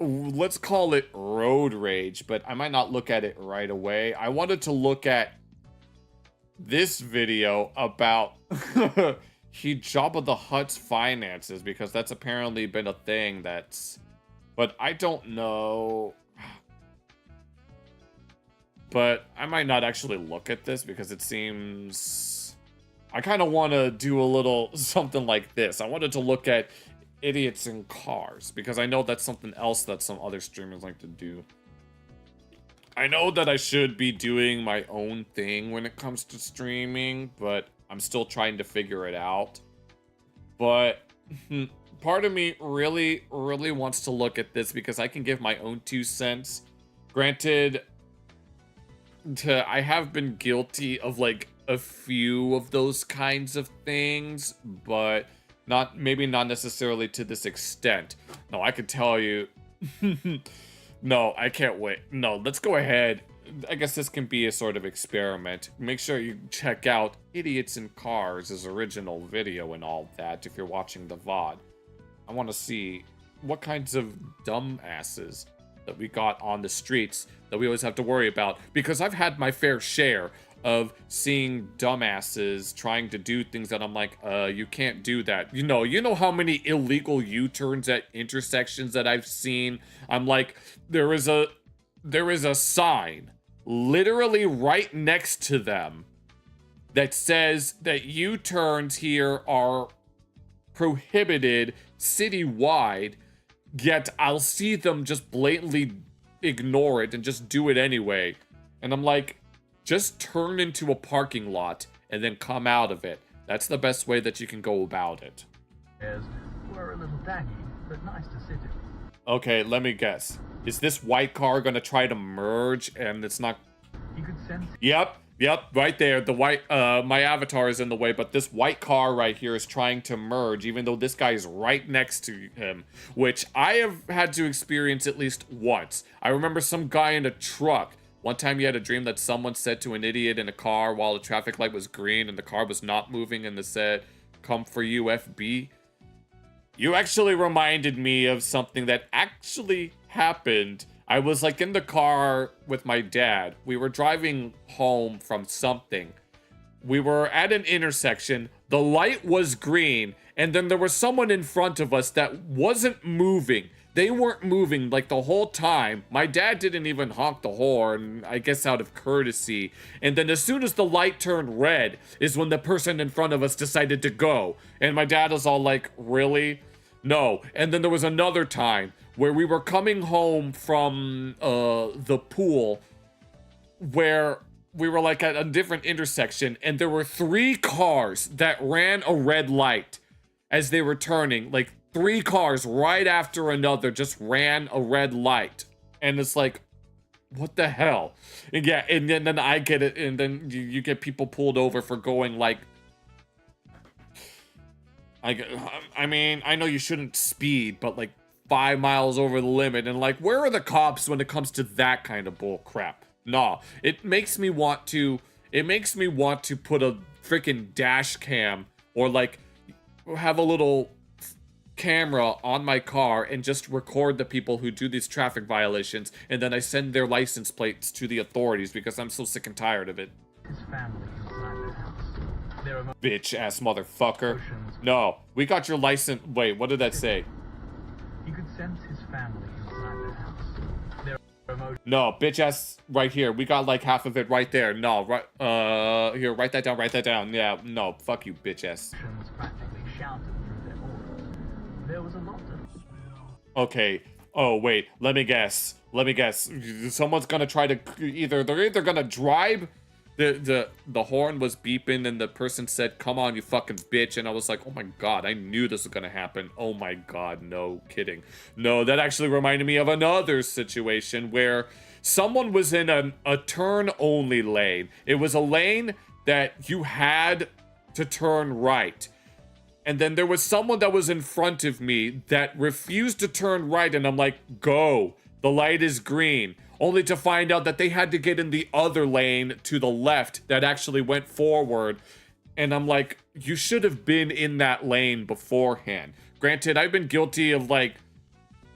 Let's call it road rage, but I might not look at it right away. I wanted to look at this video about Jabba the Hutt's finances, because that's apparently been a thing but I don't know. But I might not actually look at this because it seems I kind of want to do a little something like this. I wanted to look at idiots in cars because I know that's something else that some other streamers like to do. I know that I should be doing my own thing when it comes to streaming, but I'm still trying to figure it out. But part of me really, really wants to look at this because I can give my own 2 cents. Granted, I have been guilty of like a few of those kinds of things, but maybe not necessarily to this extent. No, I can tell you... No, I can't wait. No, let's go ahead. I guess this can be a sort of experiment. Make sure you check out Idiots in Cars' original video and all that if you're watching the VOD. I want to see what kinds of dumbasses that we got on the streets that we always have to worry about. Because I've had my fair share of seeing dumbasses trying to do things that I'm like, you can't do that. You know how many illegal U-turns at intersections that I've seen? I'm like, there is a sign literally right next to them that says that U-turns here are prohibited citywide, yet I'll see them just blatantly ignore it and just do it anyway. And I'm like, just turn into a parking lot and then come out of it. That's the best way that you can go about it. We're a little taggy, but nice to sit in. Okay, let me guess. Is this white car gonna try to merge and it's not... You could sense... Yep, Yep, right there. The white, my avatar is in the way, but this white car right here is trying to merge, even though this guy is right next to him, which I have had to experience at least once. I remember some guy in a truck. One time you had a dream that someone said to an idiot in a car while the traffic light was green and the car was not moving and they said, "Come for you, FB." You actually reminded me of something that actually happened. I was like in the car with my dad. We were driving home from something. We were at an intersection. The light was green. And then there was someone in front of us that wasn't moving. They weren't moving like the whole time. My dad didn't even honk the horn, I guess out of courtesy. And then as soon as the light turned red is when the person in front of us decided to go. And my dad was all like, really? No. And then there was another time where we were coming home from the pool where we were like at a different intersection and there were 3 cars that ran a red light as they were turning. Like 3 cars right after another just ran a red light. And it's like, what the hell? And yeah, and then I get it, and then you get people pulled over for going like, I mean, I know you shouldn't speed, but like 5 miles over the limit, and like, where are the cops when it comes to that kind of bull crap? Nah, it makes me want to put a freaking dash cam or like have a little camera on my car and just record the people who do these traffic violations, and then I send their license plates to the authorities because I'm so sick and tired of it. His family inside the house. There are Bitch ass motherfucker. No, we got your license. Wait, what did that say? You could sense his family inside the house. There are emotions. No, bitch ass right here. We got like half of it right there. No, right, here, write that down, write that down. Yeah, no, fuck you, bitch ass. Practically shouted through their auras. There was a lot of... Okay. Oh, wait, let me guess. Someone's gonna try to they're either gonna drive. The horn was beeping and the person said, "Come on, you fucking bitch." And I was like, oh my god, I knew this was gonna happen. Oh my god, no kidding. No, that actually reminded me of another situation where someone was in a turn-only lane. It was a lane that you had to turn right. And then there was someone that was in front of me that refused to turn right, and I'm like, go. The light is green. Only to find out that they had to get in the other lane to the left that actually went forward. And I'm like, you should have been in that lane beforehand. Granted, I've been guilty of like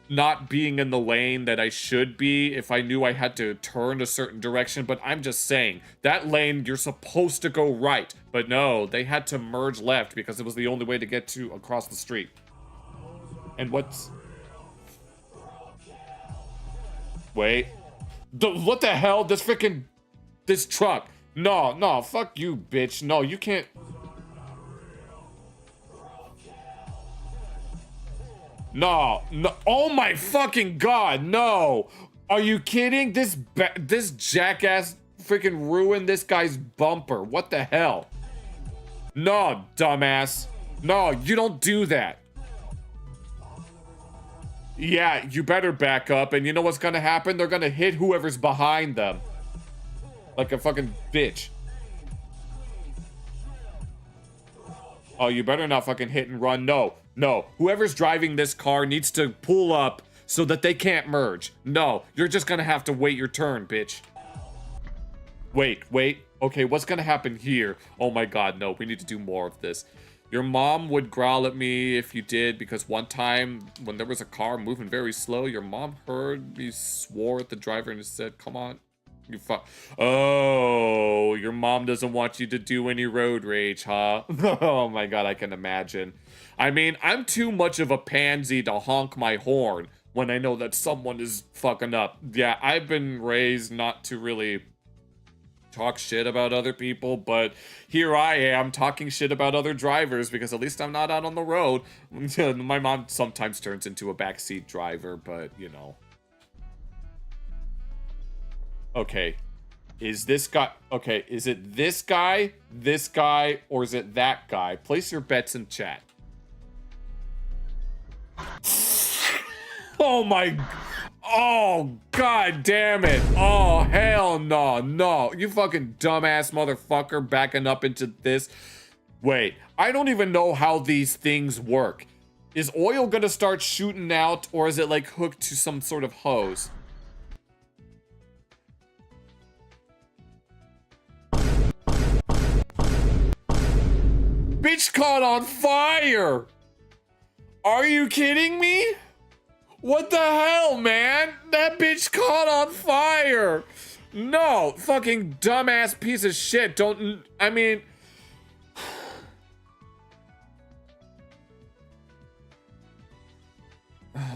not being in the lane that I should be if I knew I had to turn a certain direction, but I'm just saying, that lane, you're supposed to go right. But no, they had to merge left because it was the only way to get to across the street. And what's... Wait. What the hell? This truck. No, fuck you, bitch. No, you can't. No, oh my fucking god, no. Are you kidding? This jackass freaking ruined this guy's bumper. What the hell? No, dumbass. No, you don't do that. Yeah, you better back up, and you know what's gonna happen? They're gonna hit whoever's behind them. Like a fucking bitch. Oh, you better not fucking hit and run. No. Whoever's driving this car needs to pull up so that they can't merge. No, you're just gonna have to wait your turn, bitch. Wait. Okay, what's gonna happen here? Oh my god, no, we need to do more of this. Your mom would growl at me if you did, because one time when there was a car moving very slow, your mom heard me swore at the driver and said, "Come on, you fuck." Oh, your mom doesn't want you to do any road rage, huh? Oh my god, I can imagine. I mean, I'm too much of a pansy to honk my horn when I know that someone is fucking up. Yeah, I've been raised not to really talk shit about other people, but here I am talking shit about other drivers because at least I'm not out on the road. My mom sometimes turns into a backseat driver, but you know. Okay, is this guy, okay, is it this guy, or is it that guy? Place your bets in chat. Oh my, Oh, god damn it. Oh, hell no. No. You fucking dumbass motherfucker backing up into this. Wait, I don't even know how these things work. Is oil gonna start shooting out, or is it like hooked to some sort of hose? Bitch caught on fire! Are you kidding me? What the hell, man? That bitch caught on fire! No, fucking dumbass piece of shit. Don't, I mean...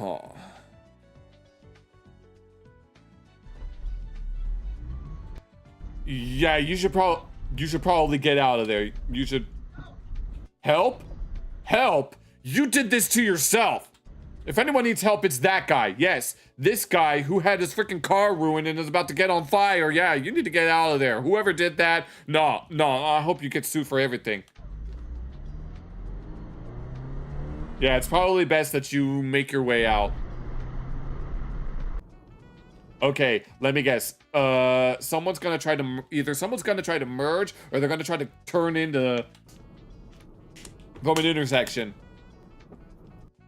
Oh. Yeah, you should probably get out of there. You should... Help? Help? You did this to yourself. If anyone needs help, it's that guy. Yes, this guy who had his freaking car ruined and is about to get on fire. Yeah, you need to get out of there. Whoever did that, no, I hope you get sued for everything. Yeah, it's probably best that you make your way out. Okay, let me guess. Someone's gonna try to, either someone's gonna try to merge, or they're gonna try to turn into from an intersection.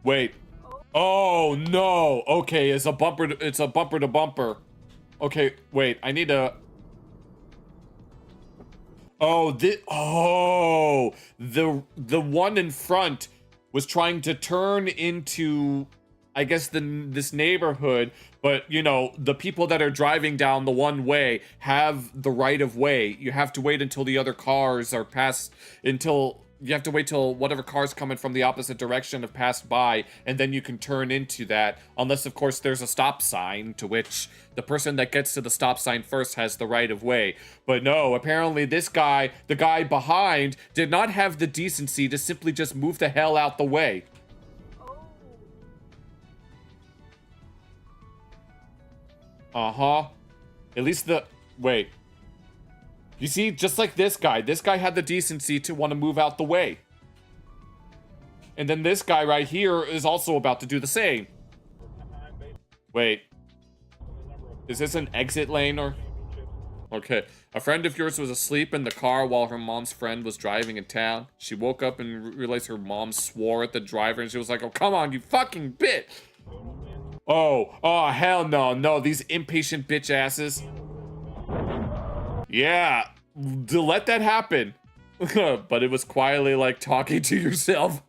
Wait. Oh no. Okay, it's a bumper to bumper. Okay, wait. I need to. Oh, the one in front was trying to turn into, I guess, this neighborhood, but you know, the people that are driving down the one way have the right of way. You have to wait until the other cars are passed, you have to wait till whatever cars coming from the opposite direction have passed by, and then you can turn into that. Unless, of course, there's a stop sign, to which the person that gets to the stop sign first has the right of way. But no, apparently this guy, the guy behind, did not have the decency to simply just move the hell out the way. Uh-huh. At least wait. You see, just like this guy had the decency to want to move out the way. And then this guy right here is also about to do the same. Wait. Is this an exit lane or? Okay. A friend of yours was asleep in the car while her mom's friend was driving in town. She woke up and realized her mom swore at the driver, and she was like, oh, come on, you fucking bitch. Oh, hell no, these impatient bitch asses. Yeah, to let that happen. But it was quietly like talking to yourself.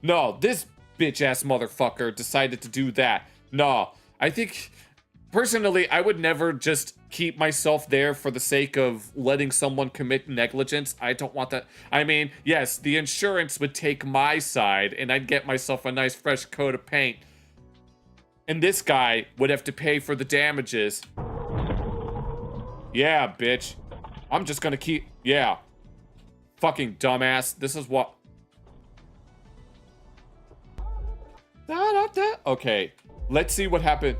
No, this bitch ass motherfucker decided to do that. No, I think personally, I would never just keep myself there for the sake of letting someone commit negligence. I don't want that. I mean, yes, the insurance would take my side and I'd get myself a nice fresh coat of paint. And this guy would have to pay for the damages. Yeah, bitch. I'm just gonna keep... Yeah. Fucking dumbass. This is what... Okay. Let's see what happened.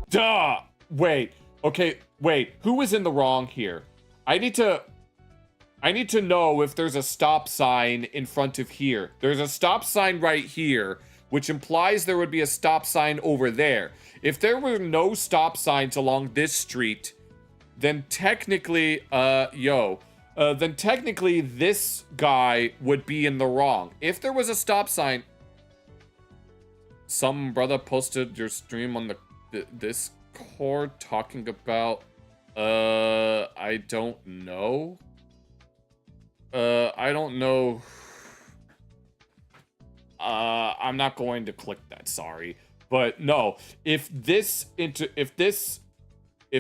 Duh! Wait. Okay, wait. Who was in the wrong here? I need to know if there's a stop sign in front of here. There's a stop sign right here, which implies there would be a stop sign over there. If there were no stop signs along this street, then technically, then technically this guy would be in the wrong. If there was a stop sign, some brother posted your stream on the Discord talking about, I don't know. I don't know. I'm not going to click that, sorry. But no, if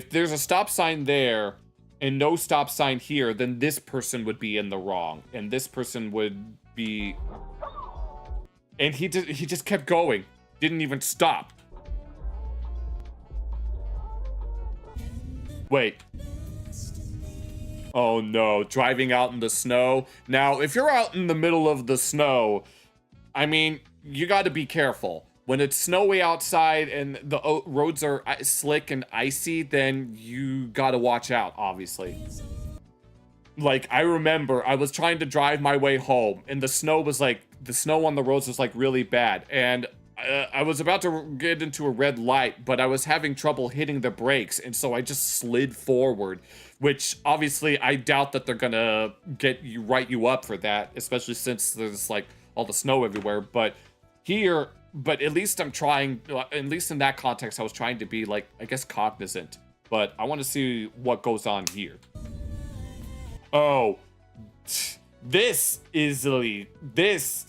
there's a stop sign there and no stop sign here, then this person would be in the wrong. And this person would be... And he just kept going. Didn't even stop. Wait. Oh no, driving out in the snow. Now, if you're out in the middle of the snow, I mean, you gotta be careful. When it's snowy outside and the roads are slick and icy, then you gotta watch out, obviously. Like, I remember I was trying to drive my way home and the snow on the roads was like really bad. And I was about to get into a red light, but I was having trouble hitting the brakes, and so I just slid forward, which obviously I doubt that they're gonna write you up for that, especially since there's like all the snow everywhere. But at least I'm trying, at least in that context, I was trying to be like, I guess, cognizant. But I want to see what goes on here. Oh, this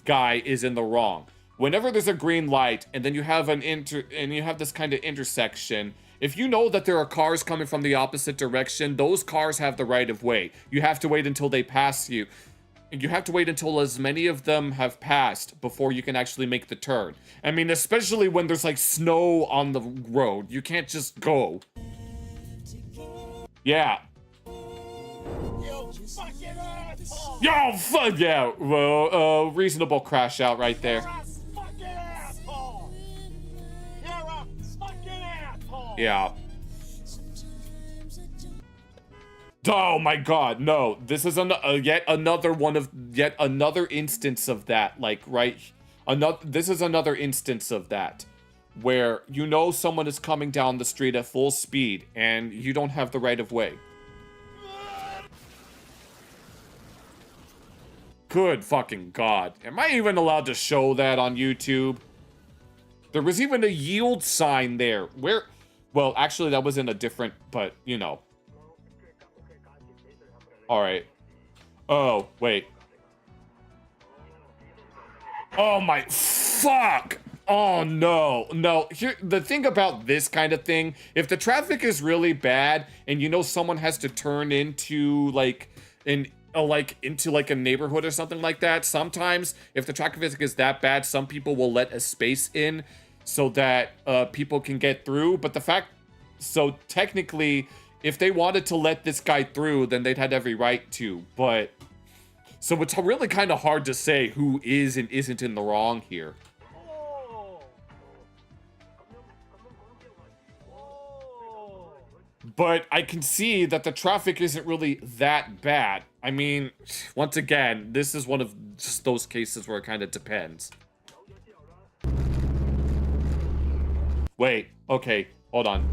guy is in the wrong. Whenever there's a green light and then you have this kind of intersection, if you know that there are cars coming from the opposite direction, those cars have the right of way. You have to wait until they pass you. You have to wait until as many of them have passed before you can actually make the turn. I mean, especially when there's like snow on the road. You can't just go. Yeah. Yo, fuck yeah. Well, reasonable crash out right there. Yeah. Oh my god, no. This is yet another instance of that. Like, right? This is another instance of that. Where you know someone is coming down the street at full speed and you don't have the right of way. Good fucking god. Am I even allowed to show that on YouTube? There was even a yield sign there. Where? Well, actually, that was in a different, but, you know. Alright. Oh, wait. Oh my, fuck! Oh no, no. Here, the thing about this kind of thing, if the traffic is really bad and you know someone has to turn into like into a neighborhood or something like that, sometimes if the traffic is that bad, some people will let a space in so that people can get through. But so technically, if they wanted to let this guy through, then they'd had every right to. But so it's really kind of hard to say who is and isn't in the wrong here. But I can see that the traffic isn't really that bad. I mean, once again, this is one of just those cases where it kind of depends. Wait, okay, hold on.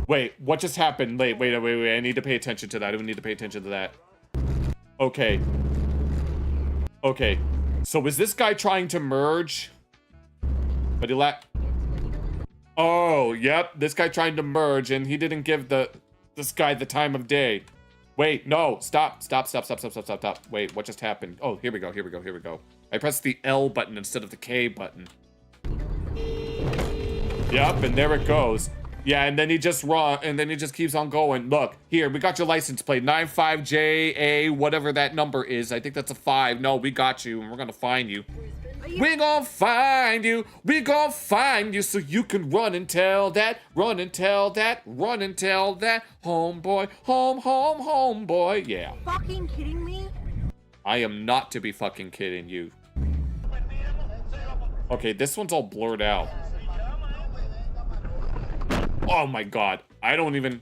Wait, what just happened? Wait, I need to pay attention to that. I need to pay attention to that. Okay. Okay, so is this guy trying to merge? But he Oh, yep, this guy trying to merge and he didn't give this guy the time of day. Wait, no, stop. Wait, what just happened? Oh, here we go. I pressed the L button instead of the K button. Yep, and there it goes. Yeah, and then he just keeps on going. Look, here, we got your license plate, 95JA, whatever that number is. I think that's a 5. No, we got you, and we're gonna find you. We're gonna find you. We're gonna find you so you can run and tell that. Run and tell that. Run and tell that. Homeboy. Homeboy. Yeah. Fucking kidding me? I am not to be fucking kidding you. Okay, this one's all blurred out. Oh my god. I don't even...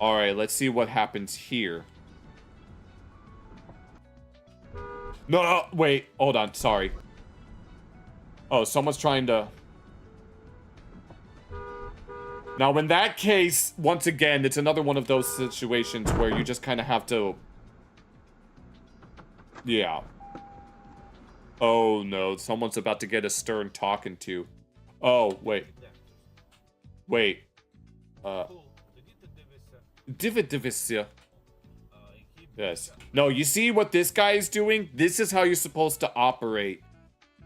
Alright, let's see what happens here. No, wait, hold on, sorry. Oh, someone's trying to... Now, in that case, once again, it's another one of those situations where you just kind of have to... Yeah. Oh, no, someone's about to get a stern talking to. Oh, wait. Wait. Tundeyvrc. Yes. No, you see what this guy is doing? This is how you're supposed to operate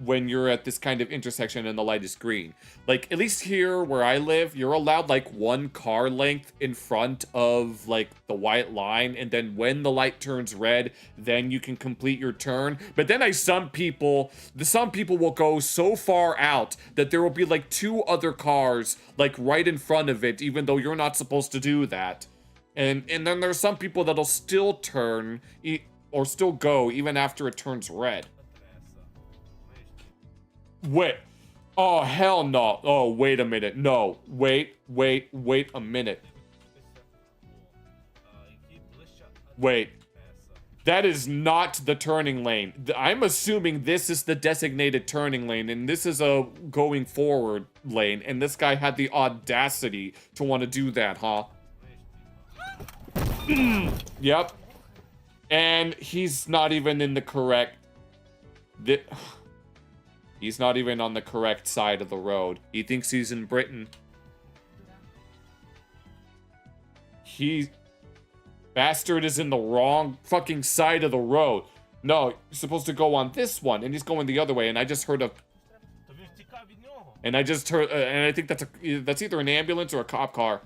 when you're at this kind of intersection and the light is green. Like, at least here where I live, you're allowed like 1 car length in front of like the white line, and then when the light turns red, then you can complete your turn. But then some people will go so far out that there will be like 2 other cars like right in front of it, even though you're not supposed to do that. And then there's some people that'll still turn or still go even after it turns red. Wait. Oh, hell no. Oh, wait a minute. No. Wait a minute. Wait. That is not the turning lane. I'm assuming this is the designated turning lane, and this is a going forward lane, and this guy had the audacity to want to do that, huh? Yep. And he's not even in the correct... He's not even on the correct side of the road. He thinks he's in Britain. Bastard is in the wrong fucking side of the road. No, you're supposed to go on this one, and he's going the other way, and I just heard a... And I just heard... and I think that's either an ambulance or a cop car.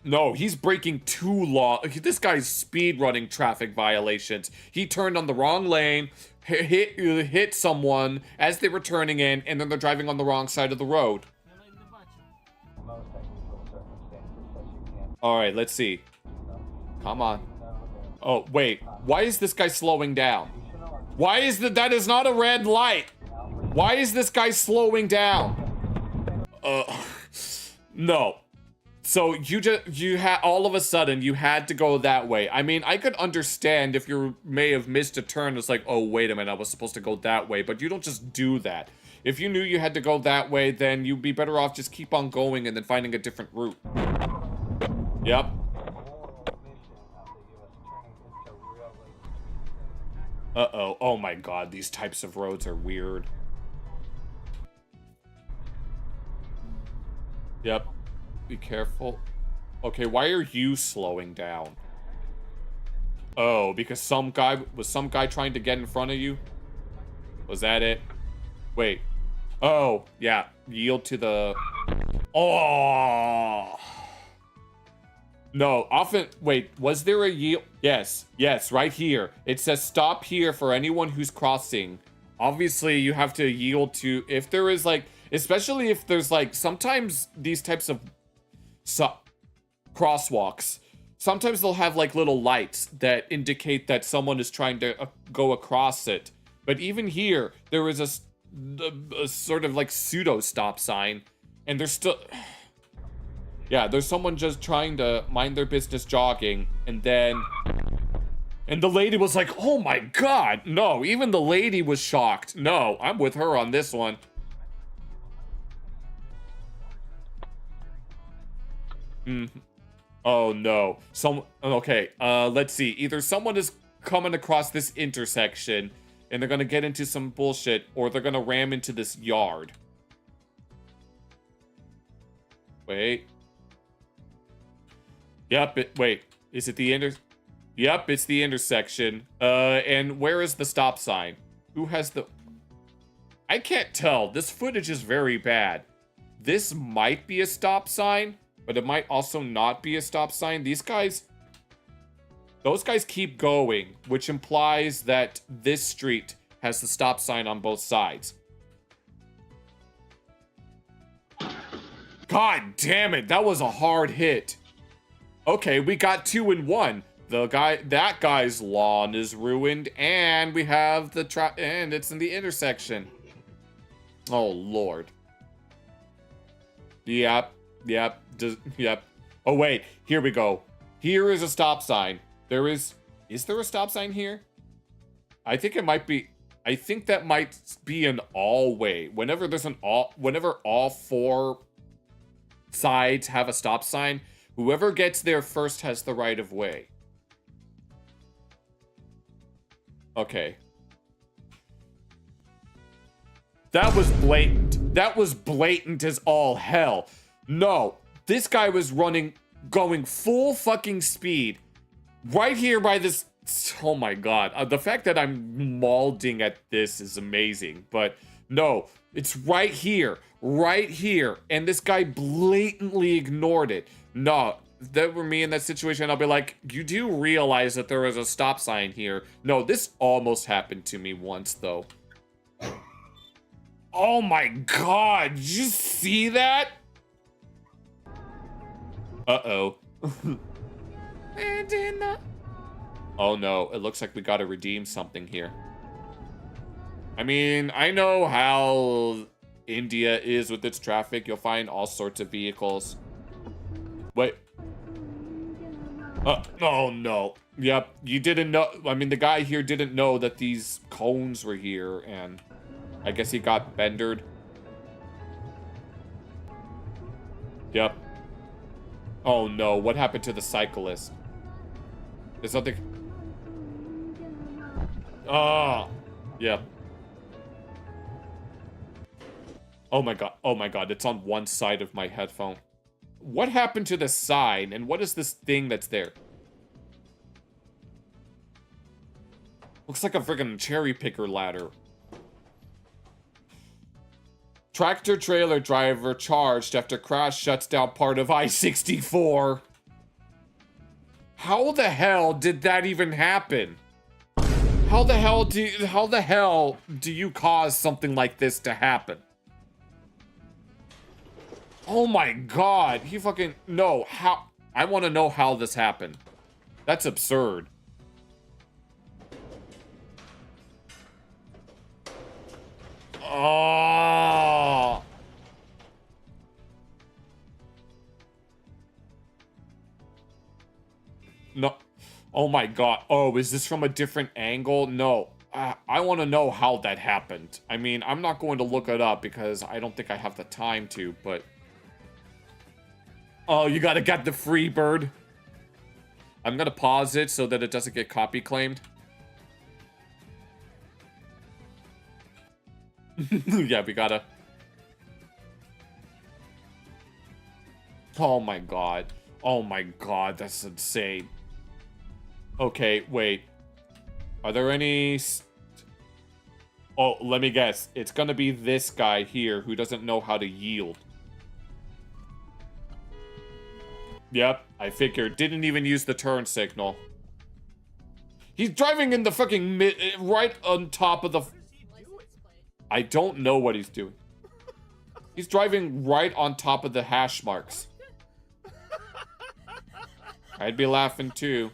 No, he's breaking 2 law. This guy's speed running traffic violations. He turned on the wrong lane, hit someone as they were turning in, and then they're driving on the wrong side of the road. All right, let's see. Come on. Oh, wait. Why is this guy slowing down? Why is that is not a red light? Why is this guy slowing down? No. So you had all of a sudden you had to go that way. I mean, I could understand if you may have missed a turn. It's like, oh, wait a minute, I was supposed to go that way, but you don't just do that. If you knew you had to go that way, then you'd be better off just keep on going and then finding a different route. Yep. Uh-oh. Oh my god, these types of roads are weird. Yep. Be careful. Okay, why are you slowing down? Oh, because some guy trying to get in front of you? Was that it? Wait. Oh, yeah. Yield to the... Oh! No, often... Wait, was there a yield? Yes, right here. It says stop here for anyone who's crossing. Obviously, you have to yield to... If there is, like... Especially if there's, like... Sometimes these types of... crosswalks. Sometimes they'll have, like, little lights that indicate that someone is trying to go across it. But even here, there is a sort of, like, pseudo stop sign. And there's still... Yeah, there's someone just trying to mind their business jogging, and then... And the lady was like, oh my god! No, even the lady was shocked. No, I'm with her on this one. Oh no. Okay, let's see. Either someone is coming across this intersection, and they're gonna get into some bullshit, or they're gonna ram into this yard. Wait. Yep, wait. Is it the Yep, it's the intersection. And where is the stop sign? Who has the... I can't tell. This footage is very bad. This might be a stop sign, but it might also not be a stop sign. Those guys keep going, which implies that this street has the stop sign on both sides. God damn it, that was a hard hit. Okay, we got 2 in 1. That guy's lawn is ruined, and we have the and it's in the intersection. Oh lord. Yep. Oh wait, here we go. Here is a stop sign. Is there a stop sign here? I think it might be. I think that might be an all way. Whenever all 4 sides have a stop sign, whoever gets there first has the right of way. Okay. That was blatant. That was blatant as all hell. No, this guy was going full fucking speed. Right here by this... Oh my god. The fact that I'm mauling at this is amazing. But no, it's right here. Right here. And this guy blatantly ignored it. No, if that were me in that situation, I'll be like, you do realize that there is a stop sign here. No, this almost happened to me once, though. Oh my god, did you see that? Uh-oh. And in the... Oh no, it looks like we gotta redeem something here. I mean, I know how India is with its traffic. You'll find all sorts of vehicles. Wait. Oh no. Yep, you didn't know. I mean, the guy here didn't know that these cones were here, and I guess he got bendered. Yep. Oh no, what happened to the cyclist? There's something. Ah, yep. Oh my god, it's on one side of my headphone. What happened to the sign, and what is this thing that's there? Looks like a friggin' cherry picker ladder. Tractor trailer driver charged after crash shuts down part of I-64. How the hell did that even happen? How the hell do you cause something like this to happen? Oh my god, he fucking... No, how... I want to know how this happened. That's absurd. Oh. No. Oh my god. Oh, is this from a different angle? No. I want to know how that happened. I mean, I'm not going to look it up because I don't think I have the time to, but... Oh, you gotta get the free bird. I'm gonna pause it so that it doesn't get copy claimed. Yeah, we gotta... Oh my god. Oh my god, that's insane. Okay, wait. Are there any... Oh, let me guess. It's gonna be this guy here who doesn't know how to yield. Yep, I figured. Didn't even use the turn signal. He's driving in the fucking right on top of the... I don't know what he's doing. He's driving right on top of the hash marks. I'd be laughing too.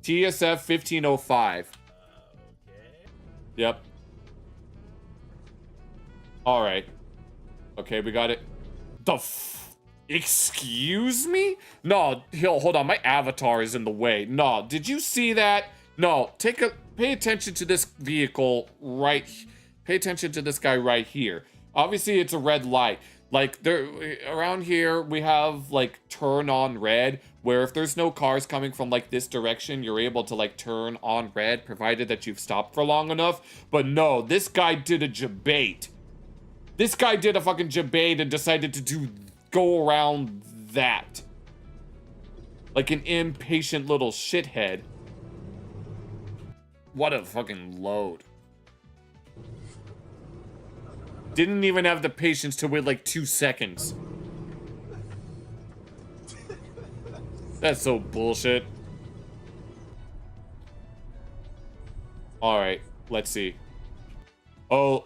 TSF 1505. Yep. Alright. Okay, we got it. Excuse me? No, hold on. My avatar is in the way. No, did you see that? No, pay attention to this vehicle right. Pay attention to this guy right here. Obviously, it's a red light. Like, around here, we have, like, turn on red, where if there's no cars coming from, like, this direction, you're able to, like, turn on red, provided that you've stopped for long enough. But no, this guy did a jabate. This guy did a fucking jabate and decided to go around that. Like an impatient little shithead. What a fucking load. Didn't even have the patience to wait like 2 seconds. That's so bullshit. Alright, let's see. Oh,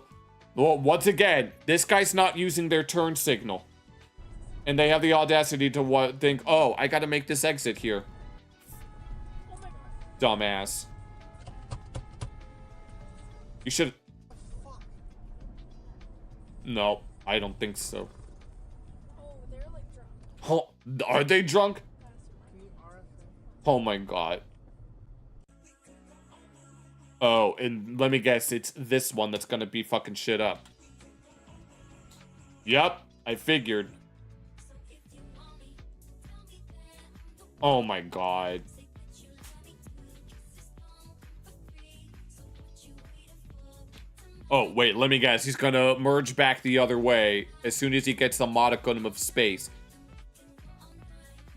well, once again, this guy's not using their turn signal. And they have the audacity to think, oh, I gotta make this exit here. Dumbass. You should... No, I don't think so. Oh, are they drunk? Oh my god. Oh, and let me guess, it's this one that's gonna be fucking shit up. Yep, I figured. Oh my god. Oh, wait, let me guess. He's gonna merge back the other way as soon as he gets the modicum of space.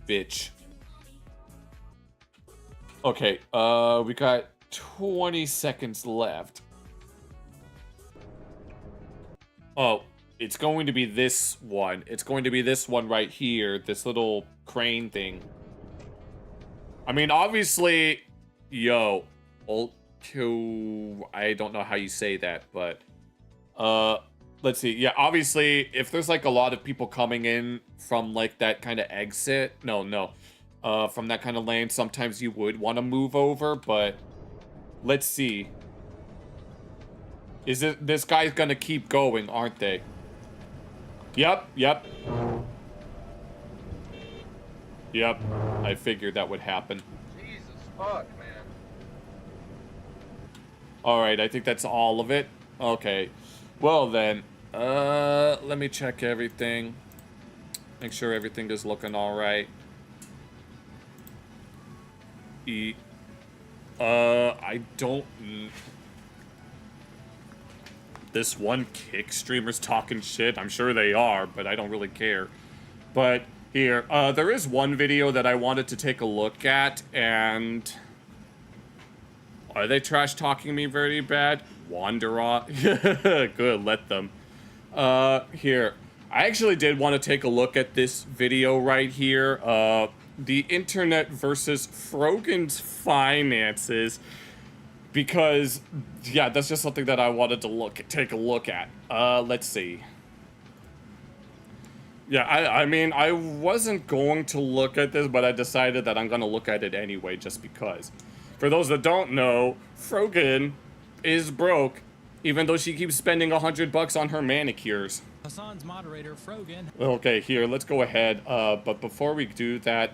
Bitch. Okay, we got 20 seconds left. Oh, it's going to be this one. It's going to be this one right here. This little crane thing. I mean, obviously, yo, I don't know how you say that, but, let's see. Yeah, obviously, if there's, like, a lot of people coming in from, like, that kind of exit, from that kind of lane, sometimes you would want to move over, but let's see. This guy's gonna keep going, aren't they? Yep. Yep, I figured that would happen. Fuck, man. All right, I think that's all of it. Okay. Well then, let me check everything. Make sure everything is looking all right. I don't. This one Kick streamer's talking shit. I'm sure they are, but I don't really care. But here, there is one video that I wanted to take a look at, and are they trash talking me very bad? Wanderer. Good, let them. Here. I actually did want to take a look at this video right here. The internet versus Frogan's finances. Because, yeah, that's just something that I wanted to take a look at. Let's see. Yeah, I mean, I wasn't going to look at this, but I decided that I'm going to look at it anyway, just because. For those that don't know, Frogan is broke, even though she keeps spending $100 on her manicures. Hassan's moderator, Frogan. Okay, here, let's go ahead. But before we do that,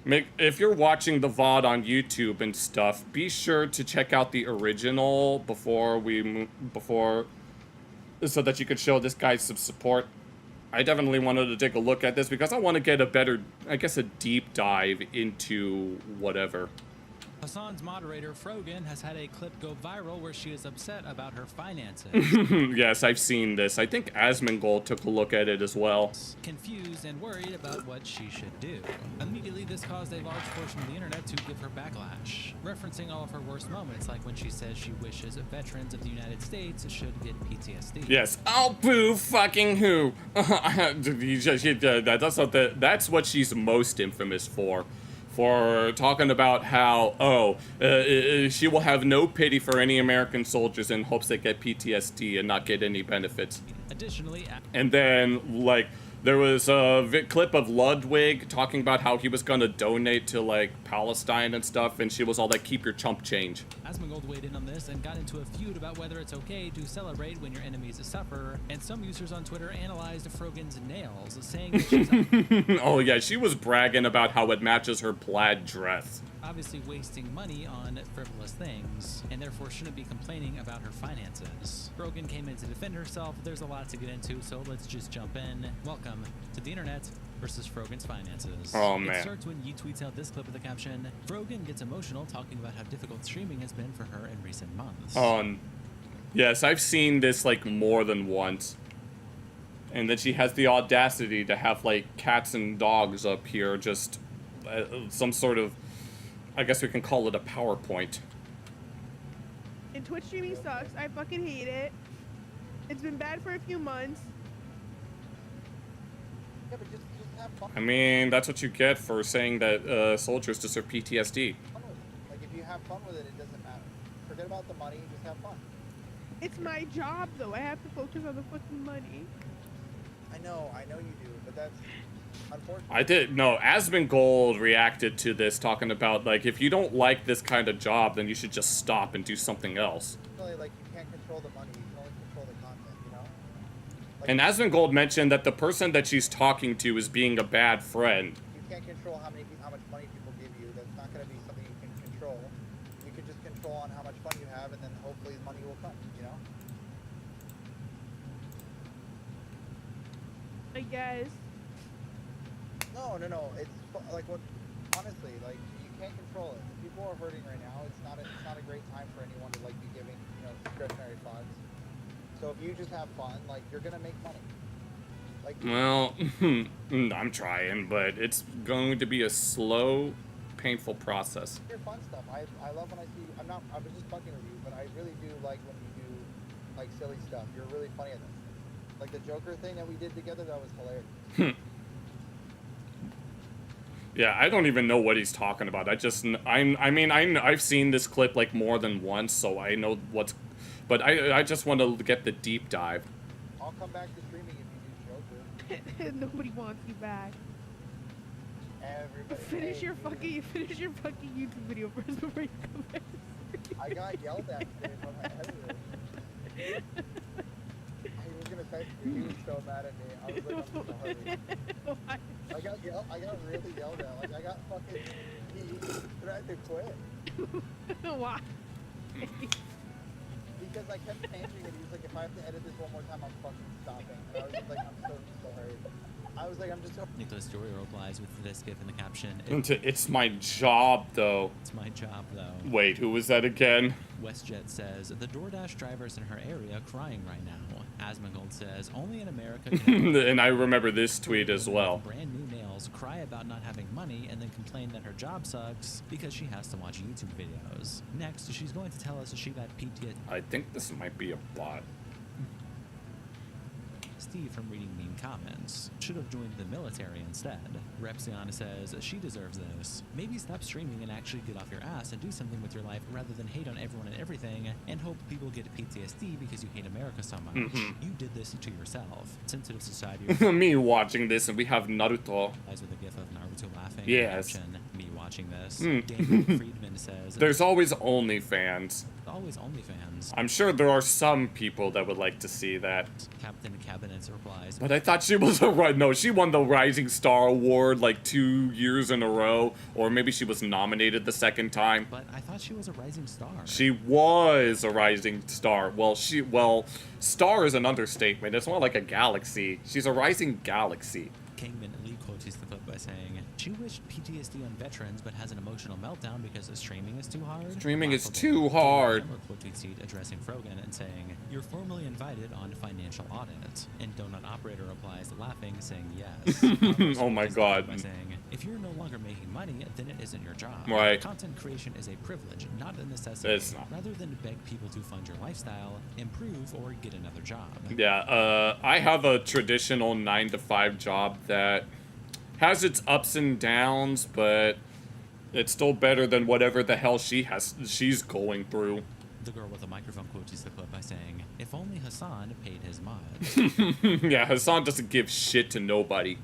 if you're watching the VOD on YouTube and stuff, be sure to check out the original so that you could show this guy some support. I definitely wanted to take a look at this because I want to get a better, I guess, a deep dive into whatever. Hassan's moderator, Frogan, has had a clip go viral where she is upset about her finances. Yes, I've seen this. I think Asmongold took a look at it as well. Confused and worried about what she should do. Immediately, this caused a large portion of the internet to give her backlash, referencing all of her worst moments, like when she says she wishes veterans of the United States should get PTSD. Yes, I'll boo fucking who. That's what she's most infamous for talking about how, she will have no pity for any American soldiers in hopes they get PTSD and not get any benefits. Additionally, and then, like, there was a clip of Ludwig talking about how he was gonna donate to, like, Palestine and stuff, and she was all like, keep your chump change. Asmongold weighed in on this and got into a feud about whether it's okay to celebrate when your enemies suffer, and some users on Twitter analyzed Frogan's nails, saying that she's oh yeah, she was bragging about how it matches her plaid dress. Obviously wasting money on frivolous things, and therefore shouldn't be complaining about her finances. Frogan came in to defend herself. There's a lot to get into, so let's just jump in. Welcome to the internet versus Frogan's finances. Oh man. It starts when Yi tweets out this clip with the caption, Frogan gets emotional talking about how difficult streaming has been for her in recent months. Yes, I've seen this like more than once. And then she has the audacity to have like cats and dogs up here, just some sort of, I guess we can call it a PowerPoint. And Twitch streaming sucks. I fucking hate it. It's been bad for a few months. Yeah, but just have fun. I mean, that's what you get for saying that soldiers deserve PTSD. Like, if you have fun with it, it doesn't matter. Forget about the money, just have fun. It's my job, though. I have to focus on the fucking money. I know you do, but that's unfortunate. I did, no, Asmongold reacted to this talking about, like, if you don't like this kind of job, then you should just stop and do something else. Really, like, you can't control the money, you can only control the content, you know? Like, And Asmongold mentioned that the person that she's talking to is being a bad friend. you can't control how much money people give you. That's not going to be something you can control. You can just control on how much fun you have, and then hopefully the money will come, you know? I guess. No. It's like what. Honestly, like you can't control it. People are hurting right now. It's not a great time for anyone to like be giving discretionary funds. So if you just have fun, like you're gonna make money. Like. Well, I'm trying, but it's going to be a slow, painful process. Your fun stuff. I love when I see. I was just fucking with you, but I really do like when you do like silly stuff. You're really funny at this. Like the Joker thing that we did together, that was hilarious. Yeah, I don't even know what he's talking about. I've seen this clip like more than once, so I know what's. But I just want to get the deep dive. I'll come back to streaming if you do Joker. Nobody wants you back. Everybody. Finish your fucking YouTube video first before you come back. I got yelled at today from my editor. He was gonna text me. He was so mad at me. I was like, I'm sorry. I got really yelled at. Like I got fucking. He threatened to quit. Why? Because I kept changing it. He was like, if I have to edit this one more time, I'm fucking stopping. And I was just like, I'm so sorry. I was like, I'm just so... Nicholas Story replies with this gif in the caption. It's my job, though. It's my job, though. Wait, who was that again? WestJet says, the DoorDash drivers in her area crying right now. Asmongold says, only in America can And I remember this tweet as well. brand new nails cry about not having money and then complain that her job sucks because she has to watch YouTube videos. Next, she's going to tell us she got PTSD. I think this might be a bot. Steve from reading mean comments should have joined the military instead. Repsiana says she deserves this. Maybe stop streaming and actually get off your ass and do something with your life rather than hate on everyone and everything and hope people get PTSD because you hate America so much. You did this to yourself. Sensitive society. Me watching this and we have Naruto. Eyes with a gif of Naruto laughing. Yes. Caption, me watching this. Daniel Friedman says there's always OnlyFans. Always OnlyFans. I'm sure there are some people that would like to see that. Captain Cabinets replies. But I thought she was no, she won the Rising Star Award like 2 years in a row, or maybe she was nominated the second time. But I thought she was a rising star. She was a rising star. Well, star is an understatement. It's more like a galaxy. She's a rising galaxy. Kingman Lee quotes the clip by saying, she wished PTSD on veterans but has an emotional meltdown because the streaming is too hard. Streaming is too hard. Addressing Frogan and saying, you're formally invited on financial audit. And Donut Operator replies, laughing, saying yes. Oh my god. By saying, if you're no longer making money, then it isn't your job. Right. Content creation is a privilege, not a necessity. It's not. Rather than beg people to fund your lifestyle, improve or get another job. Yeah, I have a traditional 9-to-5 job that has its ups and downs, but it's still better than whatever the hell she's going through. The girl with the microphone quotes the clip by saying, if only Hassan paid his mods. Yeah, Hassan doesn't give shit to nobody.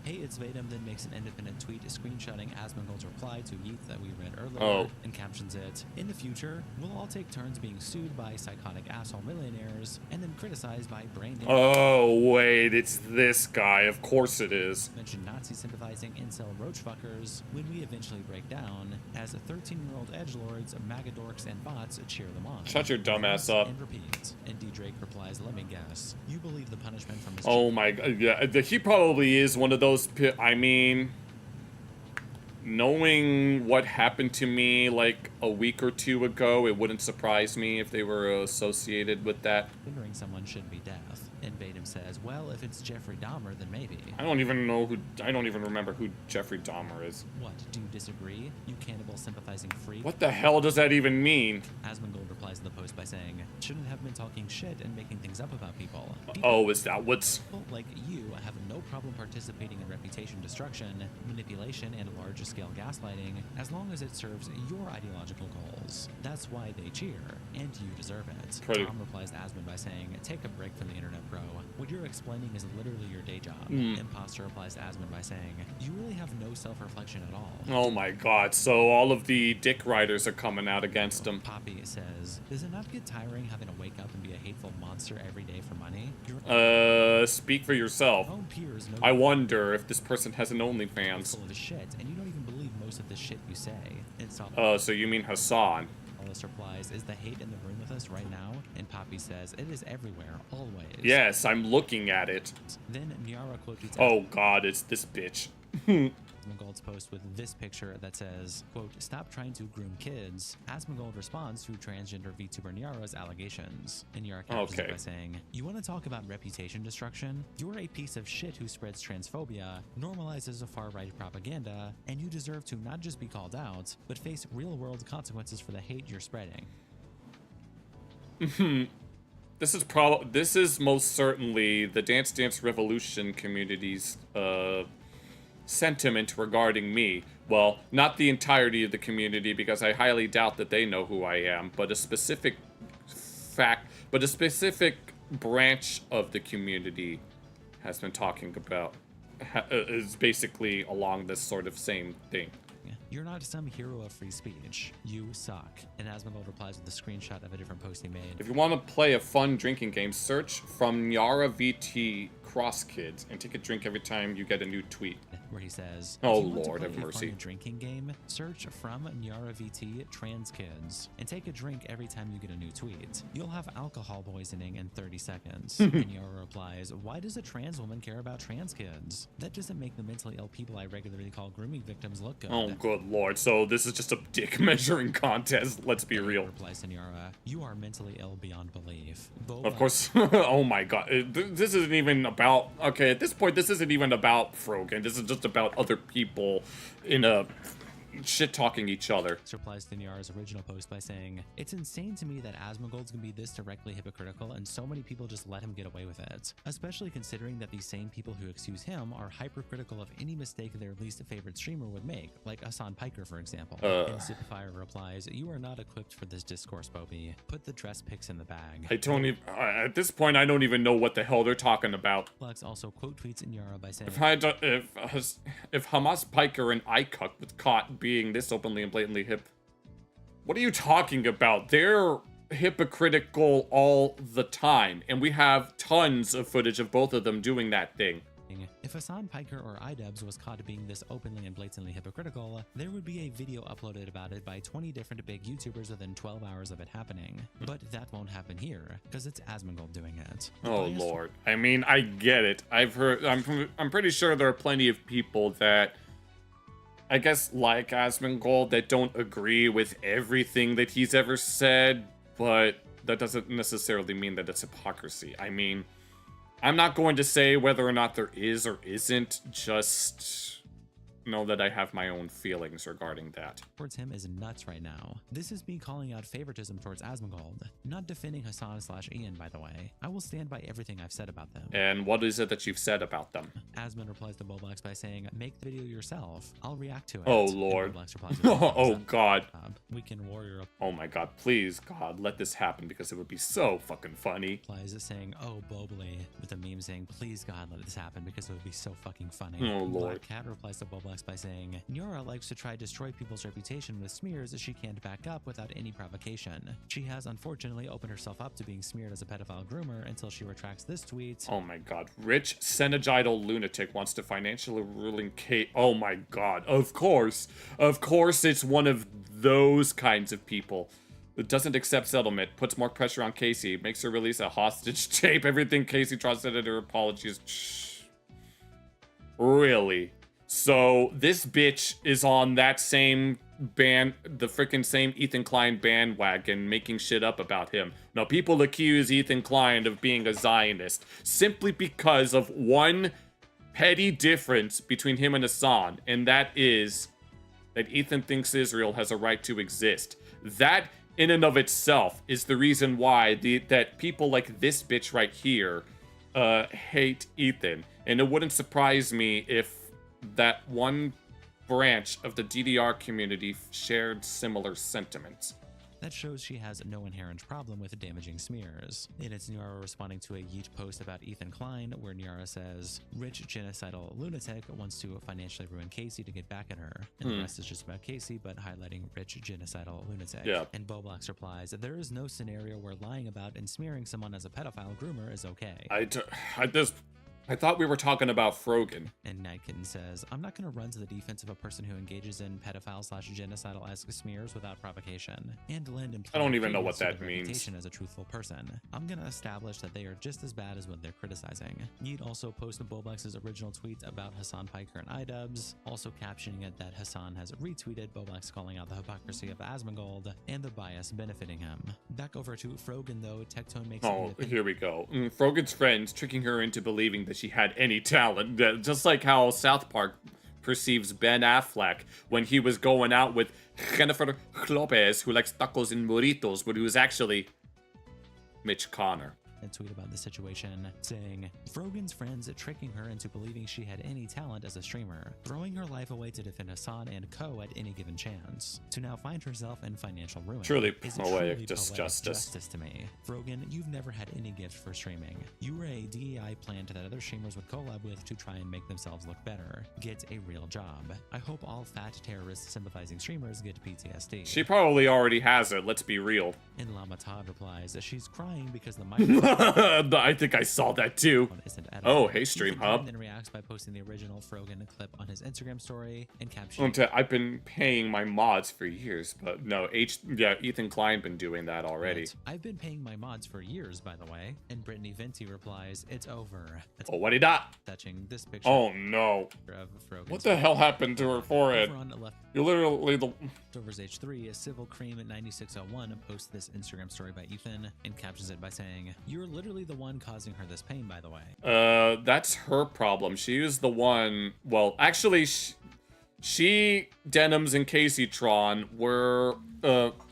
Hey, it's Vadim then makes an independent tweet screenshotting Asmongold's reply to Yeet that we read earlier and captions it, in the future, we'll all take turns being sued by psychotic asshole millionaires and then criticized by brain damage. Oh, wait, it's this guy. Of course it is. Mention Nazi sympathizing incel roach fuckers when we eventually break down as 13-year-old edgelords, magadorks, and bots cheer them on. Shut your dumb ass up. And repeat. And D. Drake replies, let me guess. You believe the punishment from his Oh my god, yeah, he probably is one of those, I mean, knowing what happened to me like a week or two ago, it wouldn't surprise me if they were associated with that. Hindering someone should be death. And Vadim says, well, if it's Jeffrey Dahmer, then maybe. I don't even remember who Jeffrey Dahmer is. What, do you disagree? You cannibal sympathizing freak? What the hell does that even mean? Asmongold replies to the post by saying, shouldn't have been talking shit and making things up about people. Oh, is that what's... People like you have no problem participating in reputation destruction, manipulation, and large-scale gaslighting, as long as it serves your ideological goals. That's why they cheer, and you deserve it. Tom replies to Asmon by saying, take a break from the internet, bro. What you're explaining is literally your day job. Imposter replies to Asmon by saying, you really have no self-reflection at all. Oh my god, so all of the dick riders are coming out against him. Poppy says, does it not get tiring having to wake up and be a hateful monster every day for money? Speak for yourself. Your own peers know I wonder if this person has an OnlyFans. Full of shit, and you don't even believe most of the shit you say. So you mean Hassan? Alice replies, is the hate in the room with us right now? And Poppy says, it is everywhere, always. Yes, I'm looking at it. Then Nyara quotes... Oh god, it's this bitch. Asmongold's post with this picture that says, quote, stop trying to groom kids. Asmongold responds to transgender VTuber Nyara's allegations. And Nyara captions it by saying, you want to talk about reputation destruction? You're a piece of shit who spreads transphobia, normalizes a far-right propaganda, and you deserve to not just be called out, but face real-world consequences for the hate you're spreading. This is most certainly the Dance Dance Revolution community's sentiment regarding me. Well, not the entirety of the community, because I highly doubt that they know who I am, but a specific branch of the community has been talking about, is basically along this sort of same thing. You're not some hero of free speech. You suck. And Asmongold replies with a screenshot of a different post he made. If you want to play a fun drinking game, search from Nyara VT Cross Kids and take a drink every time you get a new tweet. where he says, "Oh if you want to Lord, play have a mercy." fun drinking game, search from Nyara VT trans kids and take a drink every time you get a new tweet. You'll have alcohol poisoning in 30 seconds. And Nyara replies, why does a trans woman care about trans kids? That doesn't make the mentally ill people I regularly call grooming victims look good. Oh, good Lord. So this is just a dick measuring contest. Let's be real. Replies to Nyara, you are mentally ill beyond belief. Of course. Oh my god. This isn't even about... Okay, at this point, this isn't even about Frogan. This is just about other people in a... shit-talking each other. Replies to Nyara's original post by saying, it's insane to me that Asmongold's gonna be this directly hypocritical and so many people just let him get away with it. Especially considering that these same people who accuse him are hypercritical of any mistake their least favorite streamer would make, like Hassan Piker, for example. And Zipfire replies, you are not equipped for this discourse, Bobby. Put the dress pics in the bag. I don't even... at this point, I don't even know what the hell they're talking about. Flex also quote tweets Nyara by saying, if Hamas Piker and Icuk was caught being this openly and blatantly what are you talking about? They're hypocritical all the time, and we have tons of footage of both of them doing that thing. If Hassan Piker or iDubbbz was caught being this openly and blatantly hypocritical, there would be a video uploaded about it by 20 different big YouTubers within 12 hours of it happening. But that won't happen here, because it's Asmongold doing it. Oh Lord. I mean, I get it. I've heard... I'm pretty sure there are plenty of people that... I guess like Asmongold that don't agree with everything that he's ever said, but that doesn't necessarily mean that it's hypocrisy. I mean, I'm not going to say whether or not there is or isn't, just know that I have my own feelings regarding that. Towards him is nuts right now. This is me calling out favoritism towards Asmongold, not defending Hassan/Ian, by the way. I will stand by everything I've said about them. And what is it that you've said about them? Asmon replies to Boblax by saying, make the video yourself. I'll react to it. Oh Lord. Replies, oh God. Weekend Warrior. Oh my God, please God, let this happen because it would be so fucking funny. Replies saying, oh Bobley, with a meme saying, please God, let this happen because it would be so fucking funny. Oh Lord. Black Cat replies to Boblax by saying, Nyara likes to try to destroy people's reputation with smears she can't back up without any provocation. She has unfortunately opened herself up to being smeared as a pedophile groomer until she retracts this tweet. Oh my God. Rich Senegidal lunatic wants to financially ruling Kate. Oh my God. Of course. Of course it's one of those kinds of people. It doesn't accept settlement, puts more pressure on Casey, makes her release a hostage tape, everything Casey tries to her apologies. Really? So this bitch is on that same the freaking same Ethan Klein bandwagon, making shit up about him. Now people accuse Ethan Klein of being a Zionist simply because of one petty difference between him and Hassan, and that is that Ethan thinks Israel has a right to exist. That in and of itself is the reason why that people like this bitch right here hate Ethan. And it wouldn't surprise me if that one branch of the DDR community shared similar sentiments. That shows she has no inherent problem with damaging smears. And it's Nyara responding to a Yeet post about Ethan Klein, where Nyara says, rich genocidal lunatic wants to financially ruin Casey to get back at her. And the rest is just about Casey, but highlighting rich genocidal lunatic. Yeah. And Boblax replies, there is no scenario where lying about and smearing someone as a pedophile groomer is okay. I thought we were talking about Frogan. And Night Kitten says, I'm not going to run to the defense of a person who engages in pedophile/genocidal-esque smears without provocation. And Lind implies I don't even know what that means. As a truthful person. I'm going to establish that they are just as bad as what they're criticizing. Yeet also posted Boblax's original tweet about Hassan Piker and iDubbbz, also captioning it that Hassan has retweeted Boblax calling out the hypocrisy of Asmongold and the bias benefiting him. Back over to Frogan though, Tectone makes here we go. Frogan's friends tricking her into believing that she had any talent, just like how South Park perceives Ben Affleck when he was going out with Jennifer Lopez, who likes tacos and burritos, but he was actually Mitch Connor. A tweet about the situation, saying, Frogan's friends tricking her into believing she had any talent as a streamer, throwing her life away to defend Hassan and co at any given chance, to now find herself in financial ruin. Truly poetic justice to me. Frogan, you've never had any gift for streaming. You were a DEI plant that other streamers would collab with to try and make themselves look better. Get a real job. I hope all fat terrorist sympathizing streamers get PTSD. She probably already has it, let's be real. And Lama Todd replies that she's crying because the microphone I think I saw that too. Oh, hey, Stream Hub. Then reacts by posting the original Frogan clip on his Instagram story and caption. I've been paying my mods for years, but no, Ethan Klein been doing that already. I've been paying my mods for years, by the way. And Brittany Venti replies, "It's over." Oh, what did that? Touching this picture. Oh no. Of Frogan's What the hell happened to her forehead? Over on the left. You're literally the. Tundeyvrc H3, a Civil Cream at 9601 posts this Instagram story by Ethan and captions it by saying, "You're literally the one causing her this pain, by the way." That's her problem. She was the one. Well, actually, she Denims, and Caseytron were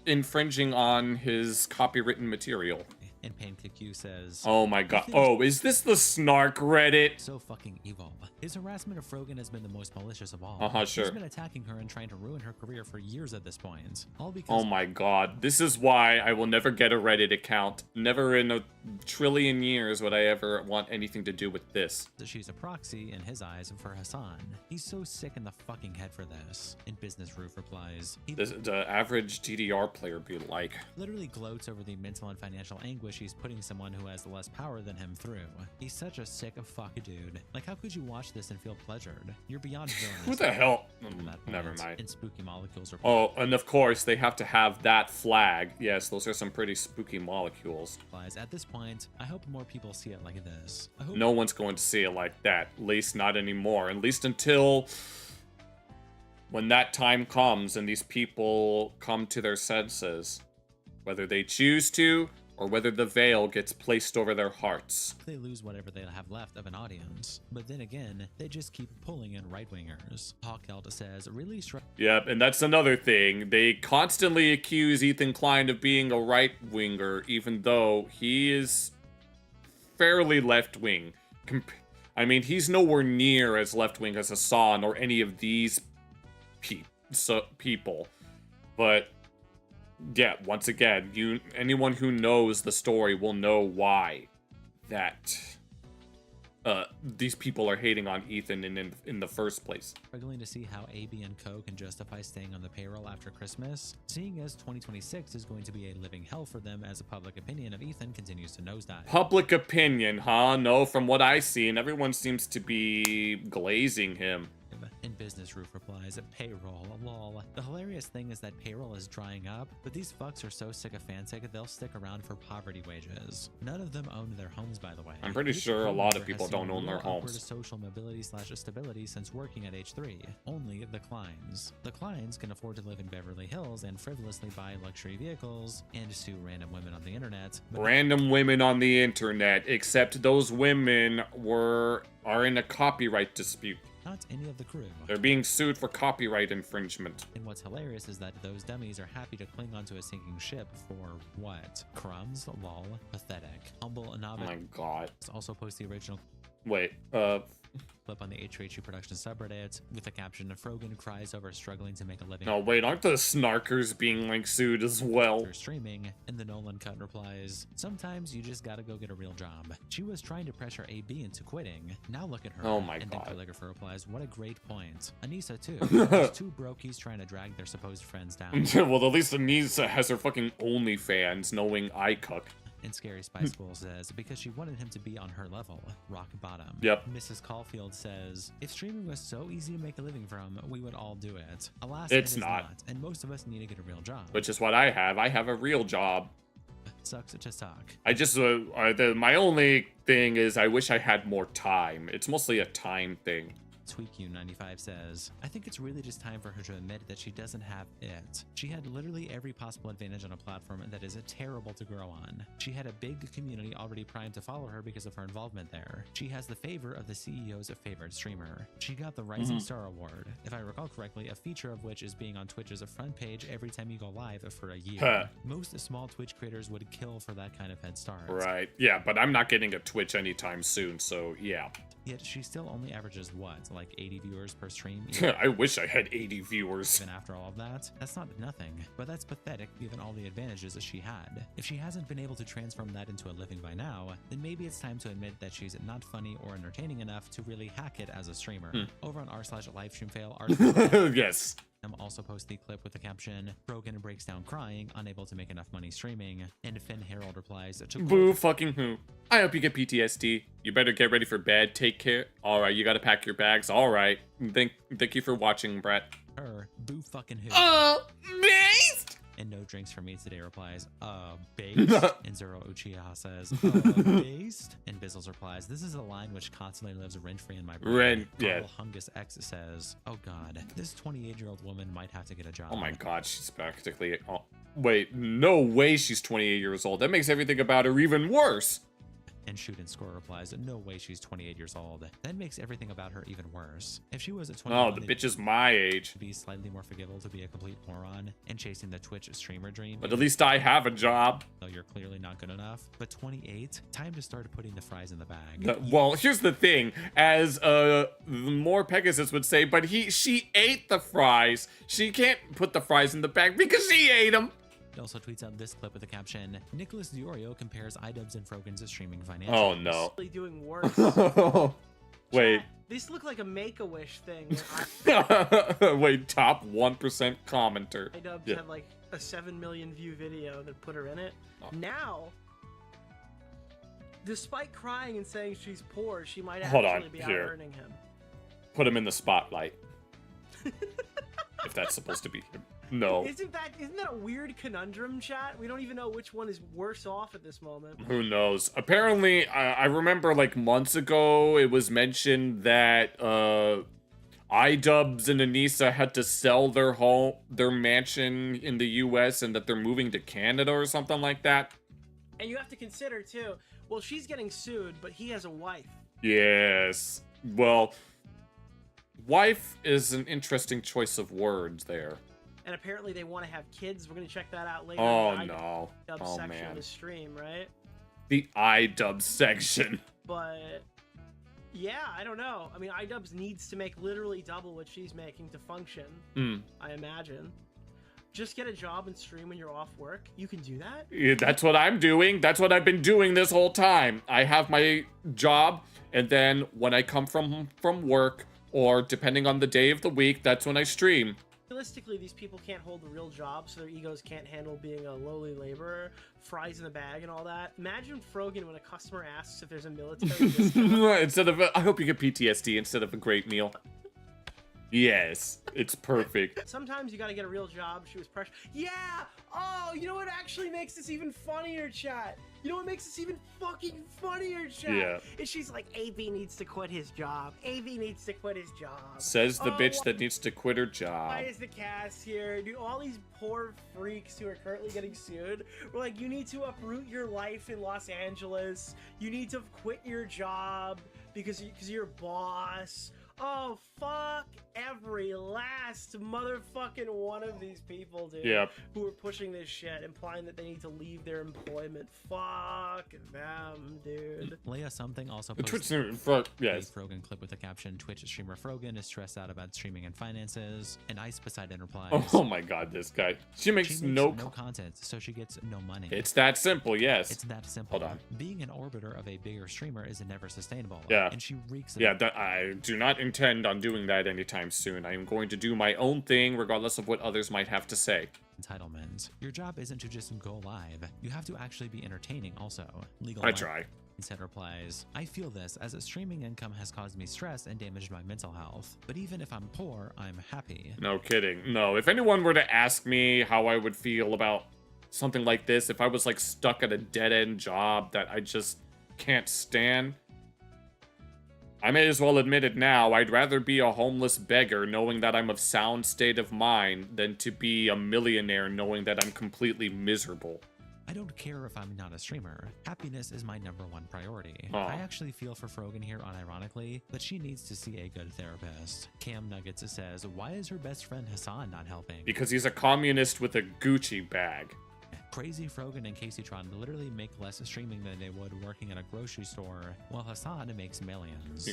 infringing on his copywritten material. And PancakeU says, "Oh my god. Oh, is this the snark Reddit? So fucking evil. His harassment of Frogan has been the most malicious of all. Sure. He's been attacking her and trying to ruin her career for years at this point. All because Oh my god. This is why I will never get a Reddit account. Never in a trillion years would I ever want anything to do with this." She's a proxy, in his eyes, for Hassan. He's so sick in the fucking head for this. And Business Roof replies, The average DDR player be like. Literally gloats over the mental and financial anguish he's putting someone who has less power than him through. He's such a sick fuck dude. Like, how could you watch this and feel pleasured? You're beyond villainous. Who the hell? Never mind. And spooky molecules are. Oh, and of course they have to have that flag. Yes, those are some pretty spooky molecules. At this point, I hope more people see it like this. I hope No one's going to see it like that. At least not anymore. At least until when that time comes and these people come to their senses. Whether they choose to, or whether the veil gets placed over their hearts. They lose whatever they have left of an audience. But then again, they just keep pulling in right-wingers. Hawkeld says, really Yep, and that's another thing. They constantly accuse Ethan Klein of being a right-winger, even though he is fairly left-wing. I mean, he's nowhere near as left-wing as Hassan or any of these people. But yeah, once again, anyone who knows the story will know why that these people are hating on Ethan in the first place. Struggling to see how AB and Co can justify staying on the payroll after Christmas, seeing as 2026 is going to be a living hell for them as the public opinion of Ethan continues to nosedive. Public opinion, huh? No, from what I see, and everyone seems to be glazing him. And Business Roof replies, "Payroll, lol." The hilarious thing is that payroll is drying up, but these fucks are so sycophantic they'll stick around for poverty wages. None of them own their homes, by the way. I'm pretty sure a lot of people don't own their upward homes. Social mobility / stability since working at H3. Only the Kleins. The Kleins can afford to live in Beverly Hills and frivolously buy luxury vehicles and sue random women on the internet. Random women on the internet, except those women are in a copyright dispute. Not any of the crew. They're being sued for copyright infringement. And what's hilarious is that those dummies are happy to cling onto a sinking ship for what? Crumbs? Lol. Pathetic. Humble and Oh my god. Also post the original Wait, clip on the H3H production subreddit with the caption, "Frogan cries over struggling to make a living." No, wait, aren't the snarkers being like sued as well? Streaming, and the Nolan Cut replies, "Sometimes you just gotta go get a real job. She was trying to pressure AB into quitting. Now look at her." Oh my and god. then Calligrapher replies, "What a great point. Anissa too. There's two brokies trying to drag their supposed friends down." Well, at least Anissa has her fucking OnlyFans knowing I cook. And Scary Spice School says, because she wanted him to be on her level, rock bottom. Yep. Mrs. Caulfield says, if streaming was so easy to make a living from, we would all do it. Alas, It's it is not. And most of us need to get a real job. Which is what I have. I have a real job. Sucks to suck. I just, my only thing is I wish I had more time. It's mostly a time thing. TweakU95 says, I think it's really just time for her to admit that she doesn't have it. She had literally every possible advantage on a platform that is terrible to grow on. She had a big community already primed to follow her because of her involvement there. She has the favor of the CEO's favorite streamer. She got the Rising Star Award, if I recall correctly, a feature of which is being on Twitch's front page every time you go live for a year. Huh. Most small Twitch creators would kill for that kind of head start. Right. Yeah, but I'm not getting a Twitch anytime soon, so yeah. Yet she still only averages what, like 80 viewers per stream? I wish I had 80 viewers. Even after all of that, that's not nothing, but that's pathetic given all the advantages that she had. If she hasn't been able to transform that into a living by now, then maybe it's time to admit that she's not funny or entertaining enough to really hack it as a streamer. Over on r/livestreamfail, Yes. Also posts the clip with the caption, Brogan breaks down crying, unable to make enough money streaming, and Finn Harold replies to Boo fucking who. I hope you get PTSD. You better get ready for bed. Take care. All right, you gotta pack your bags. All right. Thank you for watching, Brett. Her, boo fucking who. Based! And no drinks for me today replies, based? And Zoro Uchiha says, based? And Bizzles replies, this is a line which constantly lives rent-free in my brain. Yeah. Carl Hungus X says, oh god, this 28-year-old woman might have to get a job. Oh my god, she's practically... Oh, wait, no way she's 28 years old. That makes everything about her even worse. And Shoot and Score replies, no way she's 28 years old. That makes everything about her even worse. If she was at 21, oh, the bitch is my age. Be slightly more forgivable to be a complete moron and chasing the Twitch streamer dream. But at least I have a job. Though you're clearly not good enough. But 28, time to start putting the fries in the bag. Well, here's the thing. As more Pegasus would say, but she ate the fries. She can't put the fries in the bag because she ate them. He also tweets out this clip with the caption, Nicholas Diorio compares iDubbbz and Frogan's streaming financials. Oh no. Doing worse. Wait. These look like a Make-A-Wish thing. Wait, top 1% commenter. iDubbbz had like a 7 million view video that put her in it. Oh. Now, despite crying and saying she's poor, she might actually be out-earning him. Put him in the spotlight. If that's supposed to be him. No. Isn't that a weird conundrum, chat? We don't even know which one is worse off at this moment. Who knows? Apparently, I remember like months ago, it was mentioned that iDubbbz and Anissa had to sell their mansion in the US and that they're moving to Canada or something like that. And you have to consider too, well, she's getting sued, but he has a wife. Yes. Well, wife is an interesting choice of words there. And apparently they want to have kids. We're going to check that out later. Oh, no. Oh, section of the stream, right? The iDubbbz section. But, yeah, I don't know. I mean, iDubbbz needs to make literally double what she's making to function, I imagine. Just get a job and stream when you're off work. You can do that? Yeah, that's what I'm doing. That's what I've been doing this whole time. I have my job, and then when I come from work, or depending on the day of the week, that's when I stream. Realistically, these people can't hold a real job, so their egos can't handle being a lowly laborer, fries in the bag and all that. Imagine Frogan when a customer asks if there's a military discount. Instead of I hope you get PTSD instead of a great meal. Yes, it's perfect. Sometimes you gotta get a real job. She was pressured. Yeah! Oh, you know what actually makes this even funnier, chat? You know what makes this even fucking funnier, chat? Yeah. Is she's like, AV needs to quit his job. AV needs to quit his job. Says the bitch that needs to quit her job. Why is the cast here? Dude, all these poor freaks who are currently getting sued, we're like, you need to uproot your life in Los Angeles. You need to quit your job because you're a boss. Oh, fuck every last motherfucking one of these people, dude. Yep. Who are pushing this shit, implying that they need to leave their employment. Fuck them, dude. Leia Something also The posted yes. a Frogan clip with the caption, Twitch streamer Frogan is stressed out about streaming and finances, and Ice Poseidon replies, Oh my god, this guy. She makes no content, so she gets no money. It's that simple, yes. It's that simple. Hold on. Being an orbiter of a bigger streamer is never sustainable. Yeah. And she reeks of Yeah, that I do not intend on doing that anytime soon. I am going to do my own thing, regardless of what others might have to say. Entitlement. Your job isn't to just go live. You have to actually be entertaining also. Legal I try. Instead replies, I feel this as a streaming income has caused me stress and damaged my mental health. But even if I'm poor, I'm happy. No kidding. No, if anyone were to ask me how I would feel about something like this, if I was like stuck at a dead-end job that I just can't stand, I may as well admit it now. I'd rather be a homeless beggar knowing that I'm of sound state of mind than to be a millionaire knowing that I'm completely miserable. I don't care if I'm not a streamer. Happiness is my #1 priority. Aw. I actually feel for Frogan here unironically, but she needs to see a good therapist. Cam Nuggets says, why is her best friend Hassan not helping? Because he's a communist with a Gucci bag. Crazy Frogan and Caseytron literally make less streaming than they would working at a grocery store, while Hassan makes millions.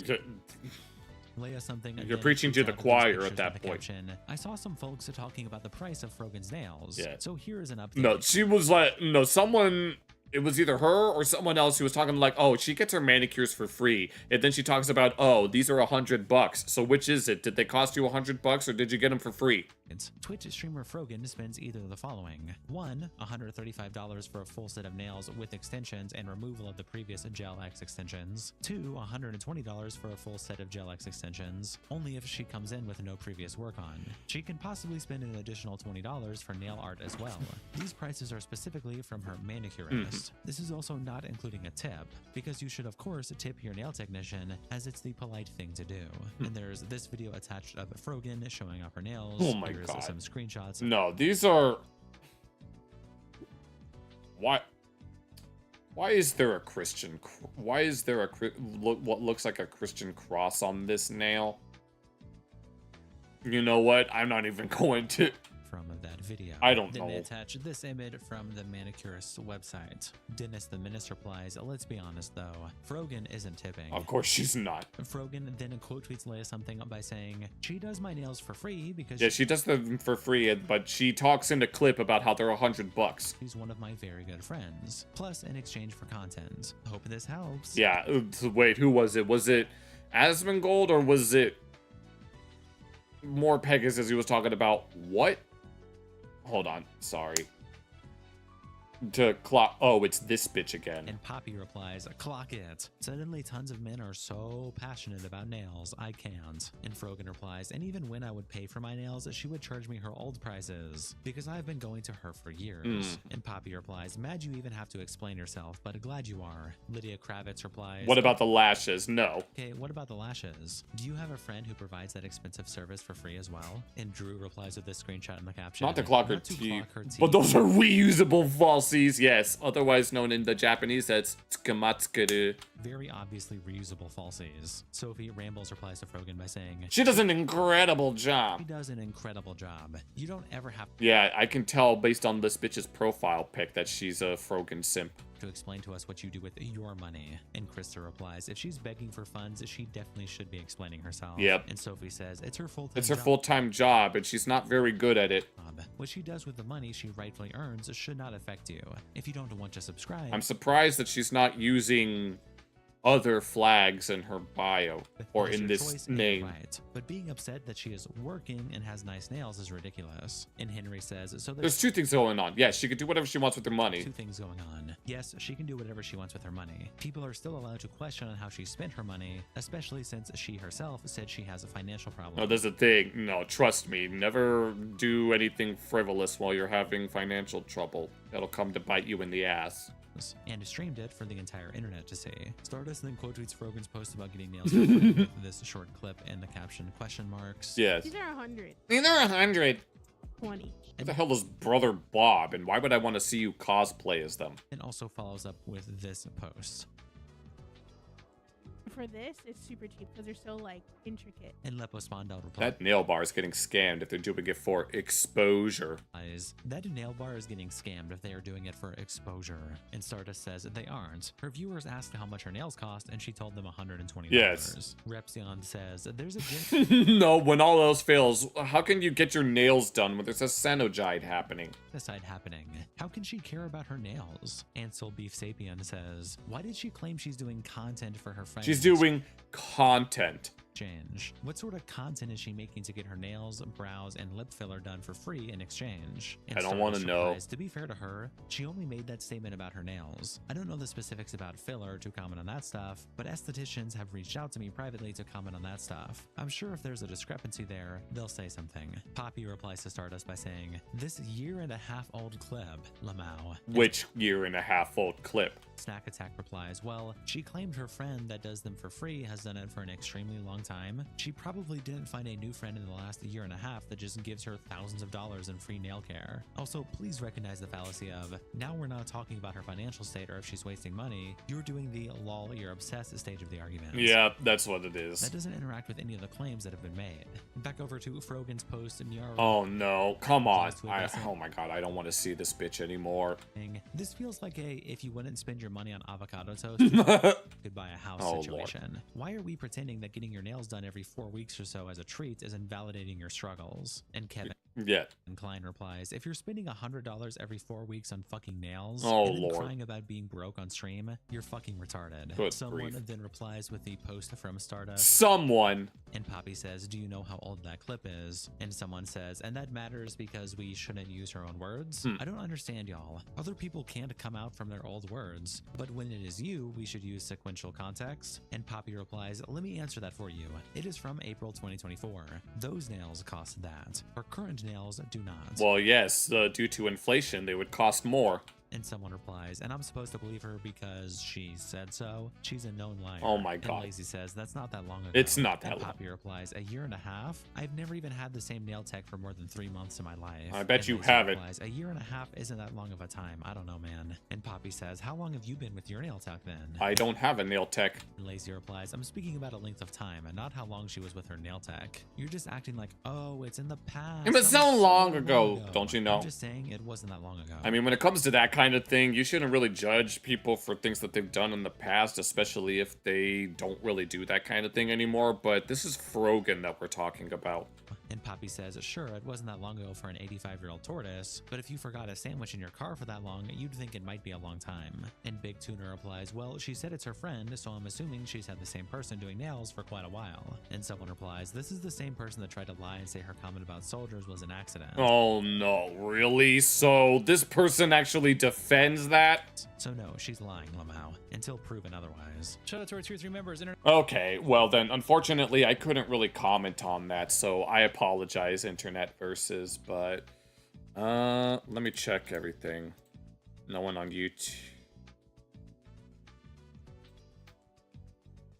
Leia Something. You're preaching to the choir at that point. Caption, I saw some folks talking about the price of Frogan's nails. Yeah. So here is an update. No, she was like, no, someone it was either her or someone else who was talking like, oh, she gets her manicures for free. And then she talks about, oh, these are $100. So which is it? Did they cost you $100 or did you get them for free? Twitch streamer Frogan spends either of the following. 1. $135 for a full set of nails with extensions and removal of the previous Gel X extensions. 2. $120 for a full set of Gel X extensions, only if she comes in with no previous work on. She can possibly spend an additional $20 for nail art as well. These prices are specifically from her manicurist. This is also not including a tip, because you should of course tip your nail technician, as it's the polite thing to do. And there's this video attached of Frogan showing off her nails. Oh my Here's god. some screenshots. No, these are... Why is there a Christian... Why is there a... what looks like a Christian cross on this nail? You know what? I'm not even going to... From that video. I don't then know. They attach this image from the manicurist's website. Dennis the Menace replies, let's be honest though, Frogan isn't tipping. Of course she's not. Frogan then quote tweets Leia something by saying, she does my nails for free because Yeah, she does them for free, but she talks in a clip about how they're $100. she's one of my very good friends. Plus in exchange for content. Hope this helps. Yeah, wait, who was it? Was it Asmongold or was it more Pegasus he was talking about? What? Hold on, sorry. To clock. Oh, it's this bitch again. And Poppy replies, clock it. Suddenly tons of men are so passionate about nails, I can't. And Frogan replies, and even when I would pay for my nails, she would charge me her old prices, because I've been going to her for years. And Poppy replies, mad you even have to explain yourself, but glad you are. Lydia Kravitz replies, What about the lashes? No. Okay, what about the lashes? Do you have a friend who provides that expensive service for free as well? And Drew replies with this screenshot in the caption. Not to clock her "Not to teeth, clock her teeth." but those are reusable falsies, yes. Otherwise known in the Japanese as tsukamatsukeru. Very obviously reusable falsies. Sophie Rambles replies to Frogan by saying, She does an incredible she job. does an incredible job. You don't ever have Yeah, I can tell based on this bitch's profile pic that she's a Frogan simp. to explain to us what you do with your money. And Krista replies, if she's begging for funds, she definitely should be explaining herself. Yep. And Sophie says, it's her full-time It's her job. full-time job, and she's not very good at it. What she does with the money she rightfully earns should not affect you. If you don't want to subscribe, I'm surprised that she's not using other flags in her bio or that's in your this choice and name. right. But being upset that she is working and has nice nails is ridiculous. And Henry says, so There's two things going on. Yes, she could do whatever she wants with her money. Two things going on. Yes, she can do whatever she wants with her money. People are still allowed to question on how she spent her money, especially since she herself said she has a financial problem. No, there's a thing. No, trust me. Never do anything frivolous while you're having financial trouble. That'll come to bite you in the ass. And streamed it for the entire internet to see. Stardust then quote tweets Frogan's post about getting nails for free with this short clip and the caption question marks. Yes. These are 100. These are 100. 20. What the hell is Brother Bob, and why would I want to see you cosplay as them? And also follows up with this post. For this, it's super cheap because they're so like intricate. And Lepo Spondal replies, That nail bar is getting scammed if they're doing it for exposure. that nail bar is getting scammed if they are doing it for exposure. And Stardust says they aren't. Her viewers asked how much her nails cost, and she told them $120. Yes. Repsion says there's a No, when all else fails, how can you get your nails done when there's a Senogide happening? genocide happening. How can she care about her nails? Ansel Beef Sapien says, why did she claim she's doing content for her friends? She's doing content. Exchange. What sort of content is she making to get her nails, brows, and lip filler done for free in exchange? And I don't want to Stardust know. replies, to be fair to her, she only made that statement about her nails. I don't know the specifics about filler to comment on that stuff, but estheticians have reached out to me privately to comment on that stuff. I'm sure if there's a discrepancy there, they'll say something. Poppy replies to Stardust by saying, this year-and-a-half-old clip, Lamau. Which year-and-a-half-old clip? Snack Attack replies, well, she claimed her friend that does them for free has done it for an extremely long time. She probably didn't find a new friend in the last year and a half that just gives her thousands of dollars in free nail care. Also, please recognize the fallacy of, now we're not talking about her financial state or if she's wasting money, you're doing the lol, you're obsessed stage of the argument. Yeah, that's what it is. That doesn't interact with any of the claims that have been made. Back over to Frogan's post, Nyara. Oh no, come on. Oh my god, I don't want to see this bitch anymore. This feels like a if you wouldn't spend your money on avocado toast, could buy a house Oh, situation. Lord. Why are we pretending that getting your nails done every 4 weeks or so as a treat is invalidating your struggles? And Kevin. Yeah. And Klein replies, if you're spending $100 every 4 weeks on fucking nails Oh, and then Lord. crying about being broke on stream, you're fucking retarded. Good Someone grief. then replies with the post from Stardust. Someone. And Poppy says, do you know how old that clip is? And someone says, and that matters because we shouldn't use our own words? I don't understand, y'all. Other people can't come out from their old words, but when it is you, we should use sequential context. And Poppy replies, let me answer that for you. It is from April 2024. Those nails cost that. Our current nails do not. Well, yes, due to inflation, they would cost more. And someone replies, and I'm supposed to believe her because she said so. She's a known liar. Oh my And God. Lazy says, that's not that long ago. It's not that and long. Poppy replies, a year and a half? I've never even had the same nail tech for more than 3 months in my life. I bet And you Lazy haven't. replies, a year and a half isn't that long of a time. I don't know, man. And Poppy says, how long have you been with your nail tech then? I don't have a nail tech. And Lazy replies, I'm speaking about a length of time and not how long she was with her nail tech. You're just acting like, oh, it's in the past. It was That so long ago, don't you know? I'm just saying it wasn't that long ago. I mean, when it comes to that kind of thing, you shouldn't really judge people for things that they've done in the past, especially if they don't really do that kind of thing anymore. But this is Frogan that we're talking about. And Poppy says, sure, it wasn't that long ago for an 85-year-old tortoise, but if you forgot a sandwich in your car for that long, you'd think it might be a long time. And Big Tuna replies, well, she said it's her friend, so I'm assuming she's had the same person doing nails for quite a while. And someone replies, this is the same person that tried to lie and say her comment about soldiers was an accident. Oh no, really? So this person actually defends that? So no, she's lying, Lamau, until proven otherwise. Shout out to our tier 3 members. Okay, well then, unfortunately, I couldn't really comment on that, so I apologize, Internet Versus, but let me check everything. No one on YouTube.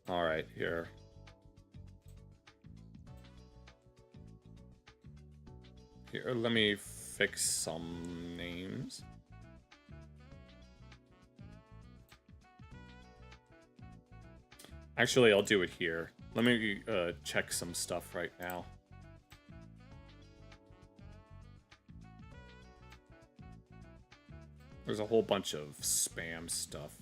All right, here. Here, let me fix some names. Actually, I'll do it here. Let me check some stuff right now. There's a whole bunch of spam stuff.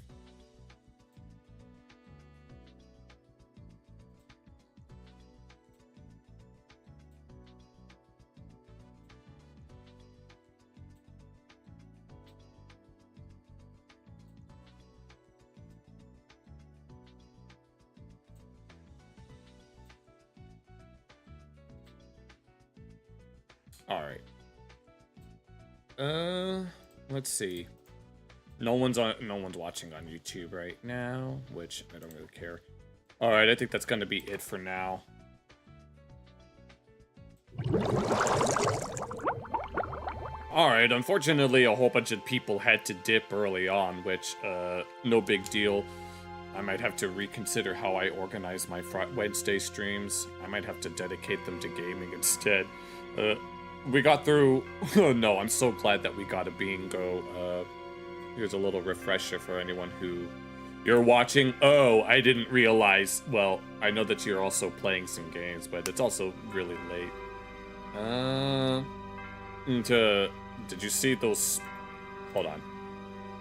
All right. Let's see. No one's watching on YouTube right now, which I don't really care. All right, I think that's going to be it for now. All right, unfortunately, a whole bunch of people had to dip early on, which, no big deal. I might have to reconsider how I organize my Wednesday streams. I might have to dedicate them to gaming instead. We got through... Oh, no, I'm so glad that we got a bingo. Here's a little refresher for anyone who... You're watching... Oh, I didn't realize... Well, I know that you're also playing some games, but it's also really late. Did you see those... Hold on.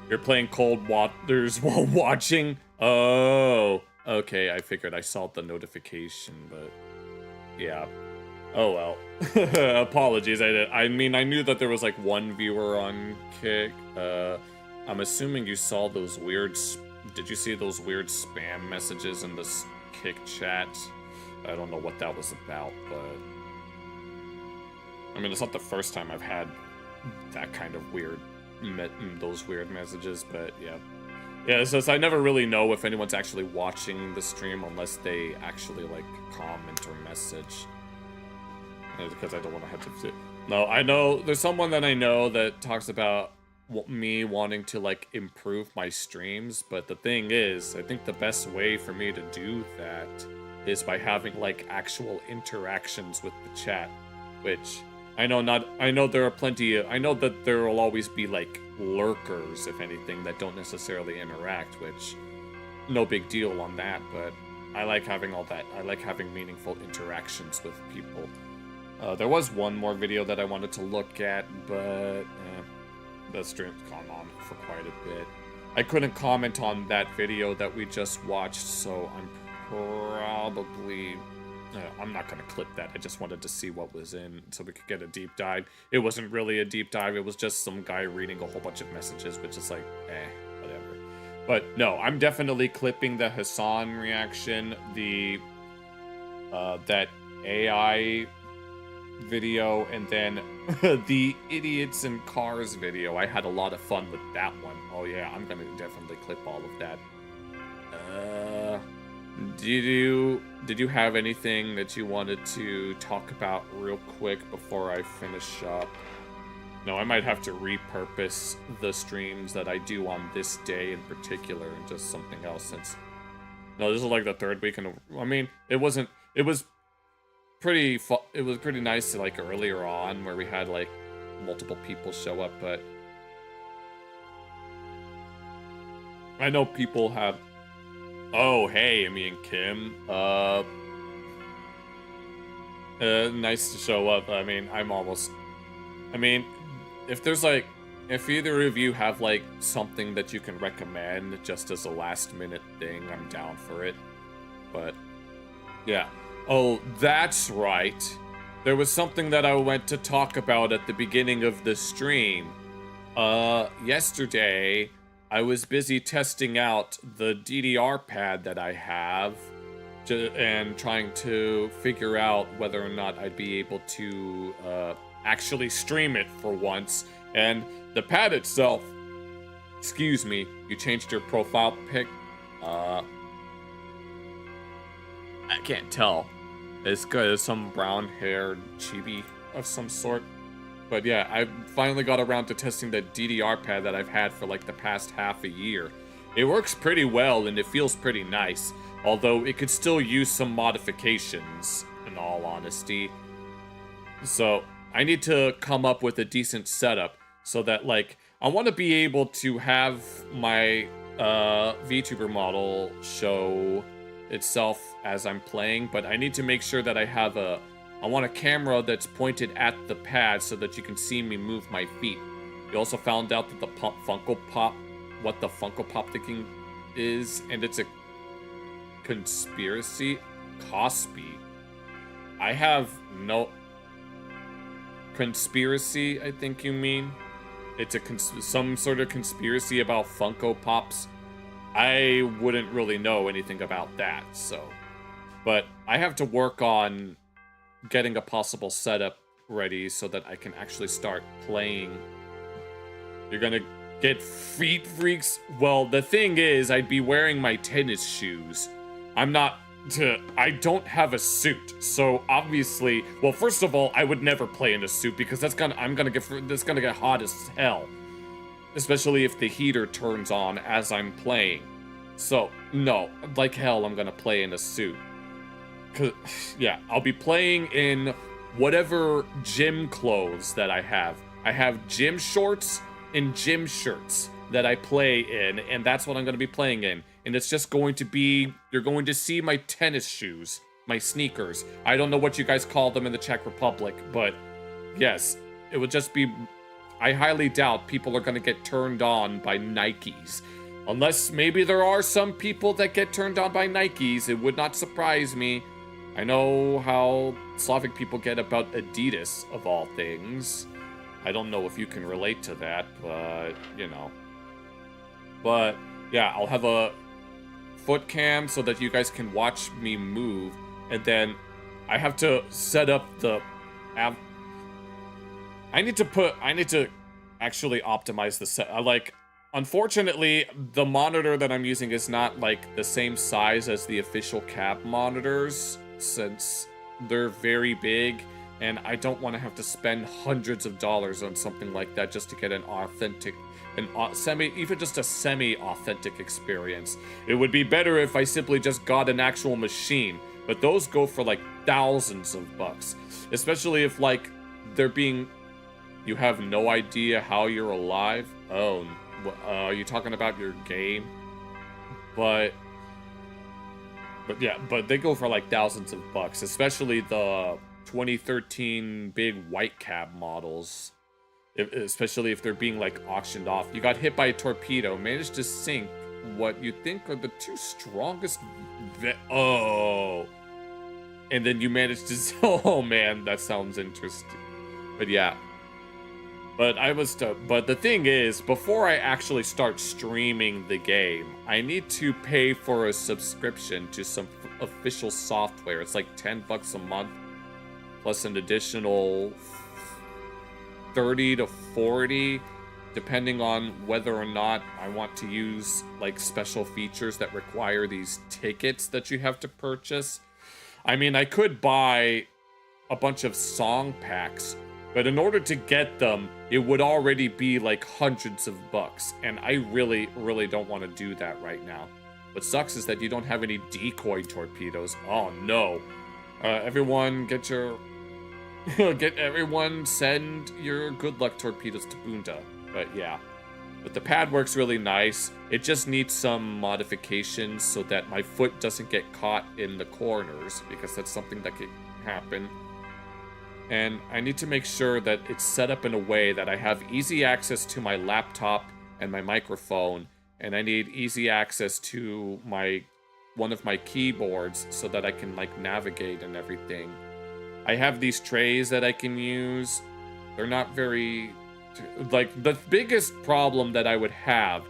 You're playing Cold Waters while watching? Oh, okay, I figured I saw the notification, but... Yeah. Oh well. Apologies. I mean, I knew that there was like one viewer on Kick. I'm assuming you saw those weird... Did you see those weird spam messages in this Kick chat? I don't know what that was about, but... I mean, it's not the first time I've had that kind of weird... those weird messages, but yeah. Yeah, so I never really know if anyone's actually watching the stream unless they actually, like, comment or message. Because I don't want to have to... No, I know... There's someone that I know that talks about me wanting to, like, improve my streams, but the thing is, I think the best way for me to do that is by having, like, actual interactions with the chat, which... I know there are plenty of... I know that there will always be, like, lurkers, if anything, that don't necessarily interact, which... No big deal on that, but I like having all that. I like having meaningful interactions with people. There was one more video that I wanted to look at, but... the stream's gone on for quite a bit. I couldn't comment on that video that we just watched, so I'm probably I'm not gonna clip that. I just wanted to see what was in so we could get a deep dive. It wasn't really a deep dive. It was just some guy reading a whole bunch of messages, which is like, whatever. But no, I'm definitely clipping the Hassan reaction, the that AI video, and then the idiots in cars video. I had a lot of fun with that one. Oh yeah, I'm gonna definitely clip all of that. Did you have anything that you wanted to talk about real quick before I finish up? No, I might have to repurpose the streams that I do on this day in particular and just something else, since no, this is like the third week in a, I mean, it was pretty nice like earlier on where we had like multiple people show up, but I know people have. Oh, hey, me and Kim. Nice to show up. I mean, if either of you have, like, something that you can recommend just as a last-minute thing, I'm down for it. But, yeah. Oh, that's right. There was something that I went to talk about at the beginning of the stream. Yesterday, I was busy testing out the DDR pad that I have and trying to figure out whether or not I'd be able to actually stream it for once. And the pad itself, excuse me, you changed your profile pic? I can't tell. It's good as some brown-haired chibi of some sort. But yeah, I finally got around to testing the DDR pad that I've had for like the past half a year. It works pretty well and it feels pretty nice, although it could still use some modifications, in all honesty. So I need to come up with a decent setup so that, like, I want to be able to have my VTuber model show itself as I'm playing, but I need to make sure that I want a camera that's pointed at the pad so that you can see me move my feet. You also found out that the Funko Pop, what the Funko Pop thinking is, and it's a conspiracy. Cosby. I have no... Conspiracy, I think you mean? It's some sort of conspiracy about Funko Pops. I wouldn't really know anything about that, so... But I have to work on getting a possible setup ready so that I can actually start playing. You're gonna get feet freaks? Well, the thing is, I'd be wearing my tennis shoes. I don't have a suit, so obviously, well, first of all, I would never play in a suit because that's gonna get hot as hell. Especially if the heater turns on as I'm playing. So, no, like hell I'm gonna play in a suit. Yeah, I'll be playing in whatever gym clothes that I have. I have gym shorts and gym shirts that I play in, and that's what I'm going to be playing in. And it's just going to be, you're going to see my tennis shoes, my sneakers. I don't know what you guys call them in the Czech Republic, but yes, it would just be, I highly doubt people are going to get turned on by Nikes. Unless maybe there are some people that get turned on by Nikes, it would not surprise me. I know how Slavic people get about Adidas, of all things. I don't know if you can relate to that, but, you know. But, yeah, I'll have a foot cam so that you guys can watch me move, and then I have to set up the... I need to actually optimize the set. Unfortunately, the monitor that I'm using is not, like, the same size as the official cab monitors, since they're very big, and I don't want to have to spend hundreds of dollars on something like that just to get an authentic, even just a semi-authentic experience. It would be better if I simply just got an actual machine, but those go for, like, thousands of bucks. Especially if, like, you have no idea how you're alive. Oh, are you talking about your game? But yeah, but they go for like thousands of bucks, especially the 2013 big white cab models, especially if they're being like auctioned off. You got hit by a torpedo, managed to sink what you think are the two strongest and then you manage to... Oh, man, that sounds interesting. But yeah. But but the thing is, before I actually start streaming the game, I need to pay for a subscription to some official software. It's like $10 a month, plus an additional 30 to 40, depending on whether or not I want to use like special features that require these tickets that you have to purchase. I mean, I could buy a bunch of song packs, but in order to get them, it would already be like hundreds of bucks, and I really, really don't want to do that right now. What sucks is that you don't have any decoy torpedoes. Oh no. Everyone get your... everyone send your good luck torpedoes to Bunda. But yeah. But the pad works really nice. It just needs some modifications so that my foot doesn't get caught in the corners, because that's something that could happen. And I need to make sure that it's set up in a way that I have easy access to my laptop and my microphone, and I need easy access to one of my keyboards so that I can like navigate and everything. I have these trays that I can use. They're not very... Like, the biggest problem that I would have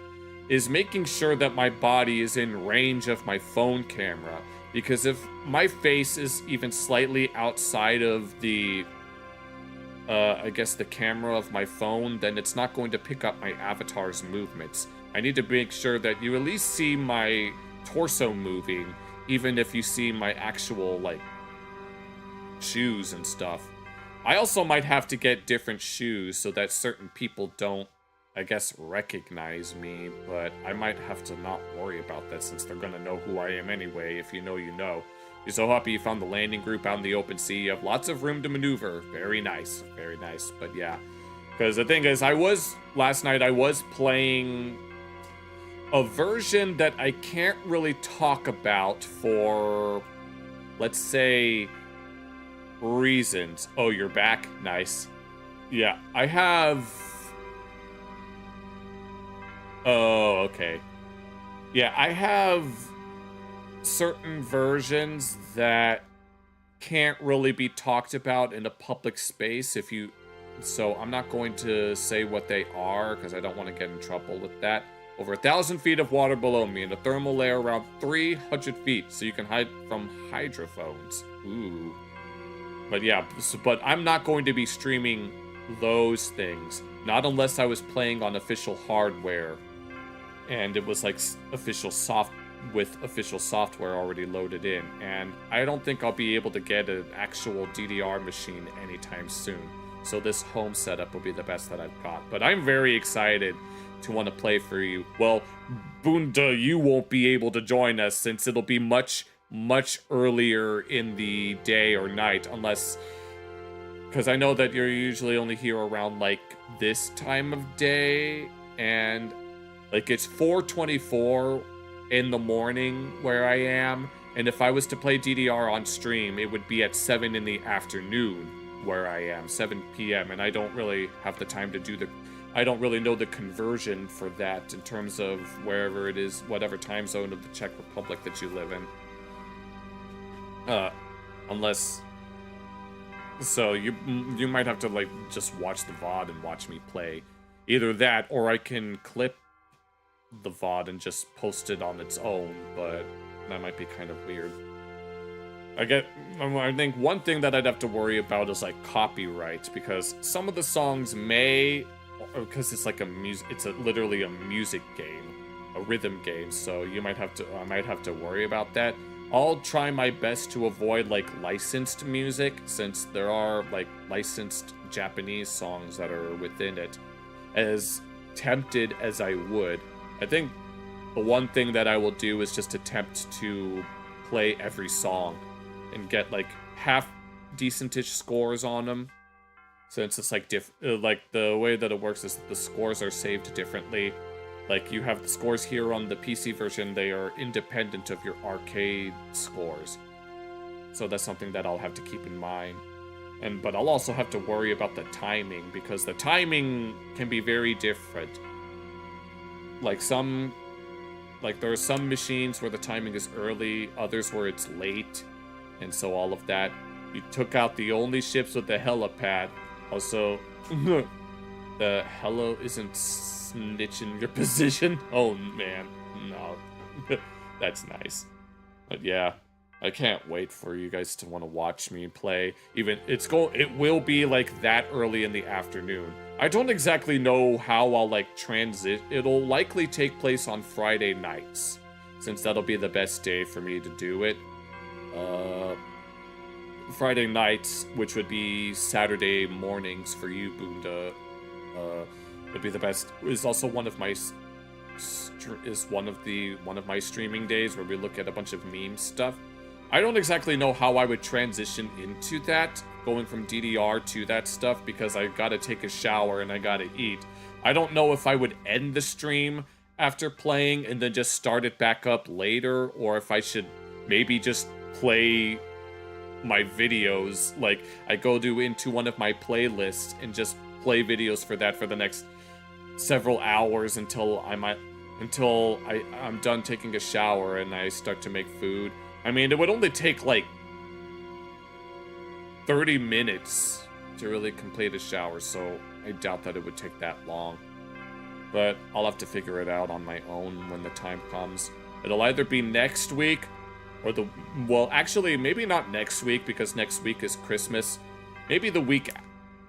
is making sure that my body is in range of my phone camera. Because if my face is even slightly outside of the, I guess the camera of my phone, then it's not going to pick up my avatar's movements. I need to make sure that you at least see my torso moving, even if you see my actual, like, shoes and stuff. I also might have to get different shoes so that certain people don't, I guess, recognize me, but I might have to not worry about that since they're gonna know who I am anyway. If you know, you know. You're so happy you found the landing group out in the open sea. You have lots of room to maneuver. Very nice. Very nice. But yeah. Because the thing is, last night I was playing a version that I can't really talk about for, let's say, reasons. Oh, you're back? Nice. Yeah, I have... Oh, okay. Yeah, I have certain versions that can't really be talked about in a public space so I'm not going to say what they are because I don't want to get in trouble with that. Over 1,000 feet of water below me and a thermal layer around 300 feet so you can hide from hydrophones. Ooh. But yeah, but I'm not going to be streaming those things. Not unless I was playing on official hardware. And it was like official software already loaded in. And I don't think I'll be able to get an actual DDR machine anytime soon. So this home setup will be the best that I've got. But I'm very excited to want to play for you. Well, Bunda, you won't be able to join us since it'll be much earlier in the day or night, unless... Because I know that you're usually only here around, like, this time of day, and... Like, it's 4:24 in the morning where I am, and if I was to play DDR on stream, it would be at 7 in the afternoon where I am, 7 p.m., and I don't really have the time to do I don't really know the conversion for that in terms of wherever it is, whatever time zone of the Czech Republic that you live in. Unless... So, you might have to, like, just watch the VOD and watch me play. Either that, or I can clip the VOD and just post it on its own, but that might be kind of weird. I think one thing that I'd have to worry about is like copyright, because some of the songs may, because it's like it's literally a music game, a rhythm game, so I might have to worry about that. I'll try my best to avoid like licensed music, since there are like licensed Japanese songs that are within it. As tempted as I would, I think the one thing that I will do is just attempt to play every song and get like half decentish scores on them, since it's like like the way that it works is that the scores are saved differently. Like you have the scores here on the PC version, they are independent of your arcade scores, so that's something that I'll have to keep in mind. But I'll also have to worry about the timing, because the timing can be very different. Like there are some machines where the timing is early, others where it's late, and so all of that. You took out the only ships with the helipad. Also, the helo isn't snitching your position. Oh man, no. That's nice. But yeah, I can't wait for you guys to want to watch me play. Even it will be like that early in the afternoon. I don't exactly know how I'll like transit. It'll likely take place on Friday nights, since that'll be the best day for me to do it. Friday nights, which would be Saturday mornings for you, Bunda, would be the best. Is also one of my one of my streaming days where we look at a bunch of meme stuff. I don't exactly know how I would transition into that, going from DDR to that stuff, because I gotta take a shower and I gotta eat. I don't know if I would end the stream after playing and then just start it back up later, or if I should maybe just play my videos, like I go into one of my playlists and just play videos for that for the next several hours until I'm done taking a shower and I start to make food. I mean, it would only take like 30 minutes to really complete a shower, so I doubt that it would take that long. But I'll have to figure it out on my own when the time comes. It'll either be next week or well, actually, maybe not next week, because next week is Christmas. Maybe the week,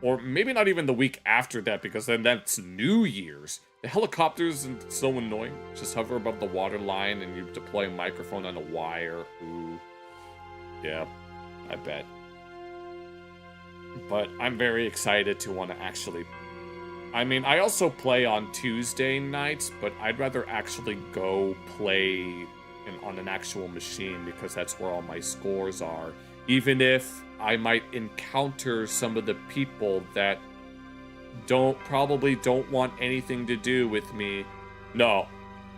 or maybe not even the week after that, because then that's New Year's. The helicopters are so annoying. Just hover above the water line and you deploy a microphone on a wire. Ooh. Yeah, I bet. But I'm very excited to want to actually... I mean, I also play on Tuesday nights, but I'd rather actually go play on an actual machine, because that's where all my scores are. Even if I might encounter some of the people that probably don't want anything to do with me. No,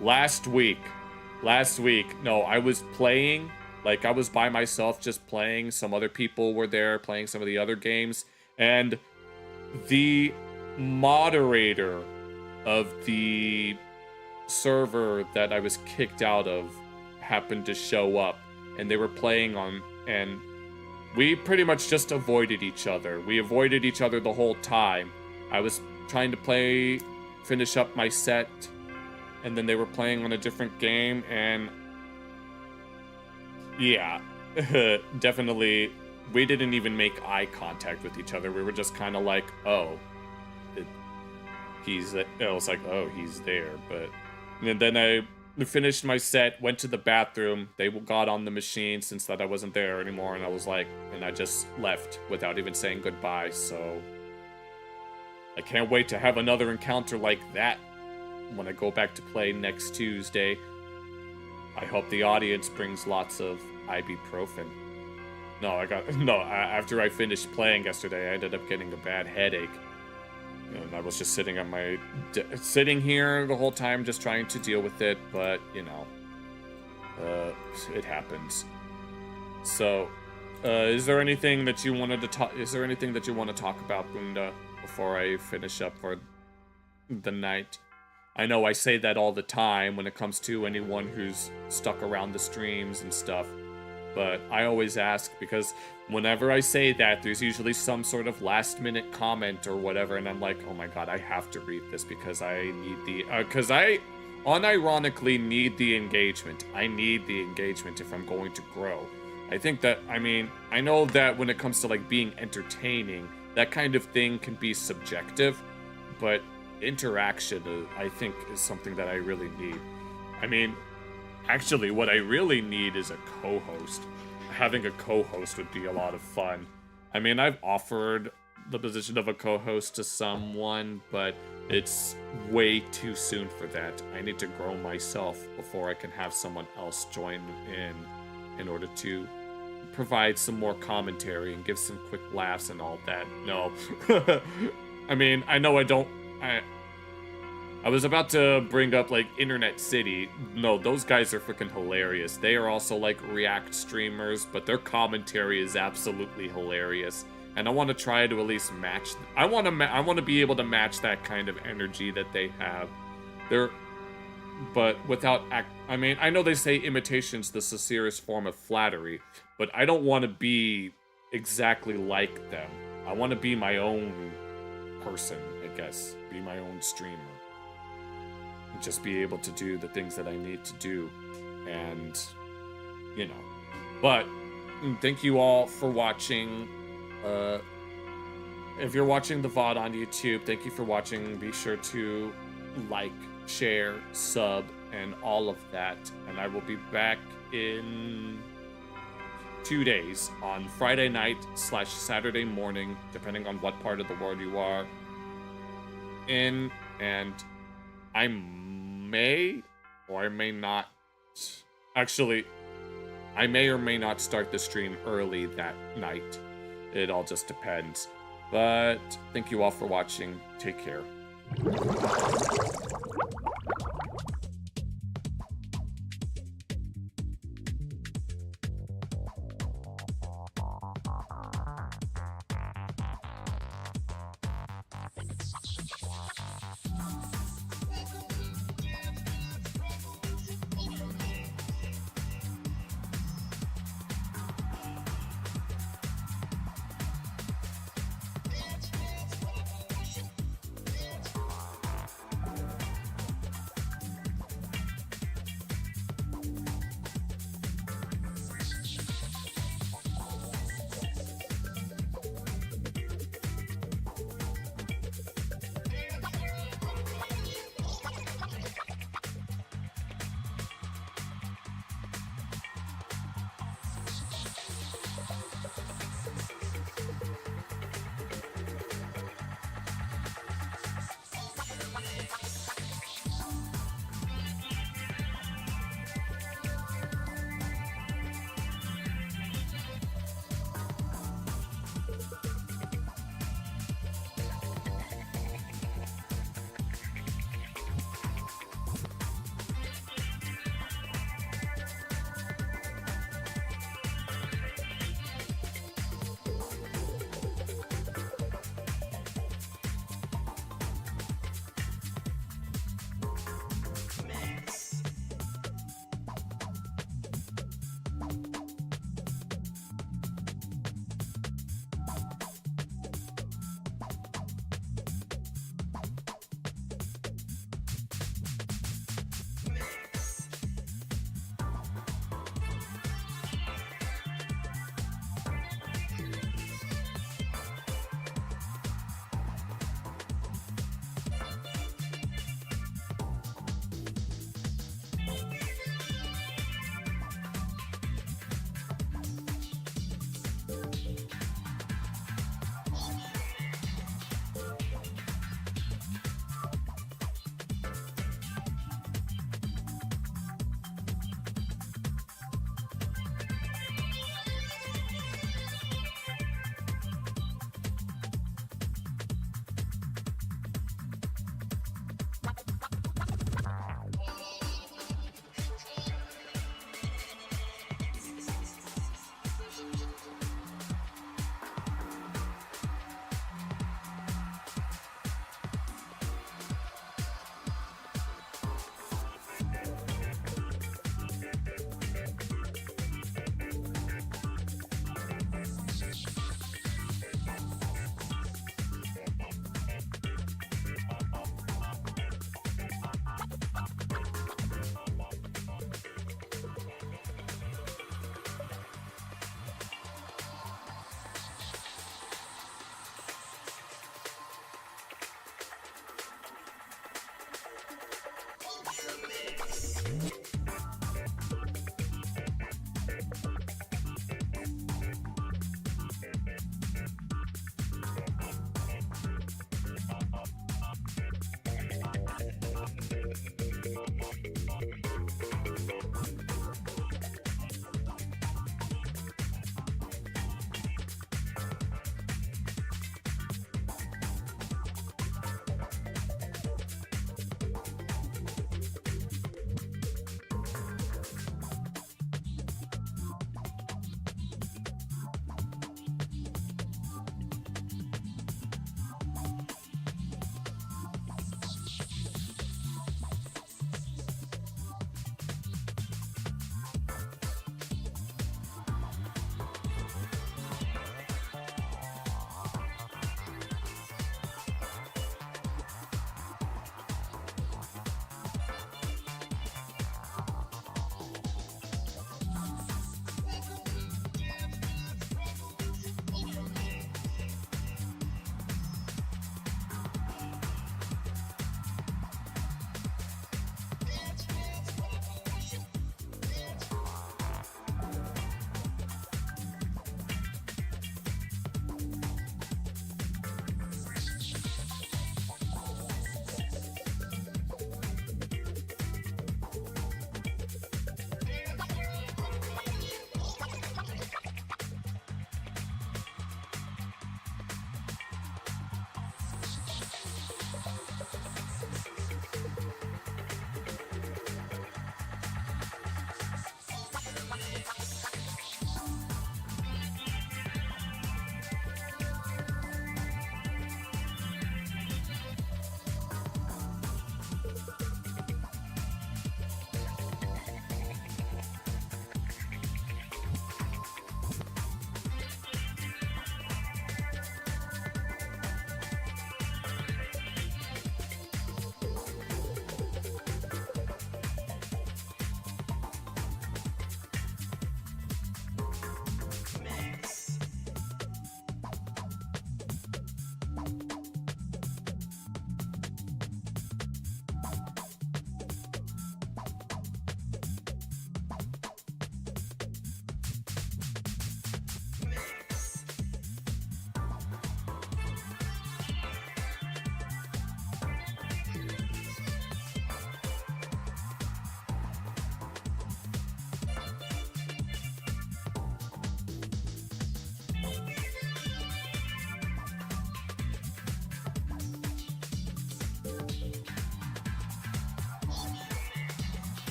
last week, no, I was playing, like I was by myself just playing. Some other people were there playing some of the other games, and the moderator of the server that I was kicked out of happened to show up, and they were playing and we pretty much just avoided each other. We avoided each other the whole time. I was trying to finish up my set, and then they were playing on a different game, and yeah, definitely, we didn't even make eye contact with each other. We were just kind of like, oh, I was like, oh, he's there, but, and then I finished my set, went to the bathroom, they got on the machine since that I wasn't there anymore, and I was like, and I just left without even saying goodbye, so... I can't wait to have another encounter like that when I go back to play next Tuesday. I hope the audience brings lots of ibuprofen. After I finished playing yesterday, I ended up getting a bad headache. And I was just sitting here the whole time just trying to deal with it, but, you know, it happens. So, is there anything that you want to talk about, Bunda, before I finish up for the night? I know I say that all the time when it comes to anyone who's stuck around the streams and stuff, but I always ask because whenever I say that, there's usually some sort of last-minute comment or whatever, and I'm like, oh my god, I have to read this because I need because I unironically need the engagement. I need the engagement if I'm going to grow. I think that, I mean, I know that when it comes to, like, being entertaining, that kind of thing can be subjective, but interaction, I think, is something that I really need. I mean, actually, what I really need is a co-host. Having a co-host would be a lot of fun. I mean, I've offered the position of a co-host to someone, but it's way too soon for that. I need to grow myself before I can have someone else join in order to provide some more commentary and give some quick laughs and all that. No. I mean, I know I was about to bring up, like, Internet City. No, those guys are freaking hilarious. They are also, like, React streamers, but their commentary is absolutely hilarious. And I want to try to at least match... I want to be able to match that kind of energy that they have. but without I mean, I know they say imitation's the sincerest form of flattery, but I don't want to be exactly like them. I want to be my own person, I guess. Be my own streamer. And just be able to do the things that I need to do. And, you know. But, thank you all for watching. If you're watching the VOD on YouTube, thank you for watching. Be sure to like, share, sub, and all of that. And I will be back in 2 days on Friday night / Saturday morning, depending on what part of the world you are in. And I may or I may not. Actually, I may or may not start the stream early that night. It all just depends. But thank you all for watching. Take care.